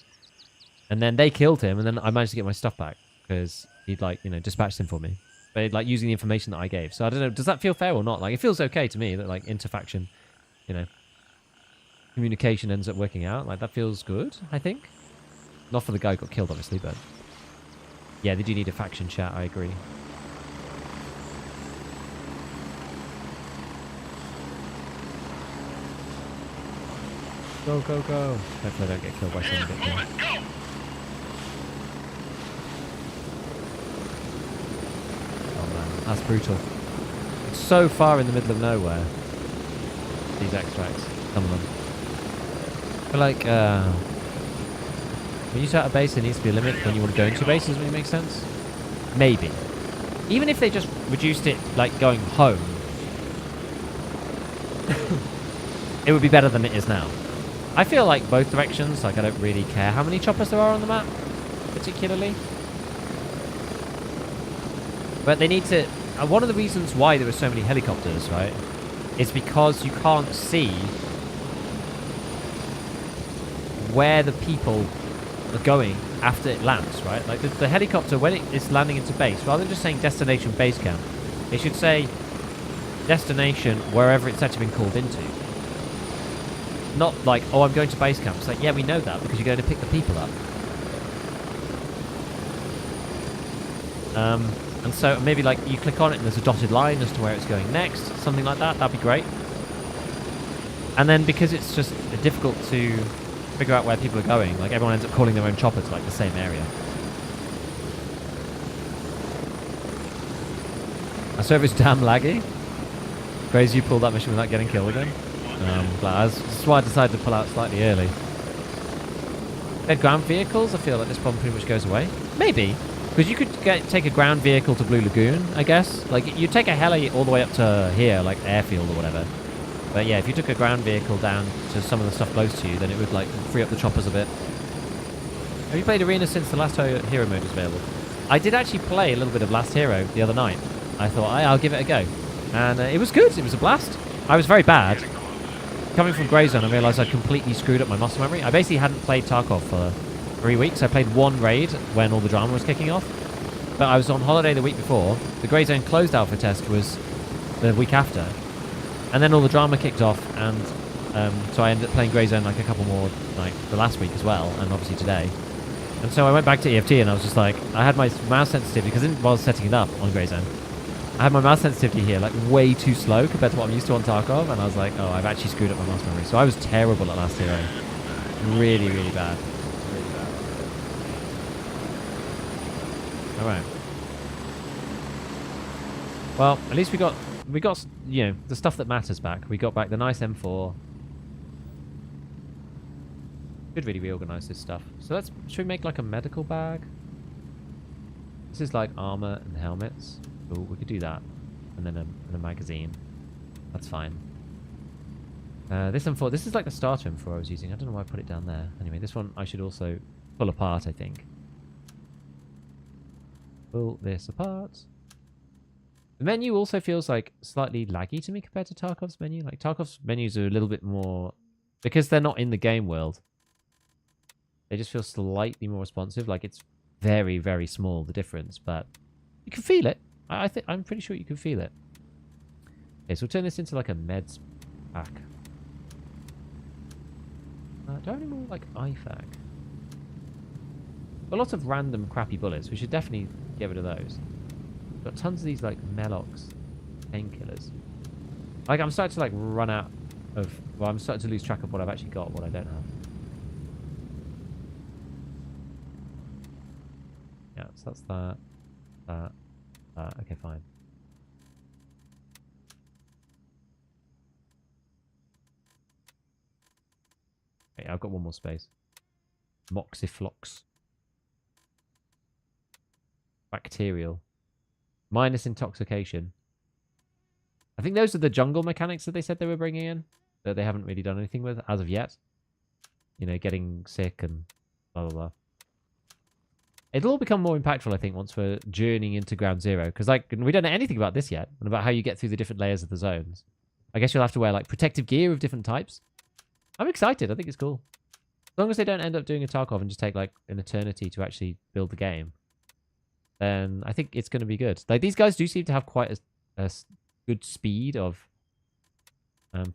And then they killed him. And then I managed to get my stuff back because he'd like, dispatched him for me. But like using the information that I gave. So I don't know, does that feel fair or not? Like, it feels okay to me that like interfaction, communication ends up working out. Like, that feels good, I think. Not for the guy who got killed, obviously, but yeah, they do need a faction chat, I agree. Go, go, go. Hopefully I don't get killed by someone who gets killed. That's brutal. It's so far in the middle of nowhere. These extracts. Some of them. But like, when you start a base, there needs to be a limit when you want to go into bases, when it makes sense? Maybe. Even if they just reduced it, like, going home, it would be better than it is now. I feel like both directions, like, I don't really care how many choppers there are on the map, particularly. But they need to... one of the reasons why there are so many helicopters, right, is because you can't see where the people are going after it lands, right? Like, the helicopter, when it is landing into base, rather than just saying destination base camp, it should say destination wherever it's actually been called into. Not like, oh, I'm going to base camp. It's like, yeah, we know that because you're going to pick the people up. And so maybe like you click on it and there's a dotted line as to where it's going next, something like that. That'd be great. And then because it's just difficult to figure out where people are going, like everyone ends up calling their own chopper to like the same area. Our server's damn laggy. Crazy you pulled that mission without getting killed again. That's why I decided to pull out slightly early. Ground vehicles, I feel like this problem pretty much goes away. Maybe. Because you could take a ground vehicle to Blue Lagoon, I guess. Like, you take a heli all the way up to here, like airfield or whatever. But yeah, if you took a ground vehicle down to some of the stuff close to you, then it would, like, free up the choppers a bit. Have you played Arena since the last hero mode was available? I did actually play a little bit of Last Hero the other night. I thought, I'll give it a go. And it was good. It was a blast. I was very bad. Coming from Grey Zone, I realised I'd completely screwed up my muscle memory. I basically hadn't played Tarkov for 3 weeks. I played one raid when all the drama was kicking off. But I was on holiday the week before. The Grey Zone closed alpha test was the week after. And then all the drama kicked off, and so I ended up playing Grey Zone like a couple more, like the last week as well, and obviously today. And so I went back to EFT and I was just like, I had my mouse sensitivity, because while I was setting it up on Grey Zone, I had my mouse sensitivity here like way too slow compared to what I'm used to on Tarkov, and I was like, oh, I've actually screwed up my mouse memory. So I was terrible at Last Hero. Really, really bad. Alright. Well, at least we got, the stuff that matters back. We got back the nice M4. Should really reorganize this stuff. So should we make like a medical bag? This is like armor and helmets. Oh, we could do that. And then a magazine. That's fine. This M4, this is like the starter M4 I was using. I don't know why I put it down there. Anyway, this one I should also pull apart, I think. Pull this apart. The menu also feels like slightly laggy to me compared to Tarkov's menu. Like Tarkov's menus are a little bit more, because they're not in the game world, they just feel slightly more responsive. Like it's very, very small, the difference, but you can feel it. I'm pretty sure you can feel it. Okay, so we'll turn this into like a meds pack. Do I have any more like IFAC? Got lots of random crappy bullets. We should definitely get rid of those. Got tons of these like Melox painkillers. Like I'm starting to like run out of. Well, I'm starting to lose track of what I've actually got, what I don't have. Yeah, so that's that. Okay, fine. Okay, I've got one more space. Moxiflox. Bacterial. Minus intoxication. I think those are the jungle mechanics that they said they were bringing in. That they haven't really done anything with as of yet. You know, getting sick and blah, blah, blah. It'll all become more impactful, I think, once we're journeying into Ground Zero. Because, like, we don't know anything about this yet. And about how you get through the different layers of the zones. I guess you'll have to wear, like, protective gear of different types. I'm excited. I think it's cool. As long as they don't end up doing a Tarkov and just take, like, an eternity to actually build the game. Then I think it's going to be good. Like, these guys do seem to have quite a good speed of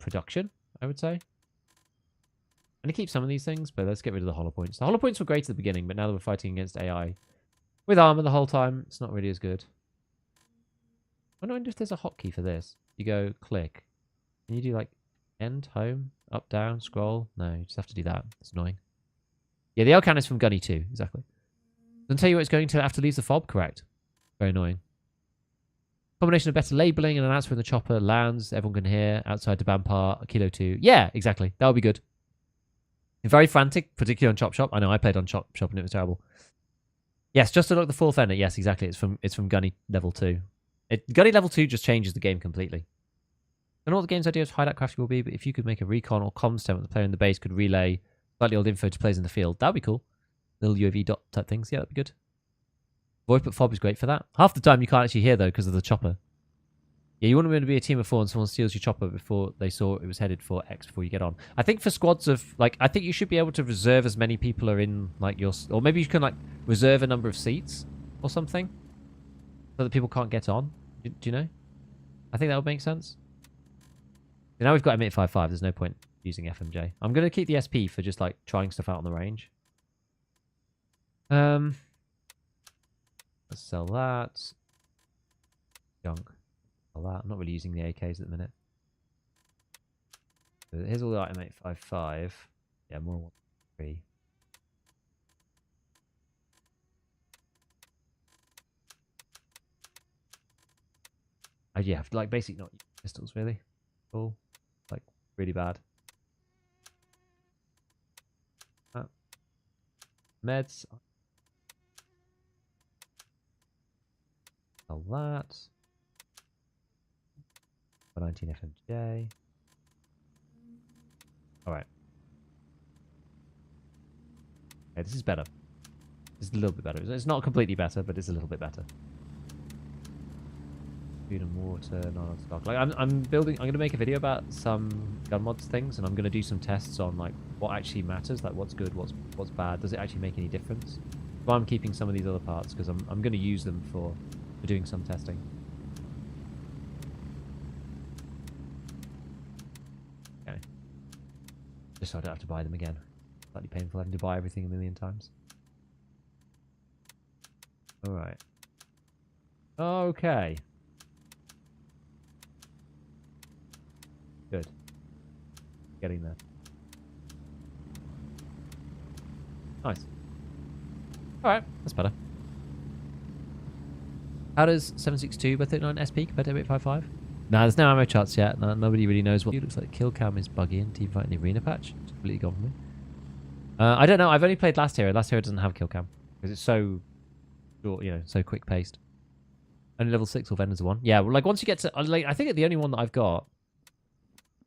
production, I would say. I'm going to keep some of these things, but let's get rid of the hollow points. The hollow points were great at the beginning, but now that we're fighting against AI with armor the whole time, it's not really as good. I wonder if there's a hotkey for this. You go click. Can you do like end, home, up, down, scroll? No, you just have to do that. It's annoying. Yeah, the L can is from Gunny too, exactly. Doesn't tell you what it's going to after leaves the fob, correct. Very annoying. Combination of better labeling and an answer in the chopper lands. Everyone can hear. Outside to Bampar, Kilo 2. Yeah, exactly. That would be good. Very frantic, particularly on Chop Shop. I know I played on Chop Shop and it was terrible. Yes, just to look the fourth ender. Yes, exactly. It's from Gunny level 2. Gunny level 2 just changes the game completely. I don't know what the game's idea of hideout crafting will be, but if you could make a recon or comms stem that the player in the base could relay slightly old info to players in the field, that would be cool. Little UAV dot type things. Yeah, that'd be good. VoIP at fob is great for that. Half the time you can't actually hear though because of the chopper. Yeah, you want to be a team of 4 and someone steals your chopper before they saw it was headed for X before you get on. I think for squads of, like, I think you should be able to reserve as many people are in, like, your... Or maybe you can, like, reserve a number of seats or something so that people can't get on. Do you know? I think that would make sense. Now we've got M855. There's no point using FMJ. I'm going to keep the SP for just, like, trying stuff out on the range. Let's sell that. Junk. That. I'm not really using the AKs at the minute. So here's all the M855. Yeah, more 1-3. Yeah, like basically not pistols really. Cool. Like really bad. Meds. Sell that. 19 FMJ. Alright. Okay, this is better. It's a little bit better. It's not completely better, but it's a little bit better. Food and water, non-stock. Like I'm building. I'm going to make a video about some gun mods things, and I'm going to do some tests on like what actually matters, like what's good, what's bad. Does it actually make any difference? But I'm keeping some of these other parts because I'm going to use them for doing some testing. Just so I don't have to buy them again. Slightly painful having to buy everything a million times. Alright. Okay. Good. Getting there. Nice. Alright, that's better. How does 762 by 39 SP compared to 855? Nah, there's no ammo charts yet. No, nobody really knows what. It looks like kill cam is buggy in team fight in the arena patch. It's completely gone for me. I don't know. I've only played Last Hero. Last Hero doesn't have kill cam because it's so short, you know, so quick paced. Only level 6 or vendors are 1. Yeah, well, like once you get to, like, I think the only one that I've got.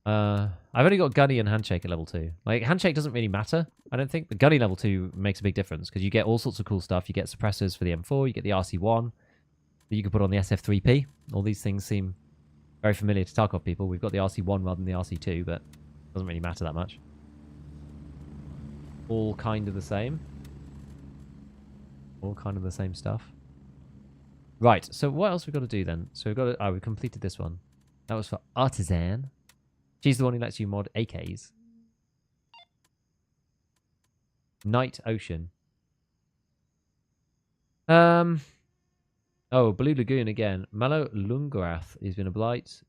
I've only got Gunny and Handshake at level 2. Like Handshake doesn't really matter, I don't think. But Gunny level 2 makes a big difference because you get all sorts of cool stuff. You get suppressors for the M4. You get the RC1 that you can put on the SF3P. All these things seem very familiar to Tarkov people. We've got the RC1 rather than the RC2, but it doesn't really matter that much. All kind of the same. All kind of the same stuff. Right, so what else we've got to do then? So we've got to... Oh, we completed this one. That was for Artisan. She's the one who lets you mod AKs. Night Ocean. Oh, Blue Lagoon again. Malo Lungrath has been a blight.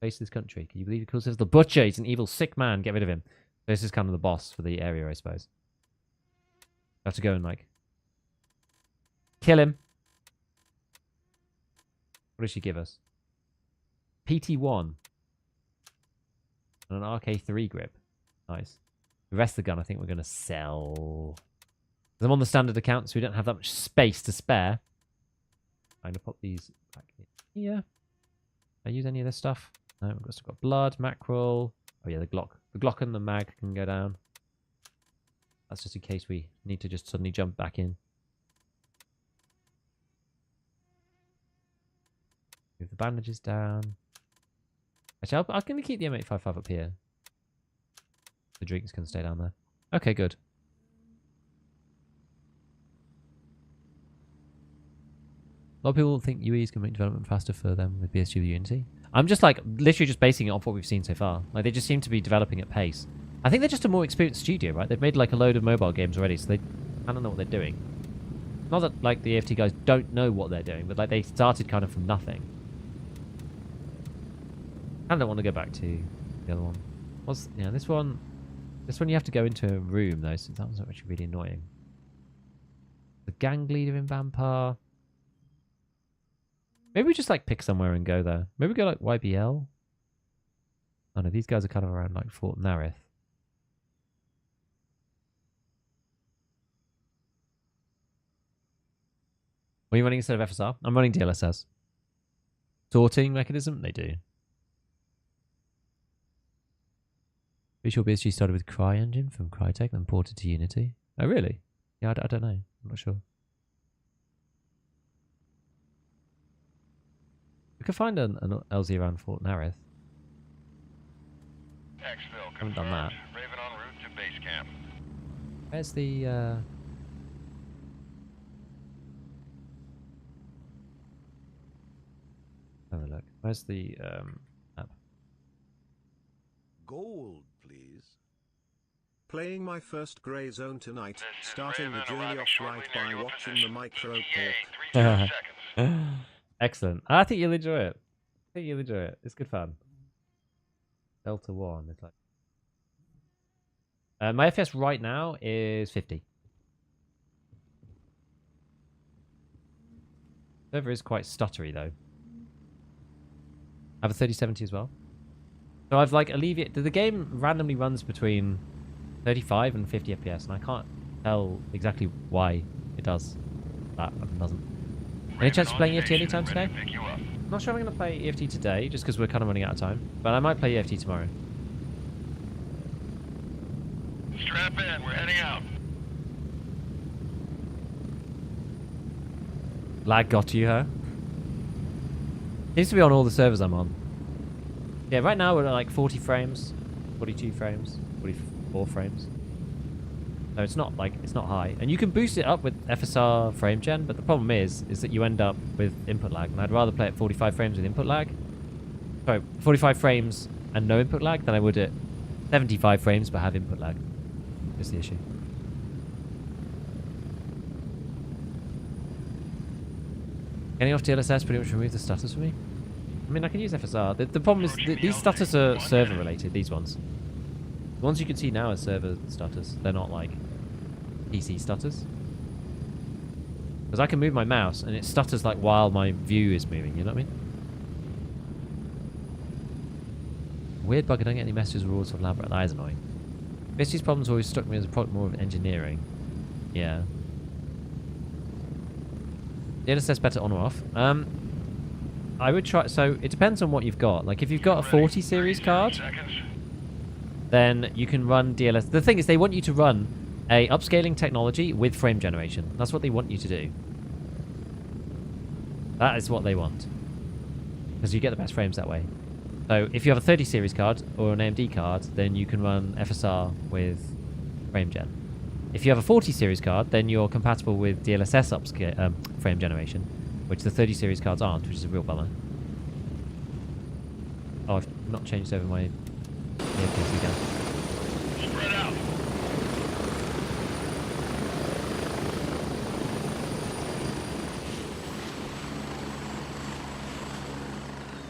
Face of this country. Can you believe he calls himself the Butcher? He's an evil, sick man. Get rid of him. This is kind of the boss for the area, I suppose. I have to go and, like, kill him. What does she give us? PT1. And an RK3 grip. Nice. The rest of the gun I think we're going to sell. I'm on the standard account, so we don't have that much space to spare. I'm going to pop these back in here. I use any of this stuff? No, we've still got blood, mackerel. Oh yeah, the Glock. The Glock and the mag can go down. That's just in case we need to just suddenly jump back in. Move the bandages down. Actually, I'm going to keep the M855 up here. The drinks can stay down there. Okay, good. A lot of people think UEs can make development faster for them with BSG with Unity. I'm just like, literally just basing it off what we've seen so far. Like, they just seem to be developing at pace. I think they're just a more experienced studio, right? They've made like a load of mobile games already, so I don't know what they're doing. Not that like the EFT guys don't know what they're doing, but like they started kind of from nothing. I don't want to go back to the other one. Yeah, this one you have to go into a room though, so that was actually really annoying. The gang leader in Vampire. Maybe we just like pick somewhere and go there. Maybe we go like YBL. Oh no, these guys are kind of around like Fort Narith. What are you running instead of FSR? I'm running DLSS. Sorting mechanism? They do. Visual BSG started with CryEngine from Crytek, then ported to Unity. Oh, really? Yeah, I don't know. I'm not sure. We could find an LZ around Fort Narith. Exfil Haven't done that. Raven en route to base camp. Where's the... Have a look. Where's the map? Gold, please. Playing my first grey zone tonight, This is starting the Raven, journey arriving off shortly right near by your watching position. the micro ETA, pork. 3 seconds. Excellent. I think you'll enjoy it. I think you'll enjoy it. It's good fun. Delta 1. It's like... my FPS right now is 50. Server is quite stuttery though. I have a 3070 as well. So I've like alleviated... The game randomly runs between 35 and 50 FPS, and I can't tell exactly why it does that and doesn't. Any chance of playing EFT anytime today? I'm not sure I'm going to play EFT today, just because we're kind of running out of time. But I might play EFT tomorrow. Strap in, we're heading out. Lag got you, huh? Seems to be on all the servers I'm on. Yeah, right now we're at like 40 frames, 42 frames, 44 frames. So it's not like, it's not high. And you can boost it up with FSR frame gen, but the problem is that you end up with input lag. And I'd rather play at 45 frames with input lag. Sorry, 45 frames and no input lag than I would at 75 frames but have input lag. That's the issue. Getting off DLSS pretty much removed the stutters for me. I mean, I can use FSR. The problem is these stutters are server related, these ones. The ones you can see now are server stutters. They're not like PC stutters. Because I can move my mouse and it stutters like while my view is moving, you know what I mean? Weird bug, I don't get any messages or rewards from lab. That is annoying. These problems always struck me as a product more of engineering. Yeah. DLSS better on or off? I would try... So, it depends on what you've got. Like, if you've got a 40 series card, then you can run DLSS. The thing is, they want you to run a upscaling technology with frame generation. That's what they want you to do. That is what they want. Because you get the best frames that way. So, if you have a 30 series card or an AMD card, then you can run FSR with frame gen. If you have a 40 series card, then you're compatible with DLSS upscale frame generation, which the 30 series cards aren't, which is a real bummer. Oh, not changed over my earpiece again. Spread out.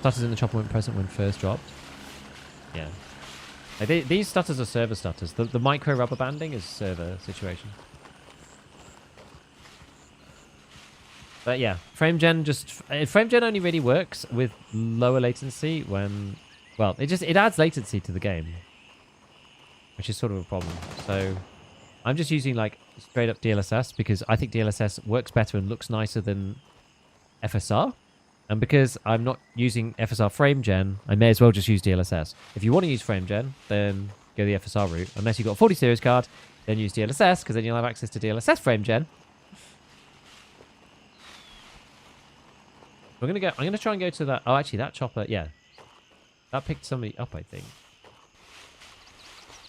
Stutters in the chopper weren't present when first dropped. Yeah. These stutters are server stutters. The micro rubber banding is server situation. But yeah, frame gen only really works with lower latency when, well, it adds latency to the game, which is sort of a problem. So I'm just using like straight up DLSS because I think DLSS works better and looks nicer than FSR. And because I'm not using FSR frame gen, I may as well just use DLSS. If you want to use frame gen, then go the FSR route. Unless you've got a 40 series card, then use DLSS, because then you'll have access to DLSS frame gen. I'm gonna try and go to that. Oh, actually, that chopper, yeah. That picked somebody up, I think.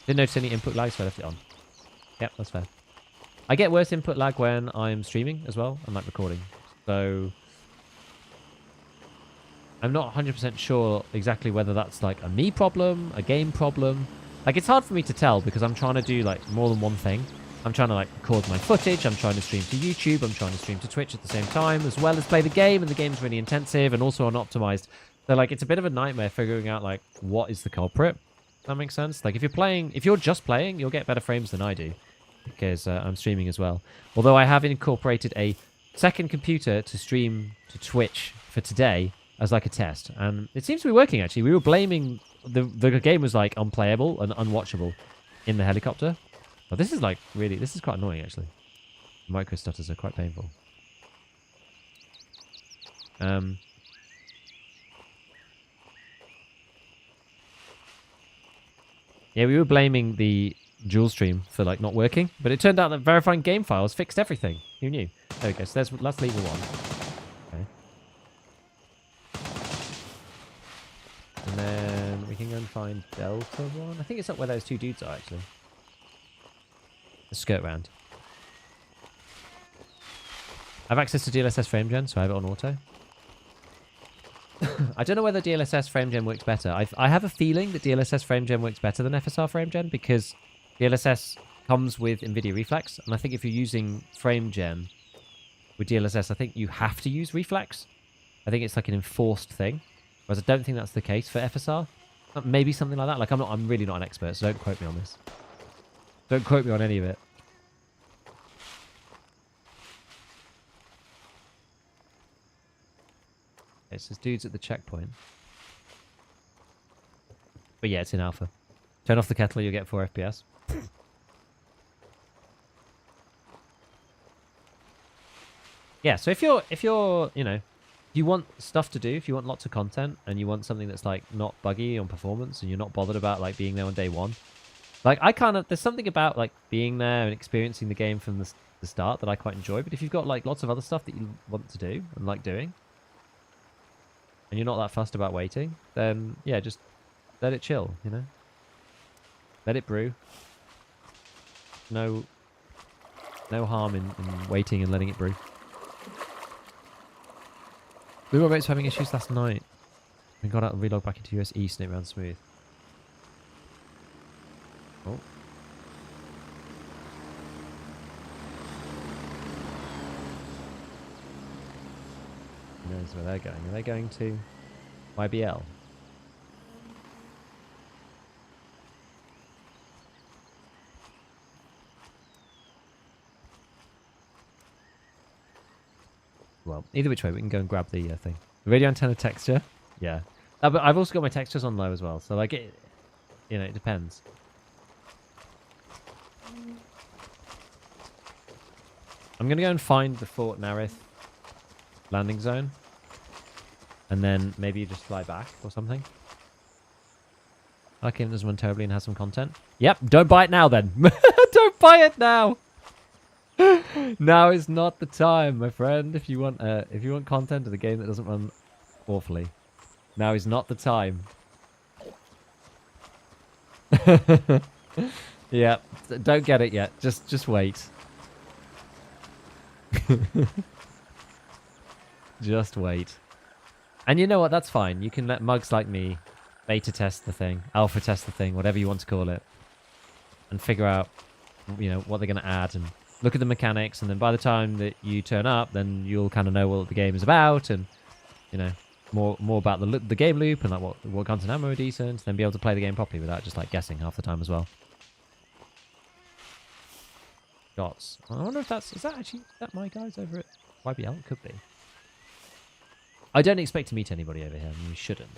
Didn't notice any input lag, so I left it on. Yep, that's fair. I get worse input lag when I'm streaming as well, and like recording. So I'm not 100% sure exactly whether that's like a me problem, a game problem. Like, it's hard for me to tell because I'm trying to do like more than one thing. I'm trying to like record my footage, I'm trying to stream to YouTube, I'm trying to stream to Twitch at the same time, as well as play the game, and the game's really intensive and also unoptimized. So like, it's a bit of a nightmare figuring out like what is the culprit. Does that make sense? Like, if you're just playing, you'll get better frames than I do because I'm streaming as well. Although I have incorporated a second computer to stream to Twitch for today as like a test, and it seems to be working. Actually, we were blaming the game was like unplayable and unwatchable in the helicopter. But this is like really, this is quite annoying actually. Micro stutters are quite painful. Yeah, we were blaming the dual stream for like not working, but it turned out that verifying game files fixed everything. Who knew? There we go. So let's leave the one. And then we can go and find Delta 1. I think it's up where those two dudes are, actually. Let's skirt round. I have access to DLSS frame gen, so I have it on auto. I don't know whether DLSS frame gen works better. I have a feeling that DLSS frame gen works better than FSR frame gen because DLSS comes with NVIDIA Reflex. And I think if you're using frame gen with DLSS, I think you have to use Reflex. I think it's like an enforced thing. Whereas I don't think that's the case for FSR. Maybe something like that. Like, I'm really not an expert, so don't quote me on this. Don't quote me on any of it. Okay, so there's dudes at the checkpoint. But yeah, it's in alpha. Turn off the kettle, you'll get 4 FPS. Yeah, so if you're, you know, you want stuff to do, if you want lots of content and you want something that's like not buggy on performance and you're not bothered about like being there on day one, like there's something about like being there and experiencing the game from the start that I quite enjoy. But if you've got like lots of other stuff that you want to do and like doing and you're not that fussed about waiting, then yeah, just let it chill, you know, let it brew. No harm in waiting and letting it brew. We were mates having issues last night. We got out and relogged back into US East and it ran smooth. Oh. Who knows where they're going? Are they going to YBL? Well, either which way, we can go and grab the thing. The radio antenna texture, yeah. But I've also got my textures on low as well, so like it, you know, it depends. I'm gonna go and find the Fort Narith landing zone, and then maybe just fly back or something. Okay, doesn't run terribly and has some content. Yep, don't buy it now then. Don't buy it now. Now is not the time, my friend. If you want content of a game that doesn't run awfully, now is not the time. Yeah, don't get it yet. Just wait. Just wait. And you know what? That's fine. You can let mugs like me beta test the thing, alpha test the thing, whatever you want to call it, and figure out, you know, what they're going to add and look at the mechanics. And then by the time that you turn up, then you'll kind of know what the game is about and, you know, more about the game loop and like what guns and ammo are decent. Then be able to play the game properly without just like guessing half the time as well. Shots. I wonder if is that my guys over at YBL? It could be. I don't expect to meet anybody over here, and we shouldn't.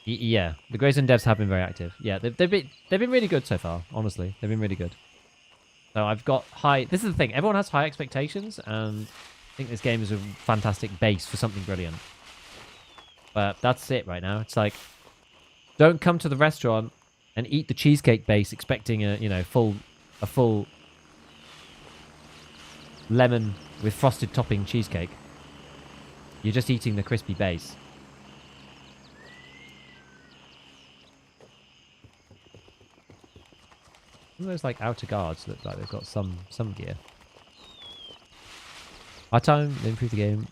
Yeah, the Grayzone devs have been very active. Yeah, they've been really good so far. Honestly, they've been really good. So I've got high. This is the thing. Everyone has high expectations, and I think this game is a fantastic base for something brilliant. But that's it right now. It's like, don't come to the restaurant and eat the cheesecake base expecting a full lemon with frosted topping cheesecake. You're just eating the crispy base. Some of those like outer guards look like they've got some gear. Our time, they improved the game.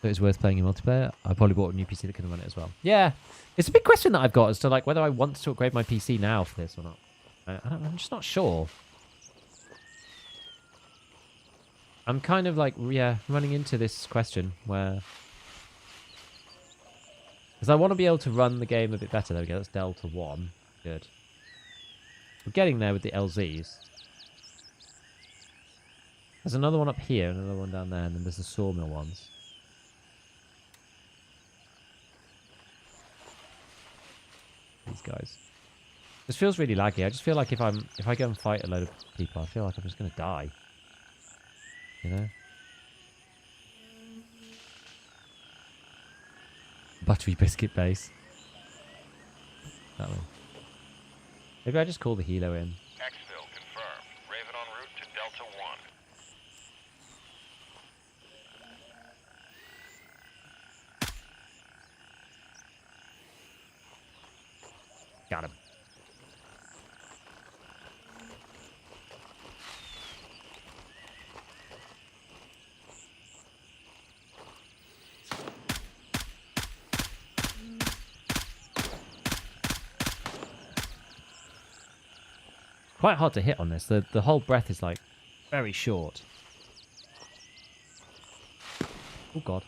So it's worth playing in multiplayer. I probably bought a new PC that can run it as well. Yeah, it's a big question that I've got as to like whether I want to upgrade my PC now for this or not. I'm just not sure. I'm kind of like, yeah, running into this question where... Because I want to be able to run the game a bit better. There we go, that's Delta 1. Good. We're getting there with the LZs. There's another one up here, another one down there, and then there's the sawmill ones. These guys. This feels really laggy. I just feel like if I go and fight a load of people, I feel like I'm just gonna die. You know? Buttery biscuit base. That one. Maybe I just call the helo in. Exfil confirmed. Raven en route to Delta 1. Got him. Quite hard to hit on this. The whole breath is like very short. Oh god.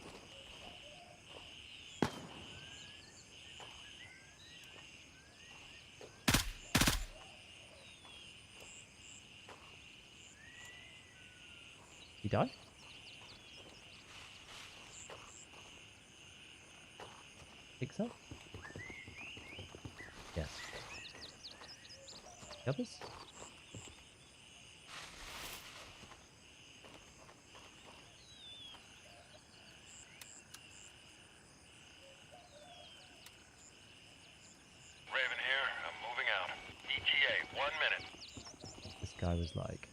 He died? Think so? Yes. The others? Raven here. I'm moving out. ETA, 1 minute. This guy was like...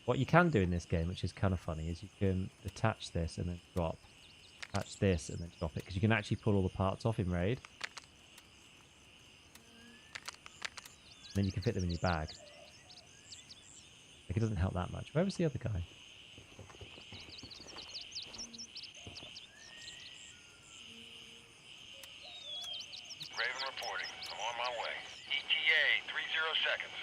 What you can do in this game, which is kind of funny, is you can attach this and then drop. Attach this and then drop it. Because you can actually pull all the parts off in Raid. And then you can fit them in your bag. Like, it doesn't help that much. Where was the other guy? Raven reporting. I'm on my way. ETA, 30 seconds.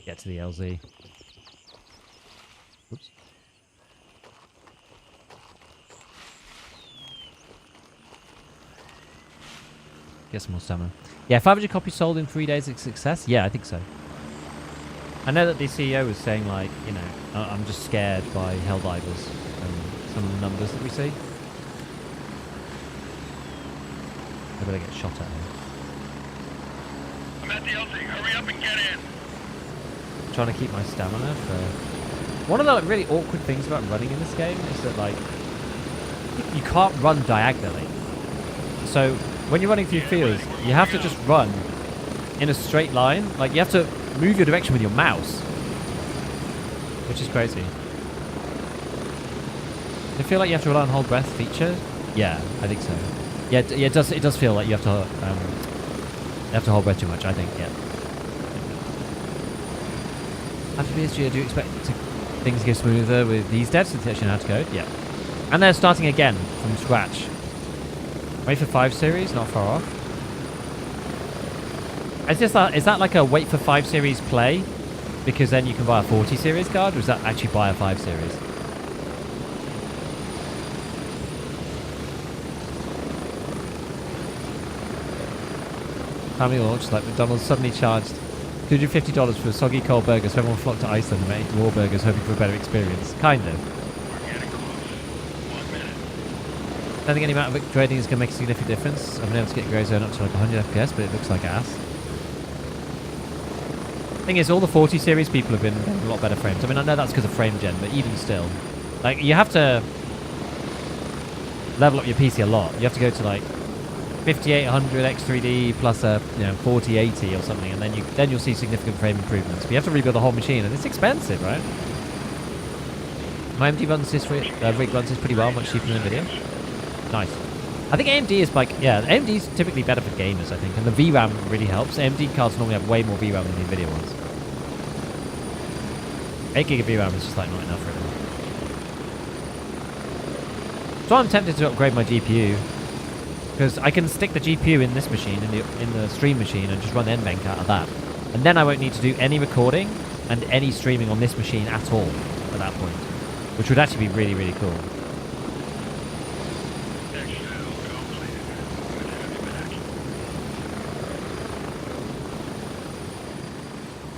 Get to the LZ. Oops. Get some more stamina. Yeah, 500 copies sold in 3 days is a success. Yeah, I think so. I know that the CEO was saying, like, you know, I'm just scared by Helldivers and some of the numbers that we see. I better get shot at here. I'm at the LZ. Hurry up and get in. Trying to keep my stamina for... One of the like, really awkward things about running in this game is that, like, you can't run diagonally. So, when you're running through fields, you have to just run in a straight line. Like, you have to move your direction with your mouse. Which is crazy. Does it feel like you have to rely on hold breath feature? Yeah, I think so. Yeah, it does feel like you have to hold breath too much, I think, yeah. After PSG, I do expect it to things go smoother with these devs with teaching how to code. Yeah. And they're starting again from scratch. Wait for 5 series, not far off. Is that like a wait for 5 series play? Because then you can buy a 40 series card, or is that actually buy a 5 series? Family launch, like McDonald's suddenly charged $250 for a soggy cold burger, so everyone flocked to Iceland and ate raw burgers hoping for a better experience. Kind of. We're getting close. 1 minute. I don't think any amount of upgrading is going to make a significant difference. I've been able to get Grey Zone up to like 100 FPS, but it looks like ass. Thing is, all the 40 series people have been getting a lot better frames. I mean, I know that's because of frame gen, but even still, like, you have to level up your PC a lot. You have to go to like 5800 X3D plus a 4080 or something, and then you'll see significant frame improvements. But you have to rebuild the whole machine, and it's expensive, right? My AMD runs this rig runs this pretty well, much cheaper than Nvidia. Nice. I think AMD is like, yeah, AMD is typically better for gamers, I think, and the VRAM really helps. AMD cards normally have way more VRAM than the Nvidia ones. 8 gig of VRAM is just like not enough for it. So I'm tempted to upgrade my GPU, because I can stick the GPU in this machine, in the stream machine, and just run NVENC out of that. And then I won't need to do any recording and any streaming on this machine at all at that point, which would actually be really, really cool.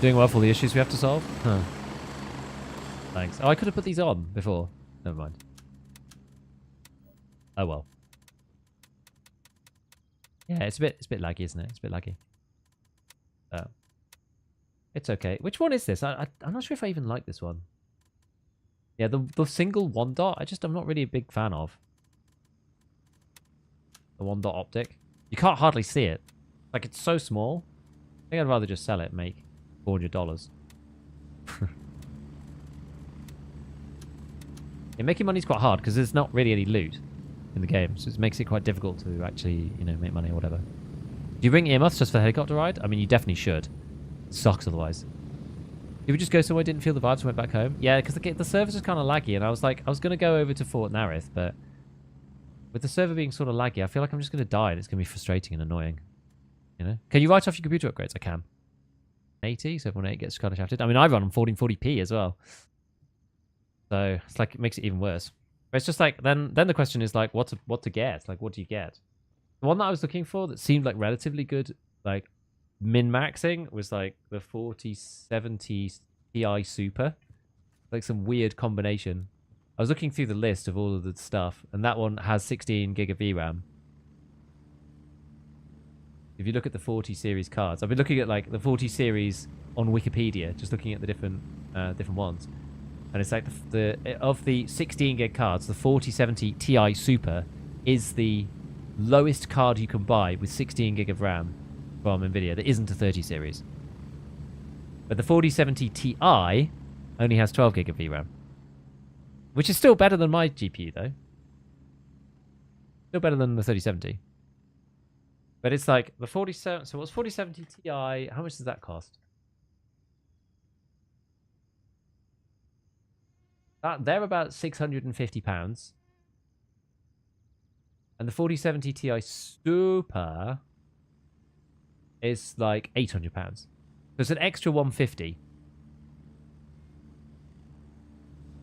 Doing well for all the issues we have to solve? Huh. Thanks. Oh, I could have put these on before. Never mind. Oh well. Yeah, it's a bit laggy, isn't it? It's a bit laggy. It's okay. Which one is this? I'm not sure if I even like this one. Yeah, the single 1 dot, I'm not really a big fan of. The 1 dot optic. You can't hardly see it. Like, it's so small. I think I'd rather just sell it and make $400. Yeah, making money is quite hard because there's not really any loot in the game, so it makes it quite difficult to actually, make money or whatever. Do you bring earmuffs just for the helicopter ride? I mean, you definitely should. It sucks otherwise. Did we just go somewhere, didn't feel the vibes, and went back home? Yeah, because the servers is kind of laggy, and I was going to go over to Fort Narith, but with the server being sort of laggy, I feel like I'm just going to die, and it's going to be frustrating and annoying. Can you write off your computer upgrades? I can. 80, so 718 gets kind of shafted. I mean, I run on 1440p as well. So it's like, it makes it even worse. But it's just like, then the question is like, what to get? Like, what do you get? The one that I was looking for that seemed like relatively good, like min-maxing, was like the 4070 Ti Super. Like some weird combination. I was looking through the list of all of the stuff, and that one has 16 gig of VRAM. If you look at the 40 series cards, I've been looking at like the 40 series on Wikipedia, just looking at the different ones. And it's like of the 16 gig cards, the 4070 Ti Super is the lowest card you can buy with 16 gig of RAM from Nvidia. That isn't a 30 series. But the 4070 Ti only has 12 gig of VRAM, which is still better than my GPU though. Still better than the 3070. But it's like the 47. So what's 4070 Ti? How much does that cost? They're about £650. And the 4070 Ti Super is like £800. So it's an extra 150.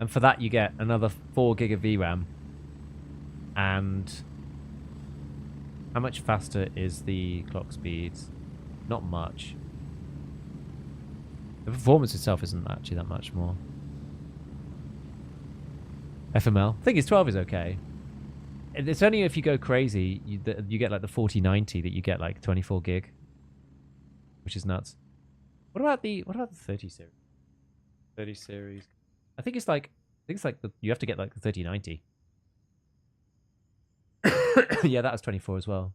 And for that you get another 4 gig of VRAM. And how much faster is the clock speeds? Not much. The performance itself isn't actually that much more. FML. I think 12 is okay. It's only if you go crazy, you get like the 4090 that you get like 24 gig, which is nuts. What about the 30 series? 30 series. I think it's like you have to get like the 3090. Yeah, that was 24 as well.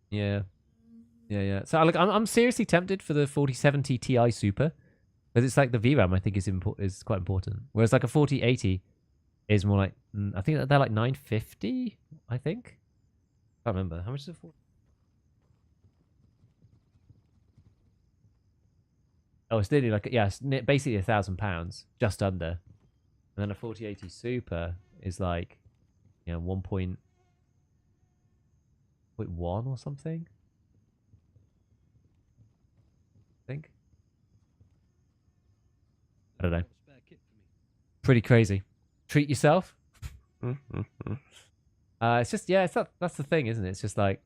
Yeah. So I'm seriously tempted for the 4070 Ti Super. Because it's like the VRAM, I think, is quite important. Whereas like a 4080 is more like, I think they're like 950, I think. I can't remember. How much is it for? Oh, it's nearly like, yeah, it's basically £1,000, just under. And then a 4080 Super is like, 1.1 or something. I think. I don't know. Pretty crazy. Treat yourself. It's just, yeah, that's the thing, isn't it? It's just like,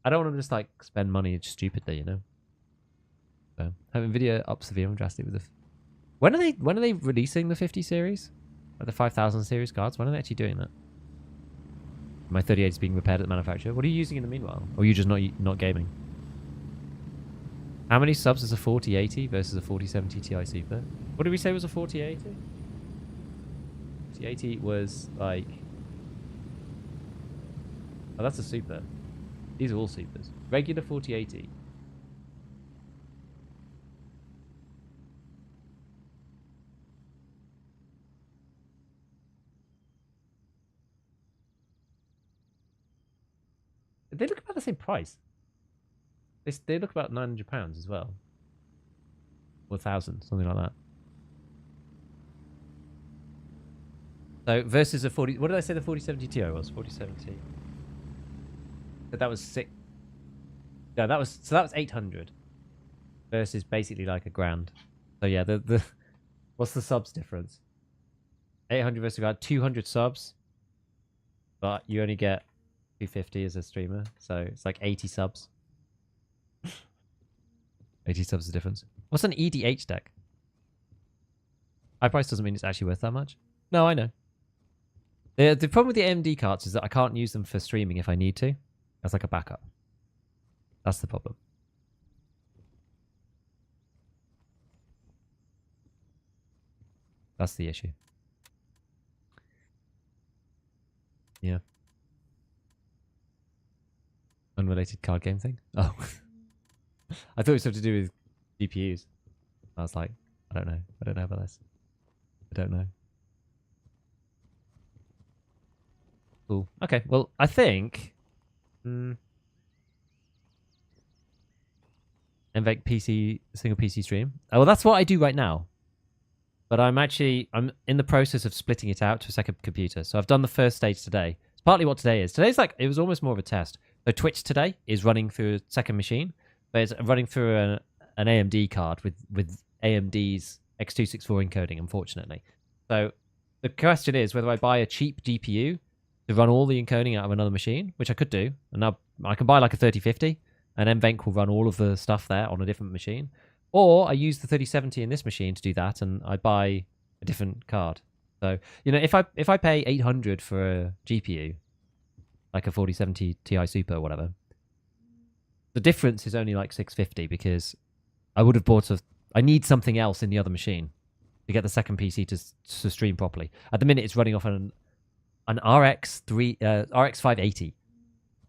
I don't want to just like spend money stupidly, So having video up severe and drastic with the. When are they releasing the 50 series, like the 5000 series cards? When are they actually doing that? My 38 is being repaired at the manufacturer. What are you using in the meanwhile? Or are you just not gaming? How many subs is a 4080 versus a 4070 Ti Super? What did we say was a 4080? 4080 was like... Oh, that's a Super. These are all Supers. Regular 4080. They look about the same price. They look about £900 as well. Or 1,000, something like that. So versus a 40... What did I say the 4070 Ti was? 4070. But that was 6... No, that was... So that was 800. Versus basically like £1,000. So yeah, the what's the subs difference? 800 versus 200 subs. But you only get 250 as a streamer. So it's like 80 subs. 80 subs is the difference. What's an EDH deck? High price doesn't mean it's actually worth that much. No, I know. The problem with the AMD cards is that I can't use them for streaming if I need to. As like a backup. That's the problem. That's the issue. Yeah. Unrelated card game thing? Oh. I thought it was something to do with GPUs. I was like, I don't know. I don't know about this. I don't know. Cool. Okay, well, I think... NVENC PC, single PC stream. Oh, well, that's what I do right now. But I'm in the process of splitting it out to a second computer. So I've done the first stage today. It's partly what today is. Today's like, it was almost more of a test. So Twitch today is running through a second machine. But it's running through an AMD card with AMD's X264 encoding, unfortunately. So the question is whether I buy a cheap GPU to run all the encoding out of another machine, which I could do. And now I can buy like a 3050, and NVENC will run all of the stuff there on a different machine. Or I use the 3070 in this machine to do that, and I buy a different card. So, if I pay 800 for a GPU, like a 4070 Ti Super or whatever, the difference is only like 650 because I would have bought I need something else in the other machine to get the second PC to stream properly. At the minute, it's running off an RX 580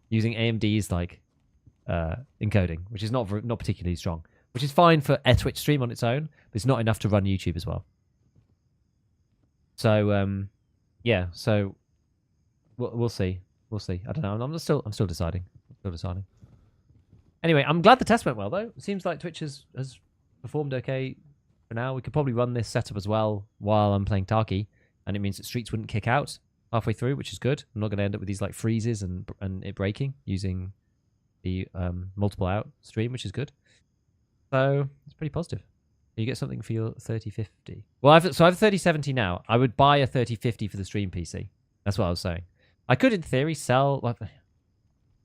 using AMD's like encoding, which is not particularly strong, which is fine for a Twitch stream on its own, but it's not enough to run YouTube as well. So yeah, so we'll see. We'll see. I don't know. I'm still deciding. Anyway, I'm glad the test went well though. It seems like Twitch has performed okay for now. We could probably run this setup as well while I'm playing Tarky, and it means that streaks wouldn't kick out halfway through, which is good. I'm not going to end up with these like freezes and it breaking using the multiple out stream, which is good. So it's pretty positive. You get something for your 3050. Well, I have a 3070 now. I would buy a 3050 for the stream PC. That's what I was saying. I could, in theory, sell.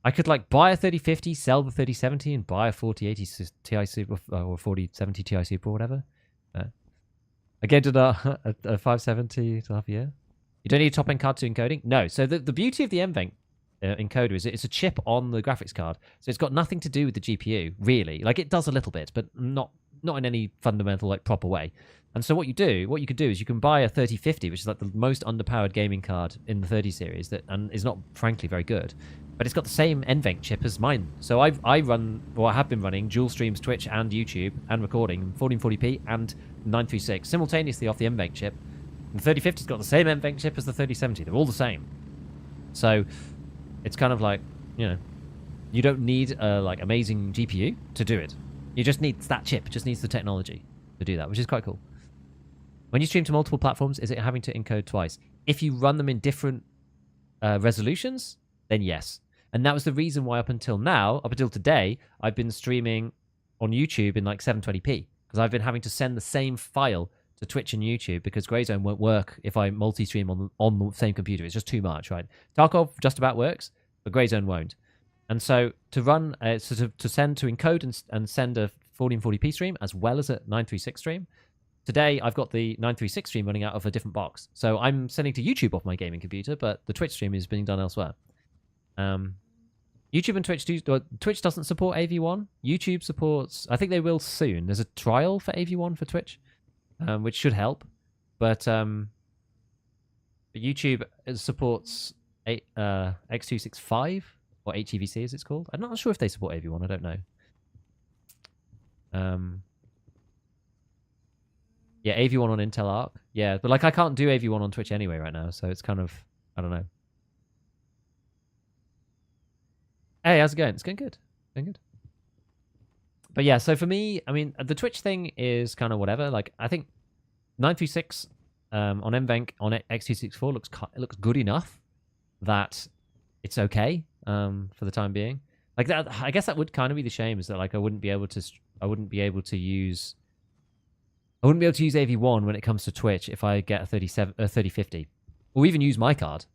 I could like buy a 3050, sell the 3070, and buy a 4080 Ti Super or 4070 Ti Super or whatever. Again, did a 570 to half a year. You don't need a top-end card to encoding? No. So the beauty of the NVENC encoder is it's a chip on the graphics card. So it's got nothing to do with the GPU, really. Like, it does a little bit, but not in any fundamental, like, proper way. And so what you could do is you can buy a 3050, which is like the most underpowered gaming card in the 30 series and is not, frankly, very good. But it's got the same NVENC chip as mine. So I have been running dual streams, Twitch and YouTube, and recording 1440p and 936 simultaneously off the NVENC chip. And the 3050's got the same NVENC chip as the 3070. They're all the same. So it's kind of like, you don't need a like amazing GPU to do it. You just need that chip. It just needs the technology to do that, which is quite cool. When you stream to multiple platforms, is it having to encode twice? If you run them in different resolutions, then yes. And that was the reason why up until now, up until today, I've been streaming on YouTube in like 720p. Because I've been having to send the same file to Twitch and YouTube because Greyzone won't work if I multi-stream on the same computer. It's just too much, right? Tarkov just about works, but Greyzone won't. And so to run, to encode and send a 1440p stream as well as a 936 stream, today I've got the 936 stream running out of a different box. So I'm sending to YouTube off my gaming computer, but the Twitch stream is being done elsewhere. YouTube and Twitch Twitch doesn't support AV1. YouTube supports, I think they will soon. There's a trial for AV1 for Twitch, which should help. But YouTube supports X265 or HEVC as it's called. I'm not sure if they support AV1. I don't know. Yeah, AV1 on Intel Arc. Yeah, but like I can't do AV1 on Twitch anyway right now, so it's kind of, I don't know. Hey, how's it going? It's going good. Going good. But yeah, so for me, I mean, the Twitch thing is kind of whatever. Like, I think 936 on NVENC on X264 looks good enough that it's okay for the time being. Like that, I guess that would kind of be the shame, is that like I wouldn't be able to use AV1 when it comes to Twitch if I get a 3050, or even use my card,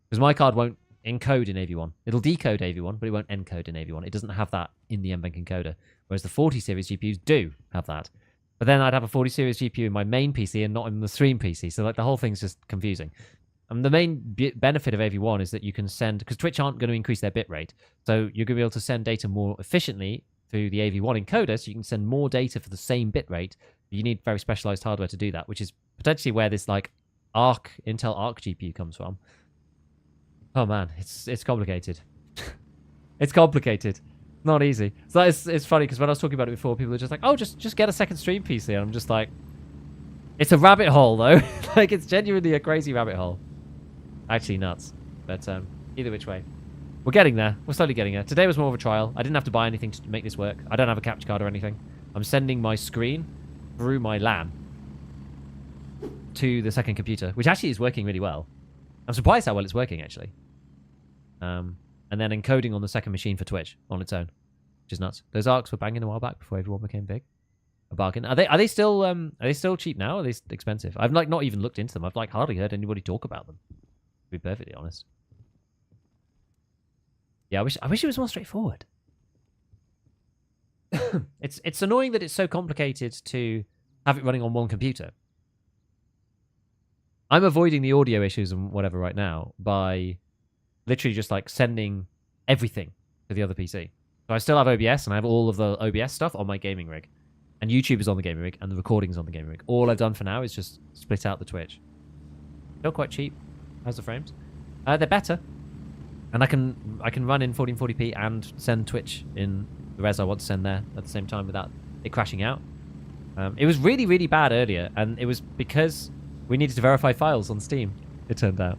because my card won't encode in AV1. It'll decode AV1, but it won't encode in AV1. It doesn't have that in the NVENC encoder, whereas the 40 series GPUs do have that. But then I'd have a 40 series GPU in my main PC and not in the stream PC, so like the whole thing's just confusing. And the main benefit of AV1 is that you can send, because Twitch aren't going to increase their bitrate, so you're going to be able to send data more efficiently through the AV1 encoder, so you can send more data for the same bitrate. You need very specialized hardware to do that, which is potentially where this like Intel Arc GPU comes from. Oh man, it's complicated. It's complicated. Not easy. So it's funny because when I was talking about it before, people were just like, "Oh, just get a second stream PC," and I'm just like, it's a rabbit hole though. Like it's genuinely a crazy rabbit hole. Actually nuts. But either which way, we're getting there. We're slowly getting there. Today was more of a trial. I didn't have to buy anything to make this work. I don't have a capture card or anything. I'm sending my screen through my LAN to the second computer, which actually is working really well. I'm surprised how well it's working actually. And then encoding on the second machine for Twitch on its own, which is nuts. Those arcs were banging a while back before everyone became big. A bargain. Are they still cheap now? Or are they expensive? I've like not even looked into them. I've like hardly heard anybody talk about them, to be perfectly honest. Yeah, I wish it was more straightforward. It's annoying that it's so complicated to have it running on one computer. I'm avoiding the audio issues and whatever right now by literally just like sending everything to the other PC. So I still have OBS and I have all of the OBS stuff on my gaming rig. And YouTube is on the gaming rig and the recording's on the gaming rig. All I've done for now is just split out the Twitch. Still quite cheap. How's the frames? They're better. And I can run in 1440p and send Twitch in the res I want to send there at the same time without it crashing out. It was really, really bad earlier, and it was because we needed to verify files on Steam, it turned out.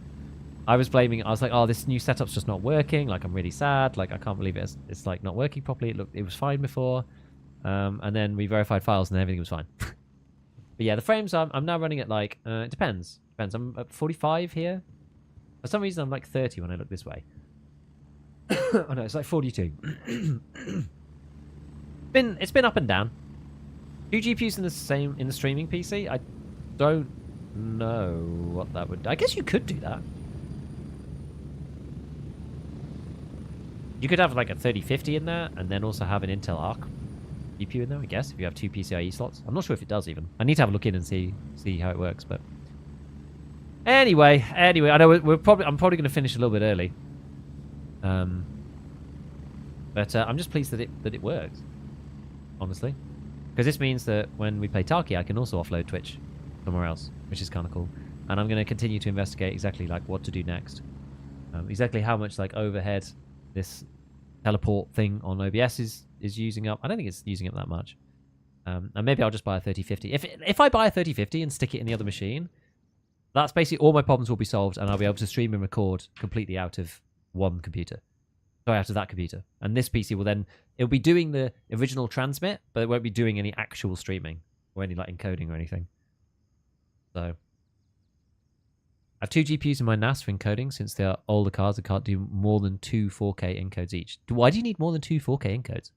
I was like, oh, this new setup's just not working. Like, I'm really sad. Like, I can't believe it's like not working properly. It was fine before. And then we verified files and everything was fine. But yeah, the frames, I'm now running at like, it depends. I'm at 45 here. For some reason, I'm like 30 when I look this way. Oh no, it's like 42. It's been up and down. 2 GPUs in the streaming PC? I don't know what that would do. I guess you could do that. You could have like a 3050 in there and then also have an Intel Arc GPU in there, I guess, if you have 2 PCIe slots. I'm not sure if it does even. I need to have a look in and see how it works, but anyway, I know I'm probably going to finish a little bit early. But I'm just pleased that it works, honestly. Because this means that when we play Taki, I can also offload Twitch somewhere else, which is kind of cool. And I'm going to continue to investigate exactly like what to do next. Exactly how much like overhead this teleport thing on OBS is using up. I don't think it's using up that much. And maybe I'll just buy a 3050. If I buy a 3050 and stick it in the other machine, that's basically all my problems will be solved, and I'll be able to stream and record completely out of one computer. Sorry, out of that computer. And this PC will then, it'll be doing the original transmit, but it won't be doing any actual streaming or any like encoding or anything. So I have 2 GPUs in my NAS for encoding since they are older cards. I can't do more than 2 4K encodes each. Why do you need more than 2 4K encodes?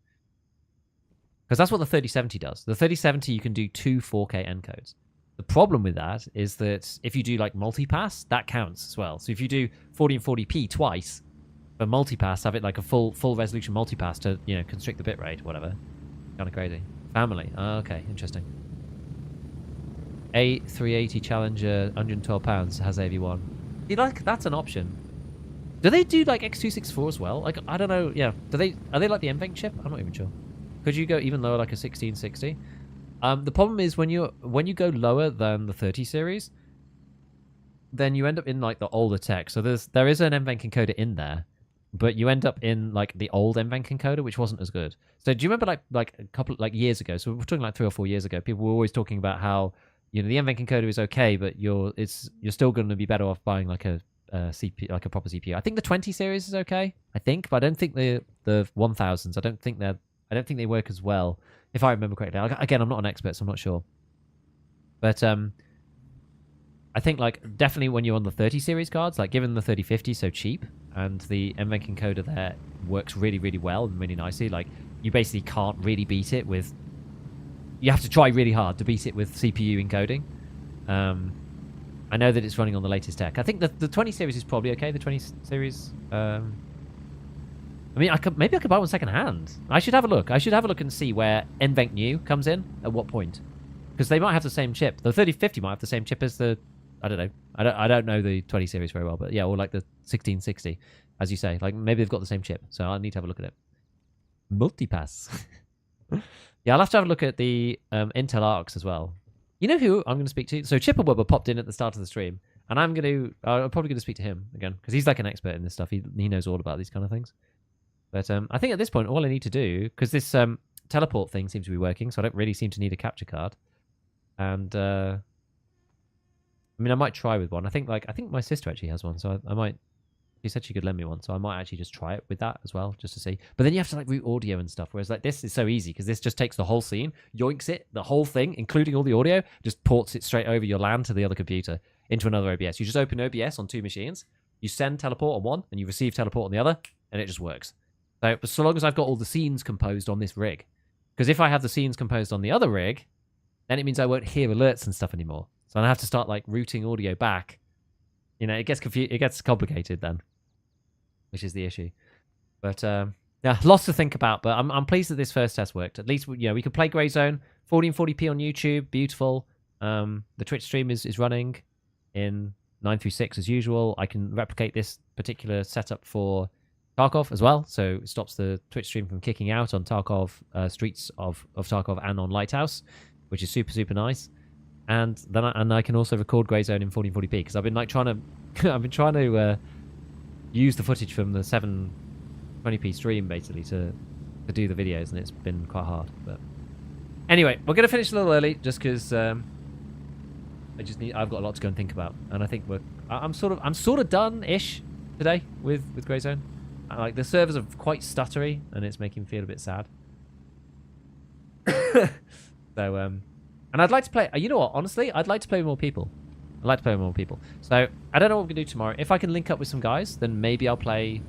Because that's what the 3070 does. The 3070 you can do 2 4K encodes. The problem with that is that if you do like multipass, that counts as well. So if you do 40 and 40p twice for multipass, have it like a full resolution multipass to, you know, constrict the bitrate, whatever. Kind of crazy. Family. Oh, okay, interesting. A380 Challenger, £112 has AV1. See, like that's an option. Do they do like X264 as well? Like I don't know. Yeah. Are they like the NVENC chip? I'm not even sure. Could you go even lower, like a 1660? The problem is when you go lower than the 30 series, then you end up in like the older tech. So there is an NVENC encoder in there, but you end up in like the old NVENC encoder, which wasn't as good. So do you remember like a couple like years ago? So we're talking like 3 or 4 years ago. People were always talking about how, you know, the NVENC encoder is okay, but you're still going to be better off buying like a CPU, like a proper CPU. I think the 20 series is okay. I think, but I don't think the 1000s. I don't think they work as well, if I remember correctly. Again, I'm not an expert, so I'm not sure. But I think like definitely when you're on the 30 series cards, like given the 3050 so cheap and the NVENC encoder there works really, really well and really nicely, like you basically can't really beat it with. You have to try really hard to beat it with CPU encoding. I know that it's running on the latest tech. I think the 20 series is probably okay. The 20 series. I mean, maybe I could buy one second hand. I should have a look. I should have a look and see where NVENC New comes in at what point, because they might have the same chip. The 3050 might have the same chip as the. I don't know. I don't know the 20 series very well, but yeah, or like the 1660, as you say. Like maybe they've got the same chip, so I need to have a look at it. Multipass. Yeah, I'll have to have a look at the Intel Arcs as well. You know who I'm going to speak to? So Chipperwubber popped in at the start of the stream, and I'm probably going to speak to him again, because he's like an expert in this stuff. He knows all about these kind of things. But I think at this point, all I need to do, because this teleport thing seems to be working, so I don't really seem to need a capture card. And I mean, I might try with one. I think my sister actually has one, so I might. She said she could lend me one, so I might actually just try it with that as well, just to see. But then you have to like route audio and stuff, whereas like this is so easy because this just takes the whole scene, yoinks it, the whole thing, including all the audio, just ports it straight over your LAN to the other computer into another OBS. You just open OBS on 2 machines, you send teleport on one, and you receive teleport on the other, and it just works. So long as I've got all the scenes composed on this rig, because if I have the scenes composed on the other rig, then it means I won't hear alerts and stuff anymore. So I have to start like routing audio back. You know, it gets complicated then, which is the issue. But yeah, lots to think about. But I'm pleased that this first test worked. At least we could play Grey Zone 1440p on YouTube, beautiful. The Twitch stream is running in 936 as usual. I can replicate this particular setup for Tarkov as well, so it stops the Twitch stream from kicking out on Tarkov, Streets of Tarkov, and on Lighthouse, which is super, super nice. And then I can also record Grey Zone in 1440p, because I've been like trying to use the footage from the 720p stream basically to do the videos, and it's been quite hard. But anyway, we're gonna finish a little early just because I've got a lot to go and think about, and I think I'm sort of done-ish today with Grey Zone. Like the servers are quite stuttery, and it's making me feel a bit sad. So and I'd like to play. You know what? Honestly, I'd like to play with more people. I'd like to play with more people. So I don't know what we're gonna do tomorrow. If I can link up with some guys, then maybe I'll play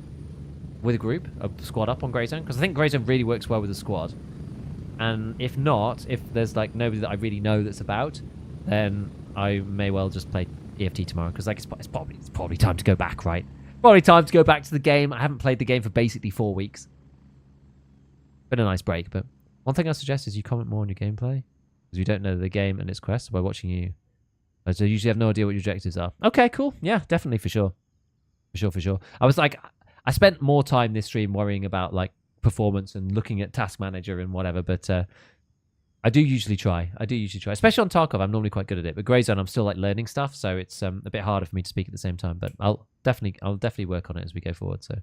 with a group, a squad up on Grey Zone, because I think Grey Zone really works well with a squad. And if not, if there's like nobody that I really know that's about, then I may well just play EFT tomorrow, because like it's probably time to go back, right? Probably time to go back to the game. I haven't played the game for basically 4 weeks. Been a nice break, but one thing I suggest is you comment more on your gameplay, because you don't know the game and its quests by watching you. So you usually have no idea what your objectives are. Okay, cool. Yeah, definitely, for sure. For sure. I spent more time this stream worrying about like performance and looking at Task Manager and whatever, but I do usually try. Especially on Tarkov, I'm normally quite good at it. But Grey Zone, I'm still like learning stuff, so it's a bit harder for me to speak at the same time. But I'll definitely work on it as we go forward. So,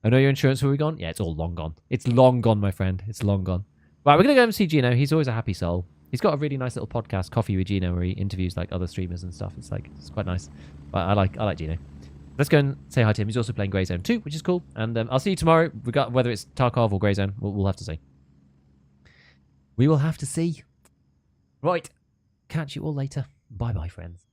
I know your insurance. Where we gone? Yeah, it's all long gone. It's long gone, my friend. It's long gone. Right, we're gonna go and see Gino. He's always a happy soul. He's got a really nice little podcast, Coffee with Gino, where he interviews like other streamers and stuff. It's quite nice. But I like Gino. Let's go and say hi to him. He's also playing Grey Zone 2, which is cool. And I'll see you tomorrow, whether it's Tarkov or Grey Zone. We'll have to see. We will have to see. Right. Catch you all later. Bye-bye, friends.